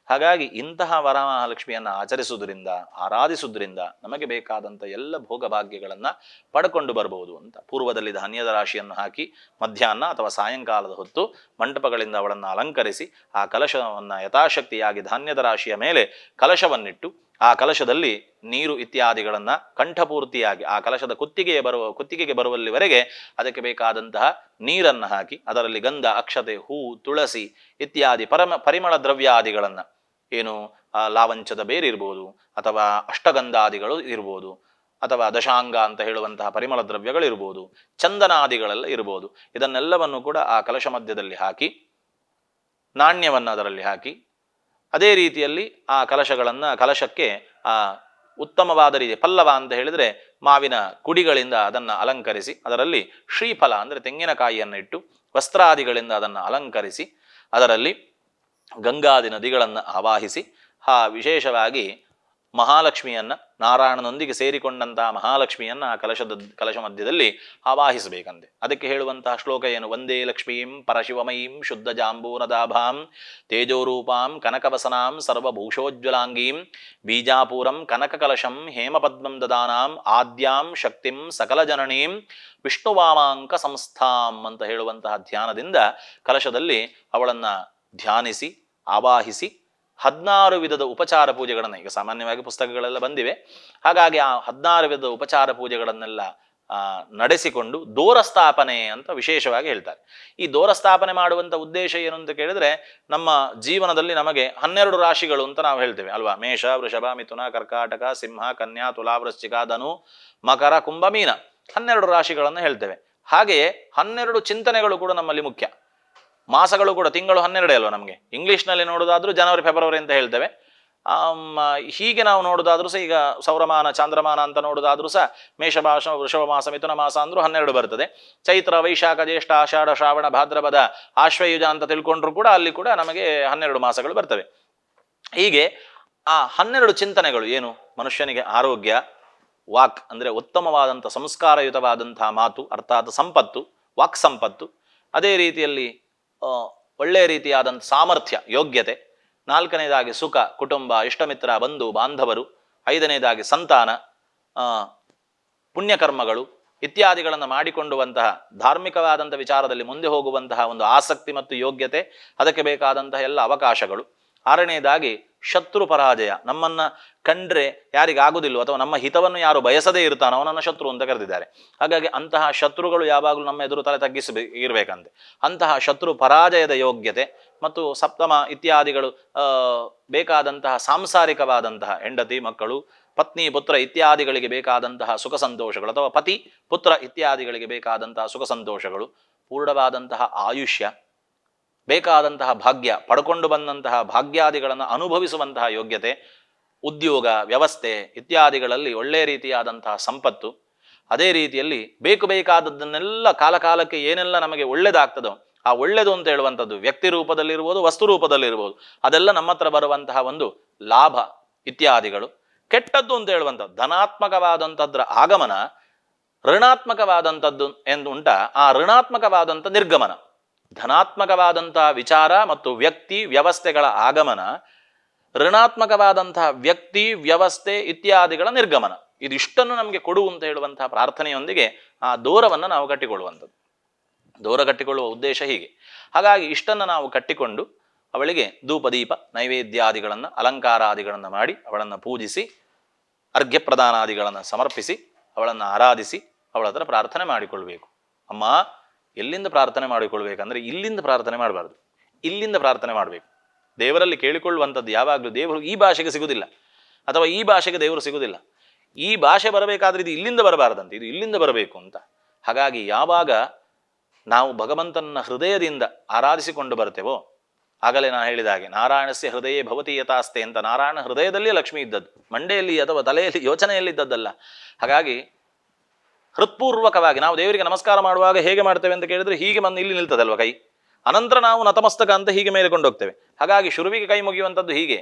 [SPEAKER 1] ಹಾಗಾಗಿ ಇಂತಹ ವರಮಹಾಲಕ್ಷ್ಮಿಯನ್ನು ಆಚರಿಸುವುದರಿಂದ, ಆರಾಧಿಸುವುದರಿಂದ ನಮಗೆ ಬೇಕಾದಂಥ ಎಲ್ಲ ಭೋಗಭಾಗ್ಯಗಳನ್ನು ಪಡ್ಕೊಂಡು ಬರಬಹುದು ಅಂತ. ಪೂರ್ವದಲ್ಲಿ ಧಾನ್ಯದ ರಾಶಿಯನ್ನು ಹಾಕಿ ಮಧ್ಯಾಹ್ನ ಅಥವಾ ಸಾಯಂಕಾಲದ ಹೊತ್ತು ಮಂಟಪಗಳಿಂದ ಅವಳನ್ನು ಅಲಂಕರಿಸಿ ಆ ಕಲಶವನ್ನು ಯಥಾಶಕ್ತಿಯಾಗಿ ಧಾನ್ಯದ ರಾಶಿಯ ಮೇಲೆ ಕಲಶವನ್ನಿಟ್ಟು ಆ ಕಲಶದಲ್ಲಿ ನೀರು ಇತ್ಯಾದಿಗಳನ್ನು ಕಂಠಪೂರ್ತಿಯಾಗಿ ಆ ಕಲಶದ ಕುತ್ತಿಗೆಗೆ ಬರುವಲ್ಲಿವರೆಗೆ ಅದಕ್ಕೆ ಬೇಕಾದಂತಹ ನೀರನ್ನು ಹಾಕಿ ಅದರಲ್ಲಿ ಗಂಧ, ಅಕ್ಷತೆ, ಹೂ, ತುಳಸಿ ಇತ್ಯಾದಿ ಪರಿಮಳ ದ್ರವ್ಯಾದಿಗಳನ್ನು, ಏನು ಲಾವಂಚದ ಬೇರಿರ್ಬೋದು ಅಥವಾ ಅಷ್ಟಗಂಧಾದಿಗಳು ಇರ್ಬೋದು ಅಥವಾ ದಶಾಂಗ ಅಂತ ಹೇಳುವಂತಹ ಪರಿಮಳ ದ್ರವ್ಯಗಳಿರ್ಬೋದು, ಚಂದನಾದಿಗಳೆಲ್ಲ ಇರ್ಬೋದು, ಇದನ್ನೆಲ್ಲವನ್ನು ಕೂಡ ಆ ಕಲಶ ಮಧ್ಯದಲ್ಲಿ ಹಾಕಿ ನಾಣ್ಯವನ್ನು ಅದರಲ್ಲಿ ಹಾಕಿ ಅದೇ ರೀತಿಯಲ್ಲಿ ಆ ಕಲಶಕ್ಕೆ ಆ ಉತ್ತಮವಾದ ರೀತಿ ಪಲ್ಲವ ಅಂತ ಹೇಳಿದರೆ ಮಾವಿನ ಕುಡಿಗಳಿಂದ ಅದನ್ನು ಅಲಂಕರಿಸಿ ಅದರಲ್ಲಿ ಶ್ರೀಫಲ ಅಂದರೆ ತೆಂಗಿನಕಾಯಿಯನ್ನು ಇಟ್ಟು ವಸ್ತ್ರಾದಿಗಳಿಂದ ಅದನ್ನು ಅಲಂಕರಿಸಿ ಅದರಲ್ಲಿ ಗಂಗಾದಿ ನದಿಗಳನ್ನು ಆವಾಹಿಸಿ ವಿಶೇಷವಾಗಿ ಮಹಾಲಕ್ಷ್ಮಿಯನ್ನು, ನಾರಾಯಣನೊಂದಿಗೆ ಸೇರಿಕೊಂಡಂತಹ ಮಹಾಲಕ್ಷ್ಮಿಯನ್ನು ಆ ಕಲಶ ಮಧ್ಯದಲ್ಲಿ ಆವಾಹಿಸಬೇಕಂತೆ. ಅದಕ್ಕೆ ಹೇಳುವಂತಹ ಶ್ಲೋಕ ಏನು? ವಂದೇ ಲಕ್ಷ್ಮೀಂ ಪರಶಿವಮಯೀಂ ಶುದ್ಧ ಜಾಂಬೂನದಾಭಾಂ ತೇಜೋರೂಪಾಂ ಕನಕವಸನಾಂ ಸರ್ವಭೂಷೋಜ್ವಲಾಂಗೀಂ ಬೀಜಾಪೂರಂ ಕನಕಕಲಶಂ ಹೇಮಪದ್ಮಂ ದದಾನಾಂ ಆದ್ಯಾಂ ಶಕ್ತಿಂ ಸಕಲ ಜನನೀಂ ವಿಷ್ಣುವಾಮಾಂಕ ಸಂಸ್ಥಾಂ ಅಂತ ಹೇಳುವಂತಹ ಧ್ಯಾನದಿಂದ ಕಲಶದಲ್ಲಿ ಅವಳನ್ನು ಧ್ಯಾನಿಸಿ ಆವಾಹಿಸಿ 16 ವಿಧದ ಉಪಚಾರ ಪೂಜೆಗಳನ್ನು, ಈಗ ಸಾಮಾನ್ಯವಾಗಿ ಪುಸ್ತಕಗಳೆಲ್ಲ ಬಂದಿವೆ, ಹಾಗಾಗಿ ಆ 16 ವಿಧದ ಉಪಚಾರ ಪೂಜೆಗಳನ್ನೆಲ್ಲ ನಡೆಸಿಕೊಂಡು ದೋರಸ್ಥಾಪನೆ ಅಂತ ವಿಶೇಷವಾಗಿ ಹೇಳ್ತಾರೆ. ಈ ದೋರಸ್ಥಾಪನೆ ಮಾಡುವಂಥ ಉದ್ದೇಶ ಏನು ಅಂತ ಕೇಳಿದ್ರೆ, ನಮ್ಮ ಜೀವನದಲ್ಲಿ ನಮಗೆ 12 ರಾಶಿಗಳು ಅಂತ ನಾವು ಹೇಳ್ತೇವೆ ಅಲ್ವಾ? ಮೇಷ, ವೃಷಭ, ಮಿಥುನ, ಕರ್ಕಾಟಕ, ಸಿಂಹ, ಕನ್ಯಾ, ತುಲಾ, ವೃಶ್ಚಿಕ, ಧನು, ಮಕರ, ಕುಂಭ, ಮೀನ 12 ರಾಶಿಗಳನ್ನು ಹೇಳ್ತೇವೆ. ಹಾಗೆಯೇ 12 ಚಿಂತನೆಗಳು ಕೂಡ ನಮ್ಮಲ್ಲಿ ಮುಖ್ಯ. ಮಾಸಗಳು ಕೂಡ ತಿಂಗಳು 12 ಅಲ್ವಾ ನಮಗೆ? ಇಂಗ್ಲೀಷ್ನಲ್ಲಿ ನೋಡೋದಾದ್ರೂ ಜನವರಿ, ಫೆಬ್ರವರಿ ಅಂತ ಹೇಳ್ತೇವೆ. ಹೀಗೆ ನಾವು ನೋಡೋದಾದ್ರೂ ಸಹ, ಈಗ ಸೌರಮಾನ, ಚಾಂದ್ರಮಾನ ಅಂತ ನೋಡೋದಾದ್ರೂ ಸಹ ಮೇಷ ಮಾಸ, ವೃಷಭ ಮಾಸ, ಮಿಥುನ ಮಾಸ ಅಂದ್ರೂ 12 ಬರ್ತದೆ. ಚೈತ್ರ, ವೈಶಾಖ, ಜ್ಯೇಷ್ಠ, ಆಷಾಢ, ಶ್ರಾವಣ, ಭಾದ್ರಪದ, ಆಶ್ವಯುಜ ಅಂತ ತಿಳ್ಕೊಂಡ್ರು ಕೂಡ ಅಲ್ಲಿ ಕೂಡ ನಮಗೆ 12 ಮಾಸಗಳು ಬರ್ತವೆ. ಹೀಗೆ ಆ 12 ಚಿಂತನೆಗಳು ಏನು? ಮನುಷ್ಯನಿಗೆ ಆರೋಗ್ಯ, ವಾಕ್ ಅಂದರೆ ಉತ್ತಮವಾದಂಥ ಸಂಸ್ಕಾರಯುತವಾದಂತಹ ಮಾತು, ಅರ್ಥಾತ್ ಸಂಪತ್ತು, ವಾಕ್ ಸಂಪತ್ತು, ಅದೇ ರೀತಿಯಲ್ಲಿ ಒಳ್ಳೆಯ ರೀತಿಯಾದಂಥ ಸಾಮರ್ಥ್ಯ, ಯೋಗ್ಯತೆ, 4ನೇದಾಗಿ ಸುಖ, ಕುಟುಂಬ, ಇಷ್ಟಮಿತ್ರ, ಬಂಧು ಬಾಂಧವರು, 5ನೇದಾಗಿ ಸಂತಾನ, ಪುಣ್ಯಕರ್ಮಗಳು ಇತ್ಯಾದಿಗಳನ್ನು ಮಾಡಿಕೊಂಡುವಂತಹ ಧಾರ್ಮಿಕವಾದಂಥ ವಿಚಾರದಲ್ಲಿ ಮುಂದೆ ಹೋಗುವಂತಹ ಒಂದು ಆಸಕ್ತಿ ಮತ್ತು ಯೋಗ್ಯತೆ, ಅದಕ್ಕೆ ಬೇಕಾದಂತಹ ಎಲ್ಲ ಅವಕಾಶಗಳು, ಆರನೆಯದಾಗಿ ಶತ್ರು ಪರಾಜಯ. ನಮ್ಮನ್ನ ಕಂಡ್ರೆ ಯಾರಿಗಾಗುದಿಲ್ಲೋ ಅಥವಾ ನಮ್ಮ ಹಿತವನ್ನು ಯಾರು ಬಯಸದೇ ಇರ್ತಾನೋ ಅವನನ್ನು ಶತ್ರು ಅಂತ ಕರೆದಿದ್ದಾರೆ. ಹಾಗಾಗಿ ಅಂತಹ ಶತ್ರುಗಳು ಯಾವಾಗಲೂ ನಮ್ಮ ಎದುರು ತಲೆ ಇರಬೇಕಂತೆ. ಅಂತಹ ಶತ್ರು ಪರಾಜಯದ ಯೋಗ್ಯತೆ ಮತ್ತು ಸಪ್ತಮ ಇತ್ಯಾದಿಗಳು ಬೇಕಾದಂತಹ ಸಾಂಸಾರಿಕವಾದಂತಹ ಹೆಂಡತಿ ಮಕ್ಕಳು ಪತ್ನಿ ಪುತ್ರ ಇತ್ಯಾದಿಗಳಿಗೆ ಬೇಕಾದಂತಹ ಸುಖ ಸಂತೋಷಗಳು ಅಥವಾ ಪತಿ ಪುತ್ರ ಇತ್ಯಾದಿಗಳಿಗೆ ಬೇಕಾದಂತಹ ಸುಖ ಸಂತೋಷಗಳು, ಪೂರ್ಣವಾದಂತಹ ಆಯುಷ್ಯ, ಬೇಕಾದಂತಹ ಭಾಗ್ಯ, ಪಡ್ಕೊಂಡು ಬಂದಂತಹ ಭಾಗ್ಯಾದಿಗಳನ್ನು ಅನುಭವಿಸುವಂತಹ ಯೋಗ್ಯತೆ, ಉದ್ಯೋಗ ವ್ಯವಸ್ಥೆ ಇತ್ಯಾದಿಗಳಲ್ಲಿ ಒಳ್ಳೆಯ ರೀತಿಯಾದಂತಹ ಸಂಪತ್ತು, ಅದೇ ರೀತಿಯಲ್ಲಿ ಬೇಕಾದದ್ದನ್ನೆಲ್ಲ ಕಾಲಕಾಲಕ್ಕೆ ಏನೆಲ್ಲ ನಮಗೆ ಒಳ್ಳೆದಾಗ್ತದೋ ಆ ಒಳ್ಳೆದು ಅಂತ ಹೇಳುವಂಥದ್ದು ವ್ಯಕ್ತಿ ರೂಪದಲ್ಲಿರ್ಬೋದು, ವಸ್ತು ರೂಪದಲ್ಲಿರ್ಬೋದು, ಅದೆಲ್ಲ ನಮ್ಮ ಹತ್ರ ಬರುವಂತಹ ಒಂದು ಲಾಭ ಇತ್ಯಾದಿಗಳು. ಕೆಟ್ಟದ್ದು ಅಂತ ಹೇಳುವಂಥದ್ದು ಧನಾತ್ಮಕವಾದಂಥದ್ರ ಆಗಮನ, ಋಣಾತ್ಮಕವಾದಂಥದ್ದು ಎಂದು ಉಂಟ ಆ ಋಣಾತ್ಮಕವಾದಂಥ ನಿರ್ಗಮನ. ಧನಾತ್ಮಕವಾದಂತಹ ವಿಚಾರ ಮತ್ತು ವ್ಯಕ್ತಿ ವ್ಯವಸ್ಥೆಗಳ ಆಗಮನ, ಋಣಾತ್ಮಕವಾದಂತಹ ವ್ಯಕ್ತಿ ವ್ಯವಸ್ಥೆ ಇತ್ಯಾದಿಗಳ ನಿರ್ಗಮನ. ಇದಿಷ್ಟನ್ನು ನಮಗೆ ಕೊಡು ಅಂತ ಹೇಳುವಂತಹ ಪ್ರಾರ್ಥನೆಯೊಂದಿಗೆ ಆ ದೂರವನ್ನು ನಾವು ಕಟ್ಟಿಕೊಳ್ಳುವಂಥದ್ದು. ದೂರ ಕಟ್ಟಿಕೊಳ್ಳುವ ಉದ್ದೇಶ ಹೀಗೆ. ಹಾಗಾಗಿ ಇಷ್ಟನ್ನು ನಾವು ಕಟ್ಟಿಕೊಂಡು ಅವಳಿಗೆ ಧೂಪದೀಪ ನೈವೇದ್ಯಾದಿಗಳನ್ನು ಅಲಂಕಾರಾದಿಗಳನ್ನು ಮಾಡಿ ಅವಳನ್ನು ಪೂಜಿಸಿ ಅರ್ಘ್ಯ ಪ್ರದಾನಾದಿಗಳನ್ನು ಸಮರ್ಪಿಸಿ ಅವಳನ್ನು ಆರಾಧಿಸಿ ಅವಳ ಹತ್ರ ಪ್ರಾರ್ಥನೆ ಮಾಡಿಕೊಳ್ಬೇಕು. ಅಮ್ಮ, ಎಲ್ಲಿಂದ ಪ್ರಾರ್ಥನೆ ಮಾಡಿಕೊಳ್ಬೇಕಂದ್ರೆ ಇಲ್ಲಿಂದ ಪ್ರಾರ್ಥನೆ ಮಾಡಬಾರ್ದು, ಇಲ್ಲಿಂದ ಪ್ರಾರ್ಥನೆ ಮಾಡಬೇಕು. ದೇವರಲ್ಲಿ ಕೇಳಿಕೊಳ್ಳುವಂಥದ್ದು ಯಾವಾಗಲೂ ದೇವರು ಈ ಭಾಷೆಗೆ ಸಿಗುವುದಿಲ್ಲ ಅಥವಾ ಈ ಭಾಷೆಗೆ ದೇವರು ಸಿಗುವುದಿಲ್ಲ. ಈ ಭಾಷೆ ಬರಬೇಕಾದ್ರೆ ಇದು ಇಲ್ಲಿಂದ ಬರಬಾರದಂತೆ, ಇದು ಇಲ್ಲಿಂದ ಬರಬೇಕು ಅಂತ. ಹಾಗಾಗಿ ಯಾವಾಗ ನಾವು ಭಗವಂತನ ಹೃದಯದಿಂದ ಆರಾಧಿಸಿಕೊಂಡು ಬರ್ತೇವೋ ಆಗಲೇ ನಾನು ಹೇಳಿದ ಹಾಗೆ ನಾರಾಯಣಸ್ಯ ಹೃದಯೇ ಭವತಿ ಯಥಾಸ್ತೆ ಅಂತ. ನಾರಾಯಣ ಹೃದಯದಲ್ಲಿ ಲಕ್ಷ್ಮಿ ಇದ್ದದ್ದು, ಮಂಡೆಯಲ್ಲಿ ಅಥವಾ ತಲೆಯಲ್ಲಿ ಯೋಚನೆಯಲ್ಲಿ ಇದ್ದದ್ದಲ್ಲ. ಹಾಗಾಗಿ ಹೃತ್ಪೂರ್ವಕವಾಗಿ ನಾವು ದೇವರಿಗೆ ನಮಸ್ಕಾರ ಮಾಡುವಾಗ ಹೇಗೆ ಮಾಡ್ತೇವೆ ಅಂತ ಕೇಳಿದ್ರೆ ಹೀಗೆ ಬಂದು ಇಲ್ಲಿ ನಿಲ್ತದಲ್ವ ಕೈ, ಅನಂತರ ನಾವು ನತಮಸ್ತಕ ಅಂತ ಹೀಗೆ ಮೇಲೆ ಕೊಂಡೋಗ್ತೇವೆ. ಹಾಗಾಗಿ ಶುರುವಿಗೆ ಕೈ ಮುಗಿಯುವಂಥದ್ದು ಹೀಗೆ.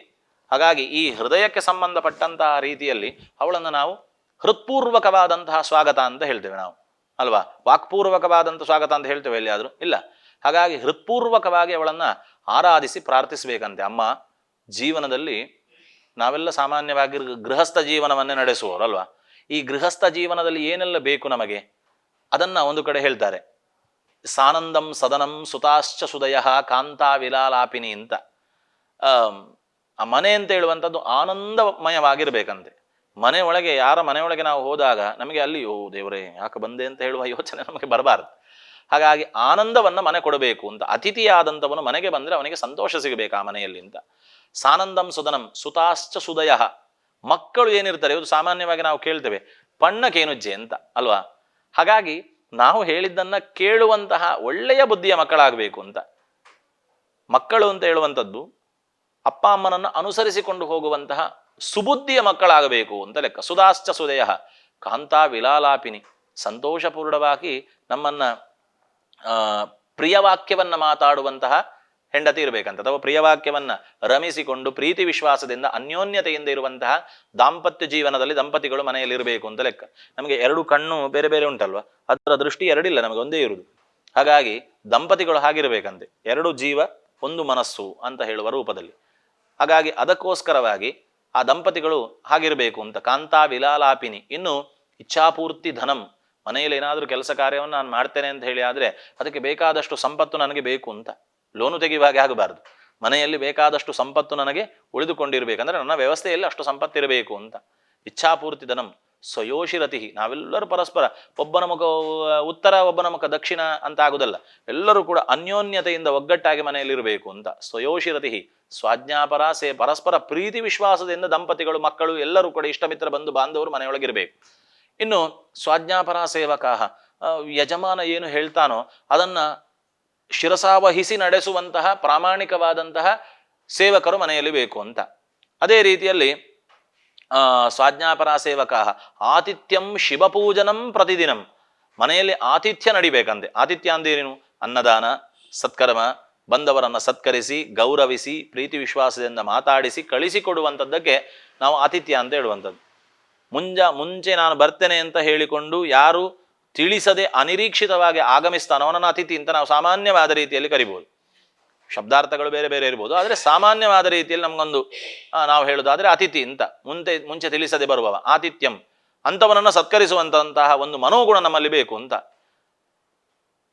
[SPEAKER 1] ಹಾಗಾಗಿ ಈ ಹೃದಯಕ್ಕೆ ಸಂಬಂಧಪಟ್ಟಂತಹ ರೀತಿಯಲ್ಲಿ ಅವಳನ್ನು ನಾವು ಹೃತ್ಪೂರ್ವಕವಾದಂತಹ ಸ್ವಾಗತ ಅಂತ ಹೇಳ್ತೇವೆ ನಾವು, ಅಲ್ವಾ? ವಾಕ್ಪೂರ್ವಕವಾದಂಥ ಸ್ವಾಗತ ಅಂತ ಹೇಳ್ತೇವೆ ಎಲ್ಲಿಯಾದರೂ? ಇಲ್ಲ. ಹಾಗಾಗಿ ಹೃತ್ಪೂರ್ವಕವಾಗಿ ಅವಳನ್ನು ಆರಾಧಿಸಿ ಪ್ರಾರ್ಥಿಸಬೇಕಂತೆ. ಅಮ್ಮ, ಜೀವನದಲ್ಲಿ ನಾವೆಲ್ಲ ಸಾಮಾನ್ಯವಾಗಿ ಗೃಹಸ್ಥ ಜೀವನವನ್ನೇ ನಡೆಸುವವರು ಅಲ್ವಾ? ಈ ಗೃಹಸ್ಥ ಜೀವನದಲ್ಲಿ ಏನೆಲ್ಲ ಬೇಕು ನಮಗೆ ಅದನ್ನು ಒಂದು ಕಡೆ ಹೇಳ್ತಾರೆ. ಸಾನಂದಂ ಸದನಂ ಸುತಾಶ್ಚ ಸುದಯ ಕಾಂತಾ ವಿಲಾಲಾಪಿನಿ ಅಂತ. ಆ ಮನೆ ಅಂತ ಹೇಳುವಂಥದ್ದು ಆನಂದಮಯವಾಗಿರ್ಬೇಕಂತೆ. ಮನೆಯೊಳಗೆ ಯಾರ ಮನೆಯೊಳಗೆ ನಾವು ಹೋದಾಗ ನಮಗೆ ಅಲ್ಲಿ ಓ ದೇವರೇ ಯಾಕೆ ಬಂದೆ ಅಂತ ಹೇಳುವ ಯೋಚನೆ ನಮಗೆ ಬರಬಾರ್ದು. ಹಾಗಾಗಿ ಆನಂದವನ್ನು ಮನೆ ಕೊಡಬೇಕು ಅಂತ. ಅತಿಥಿಯಾದಂಥವನು ಮನೆಗೆ ಬಂದರೆ ಅವನಿಗೆ ಸಂತೋಷ ಸಿಗಬೇಕು ಆ ಮನೆಯಲ್ಲಿ ಅಂತ. ಸಾನಂದಂ ಸುದನಂ ಸುತಾಶ್ಚ ಸುದಯ. ಮಕ್ಕಳು ಏನಿರ್ತಾರೆ ಇದು ಸಾಮಾನ್ಯವಾಗಿ ನಾವು ಕೇಳ್ತೇವೆ ಪಣ್ಣಕೇನುಜ್ಜೆ ಅಂತ ಅಲ್ವಾ? ಹಾಗಾಗಿ ನಾವು ಹೇಳಿದ್ದನ್ನ ಕೇಳುವಂತಹ ಒಳ್ಳೆಯ ಬುದ್ಧಿಯ ಮಕ್ಕಳಾಗಬೇಕು ಅಂತ. ಮಕ್ಕಳು ಅಂತ ಹೇಳುವಂಥದ್ದು ಅಪ್ಪ ಅಮ್ಮನನ್ನು ಅನುಸರಿಸಿಕೊಂಡು ಹೋಗುವಂತಹ ಸುಬುದ್ಧಿಯ ಮಕ್ಕಳಾಗಬೇಕು ಅಂತ ಲೆಕ್ಕ. ಸುಧಾಶ್ಚ ಸುದಯ ಕಾಂತಾ ವಿಲಾಲಾಪಿನಿ. ಸಂತೋಷಪೂರ್ಣವಾಗಿ ನಮ್ಮನ್ನ ಪ್ರಿಯವಾಕ್ಯವನ್ನ ಮಾತಾಡುವಂತಹ ಹೆಂಡತಿ ಇರಬೇಕಂತ, ಅಥವಾ ಪ್ರಿಯವಾಕ್ಯವನ್ನ ರಮಿಸಿಕೊಂಡು ಪ್ರೀತಿ ವಿಶ್ವಾಸದಿಂದ ಅನ್ಯೋನ್ಯತೆಯಿಂದ ಇರುವಂತಹ ದಾಂಪತ್ಯ ಜೀವನದಲ್ಲಿ ದಂಪತಿಗಳು ಮನೆಯಲ್ಲಿ ಇರಬೇಕು ಅಂತ ಲೆಕ್ಕ. ನಮಗೆ ಎರಡು ಕಣ್ಣು ಬೇರೆ ಬೇರೆ ಉಂಟಲ್ವ, ಅದರ ದೃಷ್ಟಿ ಎರಡಿಲ್ಲ, ನಮಗೆ ಒಂದೇ ಇರುವುದು. ಹಾಗಾಗಿ ದಂಪತಿಗಳು ಹಾಗಿರಬೇಕಂತೆ, ಎರಡು ಜೀವ ಒಂದು ಮನಸ್ಸು ಅಂತ ಹೇಳುವ ರೂಪದಲ್ಲಿ. ಹಾಗಾಗಿ ಅದಕ್ಕೋಸ್ಕರವಾಗಿ ಆ ದಂಪತಿಗಳು ಹಾಗಿರಬೇಕು ಅಂತ. ಕಾಂತಾ ವಿಲಾಲಾಪಿನಿ. ಇನ್ನು ಇಚ್ಛಾಪೂರ್ತಿ ಧನಂ. ಮನೆಯಲ್ಲಿ ಏನಾದರೂ ಕೆಲಸ ಕಾರ್ಯವನ್ನು ನಾನು ಮಾಡ್ತೇನೆ ಅಂತ ಹೇಳಿ ಆದರೆ ಅದಕ್ಕೆ ಬೇಕಾದಷ್ಟು ಸಂಪತ್ತು ನನಗೆ ಬೇಕು ಅಂತ. ಲೋನು ತೆಗೆಯುವಾಗೆ ಆಗಬಾರ್ದು. ಮನೆಯಲ್ಲಿ ಬೇಕಾದಷ್ಟು ಸಂಪತ್ತು ನನಗೆ ಉಳಿದುಕೊಂಡಿರ್ಬೇಕಂದ್ರೆ ನನ್ನ ವ್ಯವಸ್ಥೆಯಲ್ಲಿ ಅಷ್ಟು ಸಂಪತ್ತಿರಬೇಕು ಅಂತ. ಇಚ್ಛಾಪೂರ್ತಿ ಧನಂ ಸ್ವಯೋಷಿರತಿ. ನಾವೆಲ್ಲರೂ ಪರಸ್ಪರ ಒಬ್ಬನ ಮುಖ ಉತ್ತರ ಒಬ್ಬನ ಮುಖ ದಕ್ಷಿಣ ಅಂತ ಆಗುದಲ್ಲ, ಎಲ್ಲರೂ ಕೂಡ ಅನ್ಯೋನ್ಯತೆಯಿಂದ ಒಗ್ಗಟ್ಟಾಗಿ ಮನೆಯಲ್ಲಿರಬೇಕು ಅಂತ. ಸ್ವಯೋಷಿರತಿ ಸ್ವಾಜ್ಞಾಪರಾಸೆ. ಪರಸ್ಪರ ಪ್ರೀತಿ ವಿಶ್ವಾಸದಿಂದ ದಂಪತಿಗಳು ಮಕ್ಕಳು ಎಲ್ಲರೂ ಕೂಡ ಇಷ್ಟಮಿತ್ರ ಬಂಧು ಬಾಂಧವರು ಮನೆಯೊಳಗಿರಬೇಕು. ಇನ್ನು ಸ್ವಾಜ್ಞಾಪರ ಸೇವಕಾಹ. ಯಜಮಾನ ಏನು ಹೇಳ್ತಾನೋ ಅದನ್ನ ಶಿರಸಾವಹಿಸಿ ನಡೆಸುವಂತಹ ಪ್ರಾಮಾಣಿಕವಾದಂತಹ ಸೇವಕರು ಮನೆಯಲ್ಲಿ ಬೇಕು ಅಂತ. ಅದೇ ರೀತಿಯಲ್ಲಿ ಸ್ವಾಜ್ಞಾಪರ ಸೇವಕಾಹ ಆತಿಥ್ಯಂ ಶಿವಪೂಜನಂ ಪ್ರತಿದಿನಂ. ಮನೆಯಲ್ಲಿ ಆತಿಥ್ಯ ನಡಿಬೇಕಂತೆ. ಆತಿಥ್ಯ ಅಂದೇನು? ಅನ್ನದಾನ, ಸತ್ಕರ್ಮ, ಬಂದವರನ್ನು ಸತ್ಕರಿಸಿ ಗೌರವಿಸಿ ಪ್ರೀತಿ ವಿಶ್ವಾಸದಿಂದ ಮಾತಾಡಿಸಿ ಕಳಿಸಿಕೊಡುವಂಥದ್ದಕ್ಕೆ ನಾವು ಆತಿಥ್ಯ ಅಂತ ಹೇಳುವಂಥದ್ದು. ಮುಂಚೆ ನಾನು ಬರ್ತೇನೆ ಅಂತ ಹೇಳಿಕೊಂಡು ಯಾರು ತಿಳಿಸದೆ ಅನಿರೀಕ್ಷಿತವಾಗಿ ಆಗಮಿಸ್ತಾನೋ ಅವನನ್ನು ಅತಿಥಿ ಅಂತ ನಾವು ಸಾಮಾನ್ಯವಾದ ರೀತಿಯಲ್ಲಿ ಕರಿಬೋದು. ಶಬ್ದಾರ್ಥಗಳು ಬೇರೆ ಬೇರೆ ಇರ್ಬೋದು, ಆದರೆ ಸಾಮಾನ್ಯವಾದ ರೀತಿಯಲ್ಲಿ ನಮಗೊಂದು ನಾವು ಹೇಳೋದಾದ್ರೆ ಅತಿಥಿ ಅಂತ. ಮುಂಚೆ ತಿಳಿಸದೆ ಬರುವವ ಆತಿಥ್ಯಂ. ಅಂಥವನನ್ನು ಸತ್ಕರಿಸುವಂತಹ ಒಂದು ಮನೋಗುಣ ನಮ್ಮಲ್ಲಿ ಬೇಕು ಅಂತ.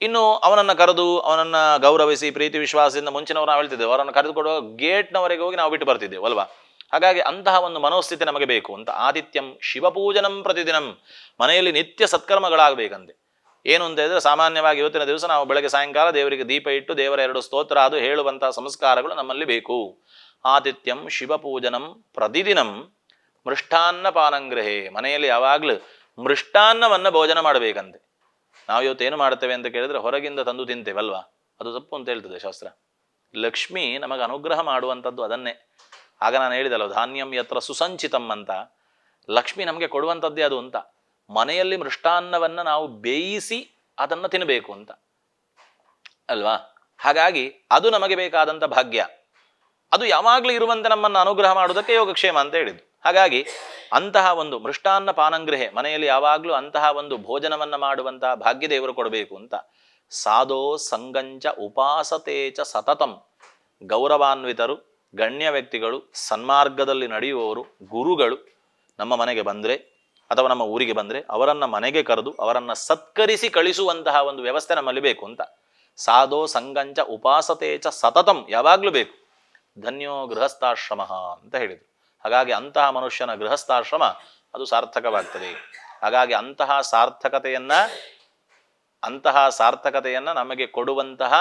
[SPEAKER 1] ಇನ್ನು ಅವನನ್ನು ಕರೆದು ಅವನನ್ನ ಗೌರವಿಸಿ ಪ್ರೀತಿ ವಿಶ್ವಾಸದಿಂದ ಮುಂಚಿನವರು ನಾವು ಹೇಳ್ತಿದ್ದೇವೆ, ಅವರನ್ನು ಕರೆದುಕೊಡುವ ಗೇಟ್ನವರೆಗೆ ಹೋಗಿ ನಾವು ಬಿಟ್ಟು ಬರ್ತಿದ್ದೇವೆ ಅಲ್ವಾ. ಹಾಗಾಗಿ ಅಂತಹ ಒಂದು ಮನೋಸ್ಥಿತಿ ನಮಗೆ ಬೇಕು ಅಂತ. ಆದಿತ್ಯಂ ಶಿವಪೂಜನಂ ಪ್ರತಿದಿನಂ, ಮನೆಯಲ್ಲಿ ನಿತ್ಯ ಸತ್ಕರ್ಮಗಳಾಗಬೇಕಂತೆ. ಏನು ಅಂತ ಹೇಳಿದ್ರೆ, ಸಾಮಾನ್ಯವಾಗಿ ಇವತ್ತಿನ ದಿವಸ ನಾವು ಬೆಳಗ್ಗೆ ಸಾಯಂಕಾಲ ದೇವರಿಗೆ ದೀಪ ಇಟ್ಟು ದೇವರ 2 ಸ್ತೋತ್ರ ಅದು ಹೇಳುವಂತಹ ಸಂಸ್ಕಾರಗಳು ನಮ್ಮಲ್ಲಿ ಬೇಕು. ಆದಿತ್ಯಂ ಶಿವಪೂಜನಂ ಪ್ರತಿದಿನಂ ಮೃಷ್ಟಾನ್ನ ಪಾನಂಗ್ರಹೇ, ಮನೆಯಲ್ಲಿ ಯಾವಾಗಲೂ ಮೃಷ್ಟಾನ್ನವನ್ನು ಭೋಜನ ಮಾಡಬೇಕಂತೆ. ನಾವು ಇವತ್ತು ಏನು ಮಾಡ್ತೇವೆ ಅಂತ ಕೇಳಿದ್ರೆ ಹೊರಗಿಂದ ತಂದು ತಿಂತೇವಲ್ವಾ, ಅದು ತಪ್ಪು ಅಂತ ಹೇಳ್ತದೆ ಶಾಸ್ತ್ರ. ಲಕ್ಷ್ಮಿ ನಮಗೆ ಅನುಗ್ರಹ ಮಾಡುವಂಥದ್ದು ಅದನ್ನೇ. ಆಗ ನಾನು ಹೇಳಿದಲ್ಲ, ಧಾನ್ಯಂ ಯತ್ರ ಸುಸಂಚಿತಂ ಅಂತ, ಲಕ್ಷ್ಮಿ ನಮಗೆ ಕೊಡುವಂಥದ್ದೇ ಅದು ಅಂತ. ಮನೆಯಲ್ಲಿ ಮೃಷ್ಟಾನ್ನವನ್ನು ನಾವು ಬೇಯಿಸಿ ಅದನ್ನು ತಿನ್ನಬೇಕು ಅಂತ ಅಲ್ವಾ. ಹಾಗಾಗಿ ಅದು ನಮಗೆ ಬೇಕಾದಂಥ ಭಾಗ್ಯ. ಅದು ಯಾವಾಗಲೂ ಇರುವಂತೆ ನಮ್ಮನ್ನು ಅನುಗ್ರಹ ಮಾಡುವುದಕ್ಕೆ ಯೋಗಕ್ಷೇಮ ಅಂತ ಹೇಳಿದ್ದು. ಹಾಗಾಗಿ ಅಂತಹ ಒಂದು ಮೃಷ್ಟಾನ್ನ ಪಾನಂಗ್ರಹೆ, ಮನೆಯಲ್ಲಿ ಯಾವಾಗಲೂ ಅಂತಹ ಒಂದು ಭೋಜನವನ್ನು ಮಾಡುವಂತಹ ಭಾಗ್ಯ ದೇವರು ಕೊಡಬೇಕು ಅಂತ. ಸಾಧೋ ಸಂಗಂಚ ಉಪಾಸತೇಚ ಸತತಂ, ಗೌರವಾನ್ವಿತರು, ಗಣ್ಯ ವ್ಯಕ್ತಿಗಳು, ಸನ್ಮಾರ್ಗದಲ್ಲಿ ನಡೆಯುವವರು, ಗುರುಗಳು ನಮ್ಮ ಮನೆಗೆ ಬಂದರೆ ಅಥವಾ ನಮ್ಮ ಊರಿಗೆ ಬಂದರೆ ಅವರನ್ನು ಮನೆಗೆ ಕರೆದು ಅವರನ್ನು ಸತ್ಕರಿಸಿ ಕಳಿಸುವಂತಹ ಒಂದು ವ್ಯವಸ್ಥೆ ನಮ್ಮಲ್ಲಿ ಬೇಕು ಅಂತ. ಸಾಧೋ ಸಂಗಂಚ ಉಪಾಸತೇಚ ಸತತಂ, ಯಾವಾಗಲೂ ಬೇಕು. ಧನ್ಯೋ ಗೃಹಸ್ಥಾಶ್ರಮ ಅಂತ ಹೇಳಿದರು. ಹಾಗಾಗಿ ಅಂತಹ ಮನುಷ್ಯನ ಗೃಹಸ್ಥಾಶ್ರಮ ಅದು ಸಾರ್ಥಕವಾಗ್ತದೆ. ಹಾಗಾಗಿ ಅಂತಹ ಸಾರ್ಥಕತೆಯನ್ನು ನಮಗೆ ಕೊಡುವಂತಹ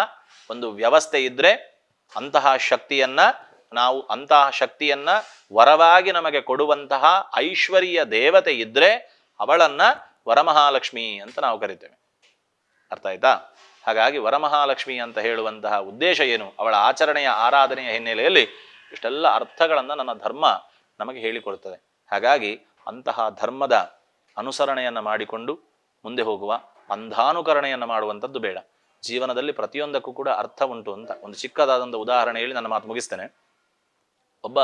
[SPEAKER 1] ಒಂದು ವ್ಯವಸ್ಥೆ ಇದ್ದರೆ, ಅಂತಹ ಶಕ್ತಿಯನ್ನ ವರವಾಗಿ ನಮಗೆ ಕೊಡುವಂತಹ ಐಶ್ವರ್ಯ ದೇವತೆ ಇದ್ದರೆ ಅವಳನ್ನ ವರಮಹಾಲಕ್ಷ್ಮಿ ಅಂತ ನಾವು ಕರಿತೇವೆ. ಅರ್ಥ ಆಯ್ತಾ? ಹಾಗಾಗಿ ವರಮಹಾಲಕ್ಷ್ಮಿ ಅಂತ ಹೇಳುವಂತಹ ಉದ್ದೇಶ ಏನು, ಅವಳ ಆಚರಣೆಯ ಆರಾಧನೆಯ ಹಿನ್ನೆಲೆಯಲ್ಲಿ ಇಷ್ಟೆಲ್ಲ ಅರ್ಥಗಳನ್ನು ನನ್ನ ಧರ್ಮ ನಮಗೆ ಹೇಳಿಕೊಡುತ್ತದೆ. ಹಾಗಾಗಿ ಅಂತಹ ಧರ್ಮದ ಅನುಸರಣೆಯನ್ನು ಮಾಡಿಕೊಂಡು ಮುಂದೆ ಹೋಗುವ, ಅಂಧಾನುಕರಣೆಯನ್ನು ಮಾಡುವಂಥದ್ದು ಬೇಡ. ಜೀವನದಲ್ಲಿ ಪ್ರತಿಯೊಂದಕ್ಕೂ ಕೂಡ ಅರ್ಥ ಉಂಟು ಅಂತ ಒಂದು ಚಿಕ್ಕದಾದಂಥ ಉದಾಹರಣೆ ಹೇಳಿ ನನ್ನ ಮಾತು ಮುಗಿಸ್ತೇನೆ. ಒಬ್ಬ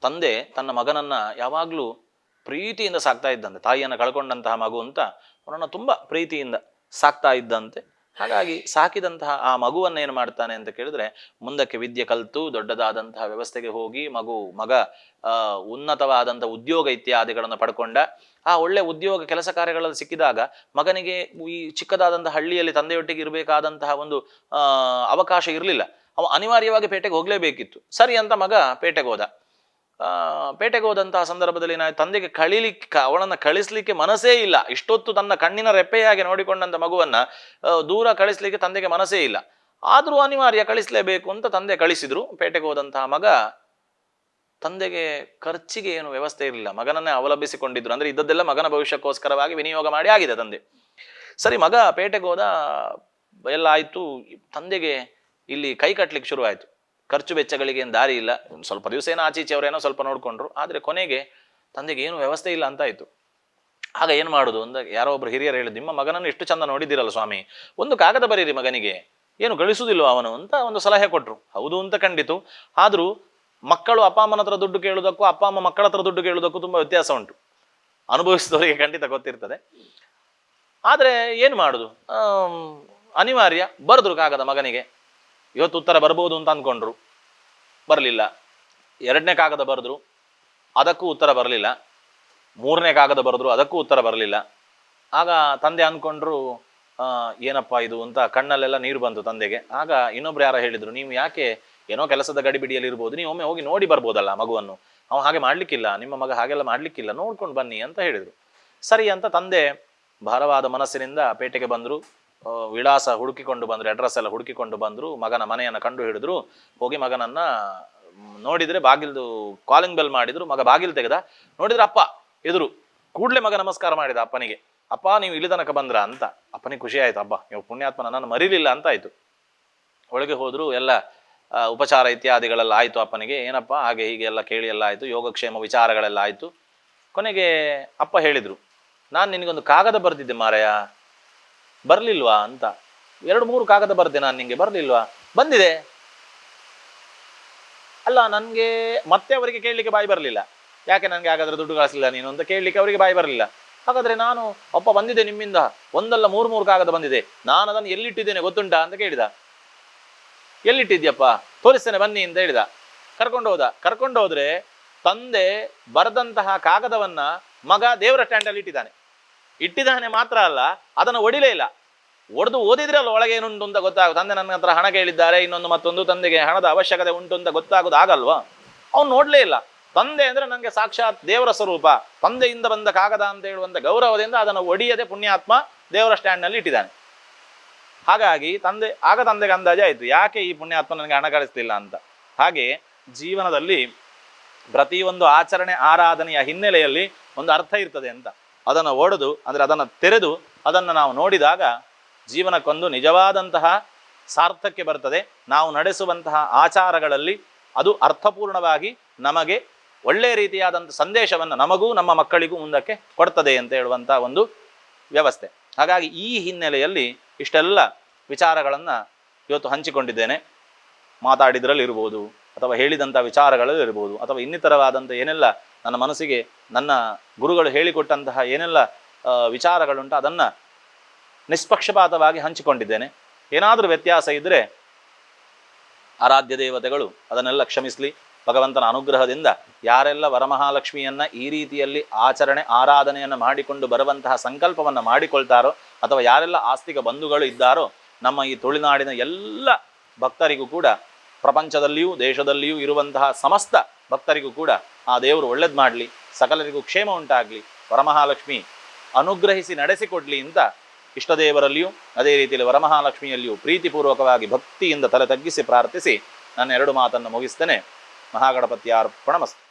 [SPEAKER 1] ತಂದೆ ತನ್ನ ಮಗನನ್ನ ಯಾವಾಗಲೂ ಪ್ರೀತಿಯಿಂದ ಸಾಕ್ತಾ ಇದ್ದಂತೆ. ತಾಯಿಯನ್ನು ಕಳ್ಕೊಂಡಂತಹ ಮಗು ಅಂತ ಅವನನ್ನು ತುಂಬ ಪ್ರೀತಿಯಿಂದ ಸಾಕ್ತಾ ಇದ್ದಂತೆ. ಹಾಗಾಗಿ ಸಾಕಿದಂತಹ ಆ ಮಗುವನ್ನು ಏನು ಮಾಡ್ತಾನೆ ಅಂತ ಕೇಳಿದ್ರೆ, ಮುಂದಕ್ಕೆ ವಿದ್ಯೆ ಕಲಿತು ದೊಡ್ಡದಾದಂತಹ ವ್ಯವಸ್ಥೆಗೆ ಹೋಗಿ ಮಗ ಉನ್ನತವಾದಂಥ ಉದ್ಯೋಗ ಇತ್ಯಾದಿಗಳನ್ನು ಪಡ್ಕೊಂಡ. ಆ ಒಳ್ಳೆ ಉದ್ಯೋಗ ಕೆಲಸ ಕಾರ್ಯಗಳಲ್ಲಿ ಸಿಕ್ಕಿದಾಗ ಮಗನಿಗೆ ಈ ಚಿಕ್ಕದಾದಂತಹ ಹಳ್ಳಿಯಲ್ಲಿ ತಂದೆಯೊಟ್ಟಿಗೆ ಇರಬೇಕಾದಂತಹ ಒಂದು ಅವಕಾಶ ಇರಲಿಲ್ಲ. ಅವ ಅನಿವಾರ್ಯವಾಗಿ ಪೇಟೆಗೆ ಹೋಗಲೇಬೇಕಿತ್ತು. ಸರಿ ಅಂತ ಮಗ ಪೇಟೆಗೆ ಹೋದ. ಪೇಟೆಗೆ ಹೋದಂತಹ ಸಂದರ್ಭದಲ್ಲಿ ತಂದೆಗೆ ಅವಳನ್ನು ಕಳಿಸ್ಲಿಕ್ಕೆ ಮನಸ್ಸೇ ಇಲ್ಲ. ಇಷ್ಟೊತ್ತು ತನ್ನ ಕಣ್ಣಿನ ರೆಪ್ಪೆಯಾಗಿ ನೋಡಿಕೊಂಡಂತ ಮಗುವನ್ನ ದೂರ ಕಳಿಸ್ಲಿಕ್ಕೆ ತಂದೆಗೆ ಮನಸ್ಸೇ ಇಲ್ಲ. ಆದರೂ ಅನಿವಾರ್ಯ ಕಳಿಸ್ಲೇಬೇಕು ಅಂತ ತಂದೆ ಕಳಿಸಿದ್ರು. ಪೇಟೆಗೆ ಹೋದಂತಹ ಮಗ, ತಂದೆಗೆ ಖರ್ಚಿಗೆ ಏನು ವ್ಯವಸ್ಥೆ ಇರಲಿಲ್ಲ, ಮಗನನ್ನೇ ಅವಲಂಬಿಸಿಕೊಂಡಿದ್ರು. ಅಂದ್ರೆ ಇದ್ದದ್ದೆಲ್ಲ ಮಗನ ಭವಿಷ್ಯಕ್ಕೋಸ್ಕರವಾಗಿ ವಿನಿಯೋಗ ಮಾಡಿ ಆಗಿದೆ ತಂದೆ. ಸರಿ, ಮಗ ಪೇಟೆಗೆ ಹೋದ, ಎಲ್ಲ ಆಯ್ತು. ತಂದೆಗೆ ಇಲ್ಲಿ ಕೈ ಕಟ್ಟಲಿಕ್ಕೆ ಶುರು ಆಯ್ತು. ಖರ್ಚು ವೆಚ್ಚಗಳಿಗೆ ಏನು ದಾರಿ ಇಲ್ಲ. ಸ್ವಲ್ಪ ದಿವಸ ಏನೋ ಆಚೀಚೆಯವರೇನೋ ಸ್ವಲ್ಪ ನೋಡ್ಕೊಂಡ್ರು. ಆದರೆ ಕೊನೆಗೆ ತಂದೆಗೆ ಏನು ವ್ಯವಸ್ಥೆ ಇಲ್ಲ ಅಂತ ಆಯ್ತು. ಆಗ ಏನು ಮಾಡೋದು ಅಂತ ಯಾರೋ ಒಬ್ರು ಹಿರಿಯರು ಹೇಳಿದ್ರು, ನಿಮ್ಮ ಮಗನನ್ನು ಎಷ್ಟು ಚಂದ ನೋಡಿದ್ದೀರಲ್ಲ ಸ್ವಾಮಿ, ಒಂದು ಕಾಗದ ಬರೀರಿ ಮಗನಿಗೆ, ಏನು ಗಳಿಸುವುದಿಲ್ವ ಅವನು ಅಂತ ಒಂದು ಸಲಹೆ ಕೊಟ್ಟರು. ಹೌದು ಅಂತ ಖಂಡಿತು. ಆದರೂ ಮಕ್ಕಳು ಅಪ್ಪ ಅಮ್ಮನ ಹತ್ರ ದುಡ್ಡು ಕೇಳುವುದಕ್ಕೂ ಅಪ್ಪ ಅಮ್ಮ ಮಕ್ಕಳ ಹತ್ರ ದುಡ್ಡು ಕೇಳುವುದಕ್ಕೂ ತುಂಬ ವ್ಯತ್ಯಾಸ ಉಂಟು. ಅನುಭವಿಸಿದವರಿಗೆ ಖಂಡಿತ ಗೊತ್ತಿರ್ತದೆ. ಆದರೆ ಏನು ಮಾಡುದು, ಅನಿವಾರ್ಯ. ಬರೆದ್ರು ಕಾಗದ ಮಗನಿಗೆ. ಇವತ್ತು ಉತ್ತರ ಬರ್ಬೋದು ಅಂತ ಅಂದ್ಕೊಂಡ್ರು, ಬರಲಿಲ್ಲ. 2ನೇ ಕಾಗದ ಬರೆದ್ರು, ಅದಕ್ಕೂ ಉತ್ತರ ಬರಲಿಲ್ಲ. 3ನೇ ಕಾಗದ ಬರೆದ್ರು, ಅದಕ್ಕೂ ಉತ್ತರ ಬರಲಿಲ್ಲ. ಆಗ ತಂದೆ ಅಂದ್ಕೊಂಡ್ರು, ಏನಪ್ಪ ಇದು ಅಂತ ಕಣ್ಣಲ್ಲೆಲ್ಲ ನೀರು ಬಂತು ತಂದೆಗೆ. ಆಗ ಇನ್ನೊಬ್ರು ಯಾರೋ ಹೇಳಿದ್ರು, ನೀವು ಯಾಕೆ, ಏನೋ ಕೆಲಸದ ಗಡಿಬಿಡಿಯಲ್ಲಿ ಇರ್ಬೋದು, ನೀವು ಒಮ್ಮೆ ಹೋಗಿ ನೋಡಿ ಬರ್ಬೋದಲ್ಲ ಮಗುವನ್ನು, ಅವ ಹಾಗೆ ಮಾಡ್ಲಿಕ್ಕಿಲ್ಲ, ನಿಮ್ಮ ಮಗ ಹಾಗೆಲ್ಲ ಮಾಡ್ಲಿಕ್ಕಿಲ್ಲ, ನೋಡ್ಕೊಂಡು ಬನ್ನಿ ಅಂತ ಹೇಳಿದ್ರು. ಸರಿ ಅಂತ ತಂದೆ ಭಾರವಾದ ಮನಸ್ಸಿನಿಂದ ಪೇಟೆಗೆ ಬಂದರು. ವಿಳಾಸ ಹುಡುಕಿಕೊಂಡು ಬಂದರು, ಅಡ್ರೆಸ್ ಎಲ್ಲ ಹುಡುಕಿಕೊಂಡು ಬಂದರು. ಮಗನ ಮನೆಯನ್ನು ಕಂಡು ಹಿಡಿದ್ರು. ಹೋಗಿ ಮಗನನ್ನ ನೋಡಿದ್ರೆ, ಬಾಗಿಲ್ದು ಕಾಲಿಂಗ್ ಬೆಲ್ ಮಾಡಿದ್ರು. ಮಗ ಬಾಗಿಲು ತೆಗೆದ, ನೋಡಿದ್ರೆ ಅಪ್ಪ ಎದುರು. ಕೂಡಲೇ ಮಗ ನಮಸ್ಕಾರ ಮಾಡಿದ ಅಪ್ಪನಿಗೆ. ಅಪ್ಪ, ನೀವು ಇಲ್ಲಿ ತನಕ ಬಂದ್ರ ಅಂತ. ಅಪ್ಪನಿಗೆ ಖುಷಿ ಆಯ್ತು. ಹಬ್ಬ, ನೀವು ಪುಣ್ಯಾತ್ಮ ನನ್ನನ್ನು ಮರಿಲಿಲ್ಲ ಅಂತ ಆಯ್ತು. ಒಳಗೆ ಹೋದ್ರು. ಎಲ್ಲ ಉಪಚಾರ ಇತ್ಯಾದಿಗಳೆಲ್ಲ ಆಯ್ತು ಅಪ್ಪನಿಗೆ. ಏನಪ್ಪ ಹಾಗೆ ಹೀಗೆ ಎಲ್ಲ ಕೇಳಿ ಎಲ್ಲ ಆಯ್ತು, ಯೋಗಕ್ಷೇಮ ವಿಚಾರಗಳೆಲ್ಲ ಆಯ್ತು. ಕೊನೆಗೆ ಅಪ್ಪ ಹೇಳಿದ್ರು, ನಾನು ನಿನಗೊಂದು ಕಾಗದ ಬರೆದಿದ್ದೆ ಮಾರಾಯ, ಬರ್ಲಿಲ್ವಾ ಅಂತ. 2-3 ಕಾಗದ ಬರ್ದೆ ನಾನು ನಿಂಗೆ, ಬರ್ಲಿಲ್ವಾ? ಬಂದಿದೆ. ಅಲ್ಲ, ನನಗೆ ಮತ್ತೆ ಅವರಿಗೆ ಕೇಳಲಿಕ್ಕೆ ಬಾಯಿ ಬರಲಿಲ್ಲ. ಯಾಕೆ ನನಗೆ ಹಾಗಾದ್ರೆ ದುಡ್ಡು ಕಳಿಸಲಿಲ್ಲ ನೀನು ಅಂತ ಕೇಳಲಿಕ್ಕೆ ಅವರಿಗೆ ಬಾಯಿ ಬರಲಿಲ್ಲ. ಹಾಗಾದ್ರೆ ನಾನು ಅಪ್ಪ ಬಂದಿದೆ ನಿಮ್ಮಿಂದ, 1 ಅಲ್ಲ 3 ಕಾಗದ ಬಂದಿದೆ, ನಾನು ಅದನ್ನು ಎಲ್ಲಿಟ್ಟಿದ್ದೇನೆ ಗೊತ್ತುಂಟಾ ಅಂತ ಕೇಳಿದ. ಎಲ್ಲಿಟ್ಟಿದ್ಯಪ್ಪ, ತೋರಿಸ್ತೇನೆ ಬನ್ನಿ ಅಂತ ಹೇಳಿದ. ಕರ್ಕೊಂಡು ಹೋದ್ರೆ ತಂದೆ ಬರೆದಂತಹ ಕಾಗದವನ್ನ ಮಗ ದೇವರ ಸ್ಟ್ಯಾಂಡಲ್ಲಿ ಇಟ್ಟಿದ್ದಾನೆ ಮಾತ್ರ ಅಲ್ಲ, ಅದನ್ನು ಒಡಿಲೇ ಇಲ್ಲ. ಒಡೆದು ಓದಿದ್ರೆ ಅಲ್ಲ ಒಳಗೆ ಏನುಂಟು ಅಂತ ಗೊತ್ತಾಗುತ್ತೆ. ತಂದೆ ನನ್ನ ಹತ್ರ ಹಣ ಕೇಳಿದ್ದಾರೆ, ಇನ್ನೊಂದು ಮತ್ತೊಂದು, ತಂದೆಗೆ ಹಣದ ಅವಶ್ಯಕತೆ ಉಂಟು ಅಂತ ಗೊತ್ತಾಗೋದು ಆಗಲ್ವಾ? ಅವ್ನು ನೋಡ್ಲೇ ಇಲ್ಲ. ತಂದೆ ಅಂದ್ರೆ ನನಗೆ ಸಾಕ್ಷಾತ್ ದೇವರ ಸ್ವರೂಪ, ತಂದೆಯಿಂದ ಬಂದ ಕಾಗದ ಅಂತ ಹೇಳುವಂತ ಗೌರವದಿಂದ ಅದನ್ನು ಒಡೆಯದೆ ಪುಣ್ಯಾತ್ಮ ದೇವರ ಸ್ಟ್ಯಾಂಡ್ನಲ್ಲಿ ಇಟ್ಟಿದ್ದಾನೆ. ಹಾಗಾಗಿ ತಂದೆಗೆ ಅಂದಾಜೆ ಆಯ್ತು, ಯಾಕೆ ಈ ಪುಣ್ಯಾತ್ಮ ನನಗೆ ಹಣ ಕಳಿಸ್ಲಿಲ್ಲ ಅಂತ. ಹಾಗೆ ಜೀವನದಲ್ಲಿ ಪ್ರತಿಯೊಂದು ಆಚರಣೆ ಆರಾಧನೆಯ ಹಿನ್ನೆಲೆಯಲ್ಲಿ ಒಂದು ಅರ್ಥ ಇರ್ತದೆ ಅಂತ. ಅದನ್ನು ಒಡೆದು ಅಂದ್ರೆ ಅದನ್ನು ತೆರೆದು ಅದನ್ನು ನಾವು ನೋಡಿದಾಗ ಜೀವನಕ್ಕೊಂದು ನಿಜವಾದಂತಹ ಸಾರ್ಥಕ್ಯ ಬರ್ತದೆ. ನಾವು ನಡೆಸುವಂತಹ ಆಚಾರಗಳಲ್ಲಿ ಅದು ಅರ್ಥಪೂರ್ಣವಾಗಿ ನಮಗೆ ಒಳ್ಳೆಯ ರೀತಿಯಾದಂಥ ಸಂದೇಶವನ್ನು ನಮಗೂ ನಮ್ಮ ಮಕ್ಕಳಿಗೂ ಮುಂದಕ್ಕೆ ಕೊಡ್ತದೆ ಅಂತ ಹೇಳುವಂಥ ಒಂದು ವ್ಯವಸ್ಥೆ. ಹಾಗಾಗಿ ಈ ಹಿನ್ನೆಲೆಯಲ್ಲಿ ಇಷ್ಟೆಲ್ಲ ವಿಚಾರಗಳನ್ನು ಇವತ್ತು ಹಂಚಿಕೊಂಡಿದ್ದೇನೆ. ಮಾತಾಡಿದ್ರಲ್ಲಿರ್ಬೋದು, ಅಥವಾ ಹೇಳಿದಂಥ ವಿಚಾರಗಳಲ್ಲಿರ್ಬೋದು, ಅಥವಾ ಇನ್ನಿತರವಾದಂಥ ಏನೆಲ್ಲ ನನ್ನ ಮನಸ್ಸಿಗೆ ನನ್ನ ಗುರುಗಳು ಹೇಳಿಕೊಟ್ಟಂತಹ ಏನೆಲ್ಲ ವಿಚಾರಗಳುಂಟು ಅದನ್ನು ನಿಷ್ಪಕ್ಷಪಾತವಾಗಿ ಹಂಚಿಕೊಂಡಿದ್ದೇನೆ. ಏನಾದರೂ ವ್ಯತ್ಯಾಸ ಇದ್ದರೆ ಆರಾಧ್ಯ ದೇವತೆಗಳು ಅದನ್ನೆಲ್ಲ ಕ್ಷಮಿಸಲಿ. ಭಗವಂತನ ಅನುಗ್ರಹದಿಂದ ಯಾರೆಲ್ಲ ವರಮಹಾಲಕ್ಷ್ಮಿಯನ್ನು ಈ ರೀತಿಯಲ್ಲಿ ಆರಾಧನೆಯನ್ನು ಮಾಡಿಕೊಂಡು ಬರುವಂತಹ ಸಂಕಲ್ಪವನ್ನು ಮಾಡಿಕೊಳ್ತಾರೋ, ಅಥವಾ ಯಾರೆಲ್ಲ ಆಸ್ತಿಕ ಬಂಧುಗಳು ಇದ್ದಾರೋ, ನಮ್ಮ ಈ ತುಳುನಾಡಿನ ಎಲ್ಲ ಭಕ್ತರಿಗೂ ಕೂಡ, ಪ್ರಪಂಚದಲ್ಲಿಯೂ ದೇಶದಲ್ಲಿಯೂ ಇರುವಂತಹ ಸಮಸ್ತ ಭಕ್ತರಿಗೂ ಕೂಡ ಆ ದೇವರು ಒಳ್ಳೇದು ಮಾಡಲಿ, ಸಕಲರಿಗೂ ಕ್ಷೇಮ ಉಂಟಾಗಲಿ, ವರಮಹಾಲಕ್ಷ್ಮಿ ಅನುಗ್ರಹಿಸಿ ನಡೆಸಿಕೊಡ್ಲಿ ಅಂತ ಇಷ್ಟದೇವರಲ್ಲಿಯೂ ಅದೇ ರೀತಿಯಲ್ಲಿ ವರಮಹಾಲಕ್ಷ್ಮಿಯಲ್ಲಿಯೂ ಪ್ರೀತಿಪೂರ್ವಕವಾಗಿ ಭಕ್ತಿಯಿಂದ ತಲೆ ತಗ್ಗಿಸಿ ಪ್ರಾರ್ಥಿಸಿ ನನ್ನ ಎರಡು ಮಾತನ್ನು ಮುಗಿಸ್ತೇನೆ. ಮಹಾಗಣಪತಿಯಾರ್ಪಣಮಸ್ತು.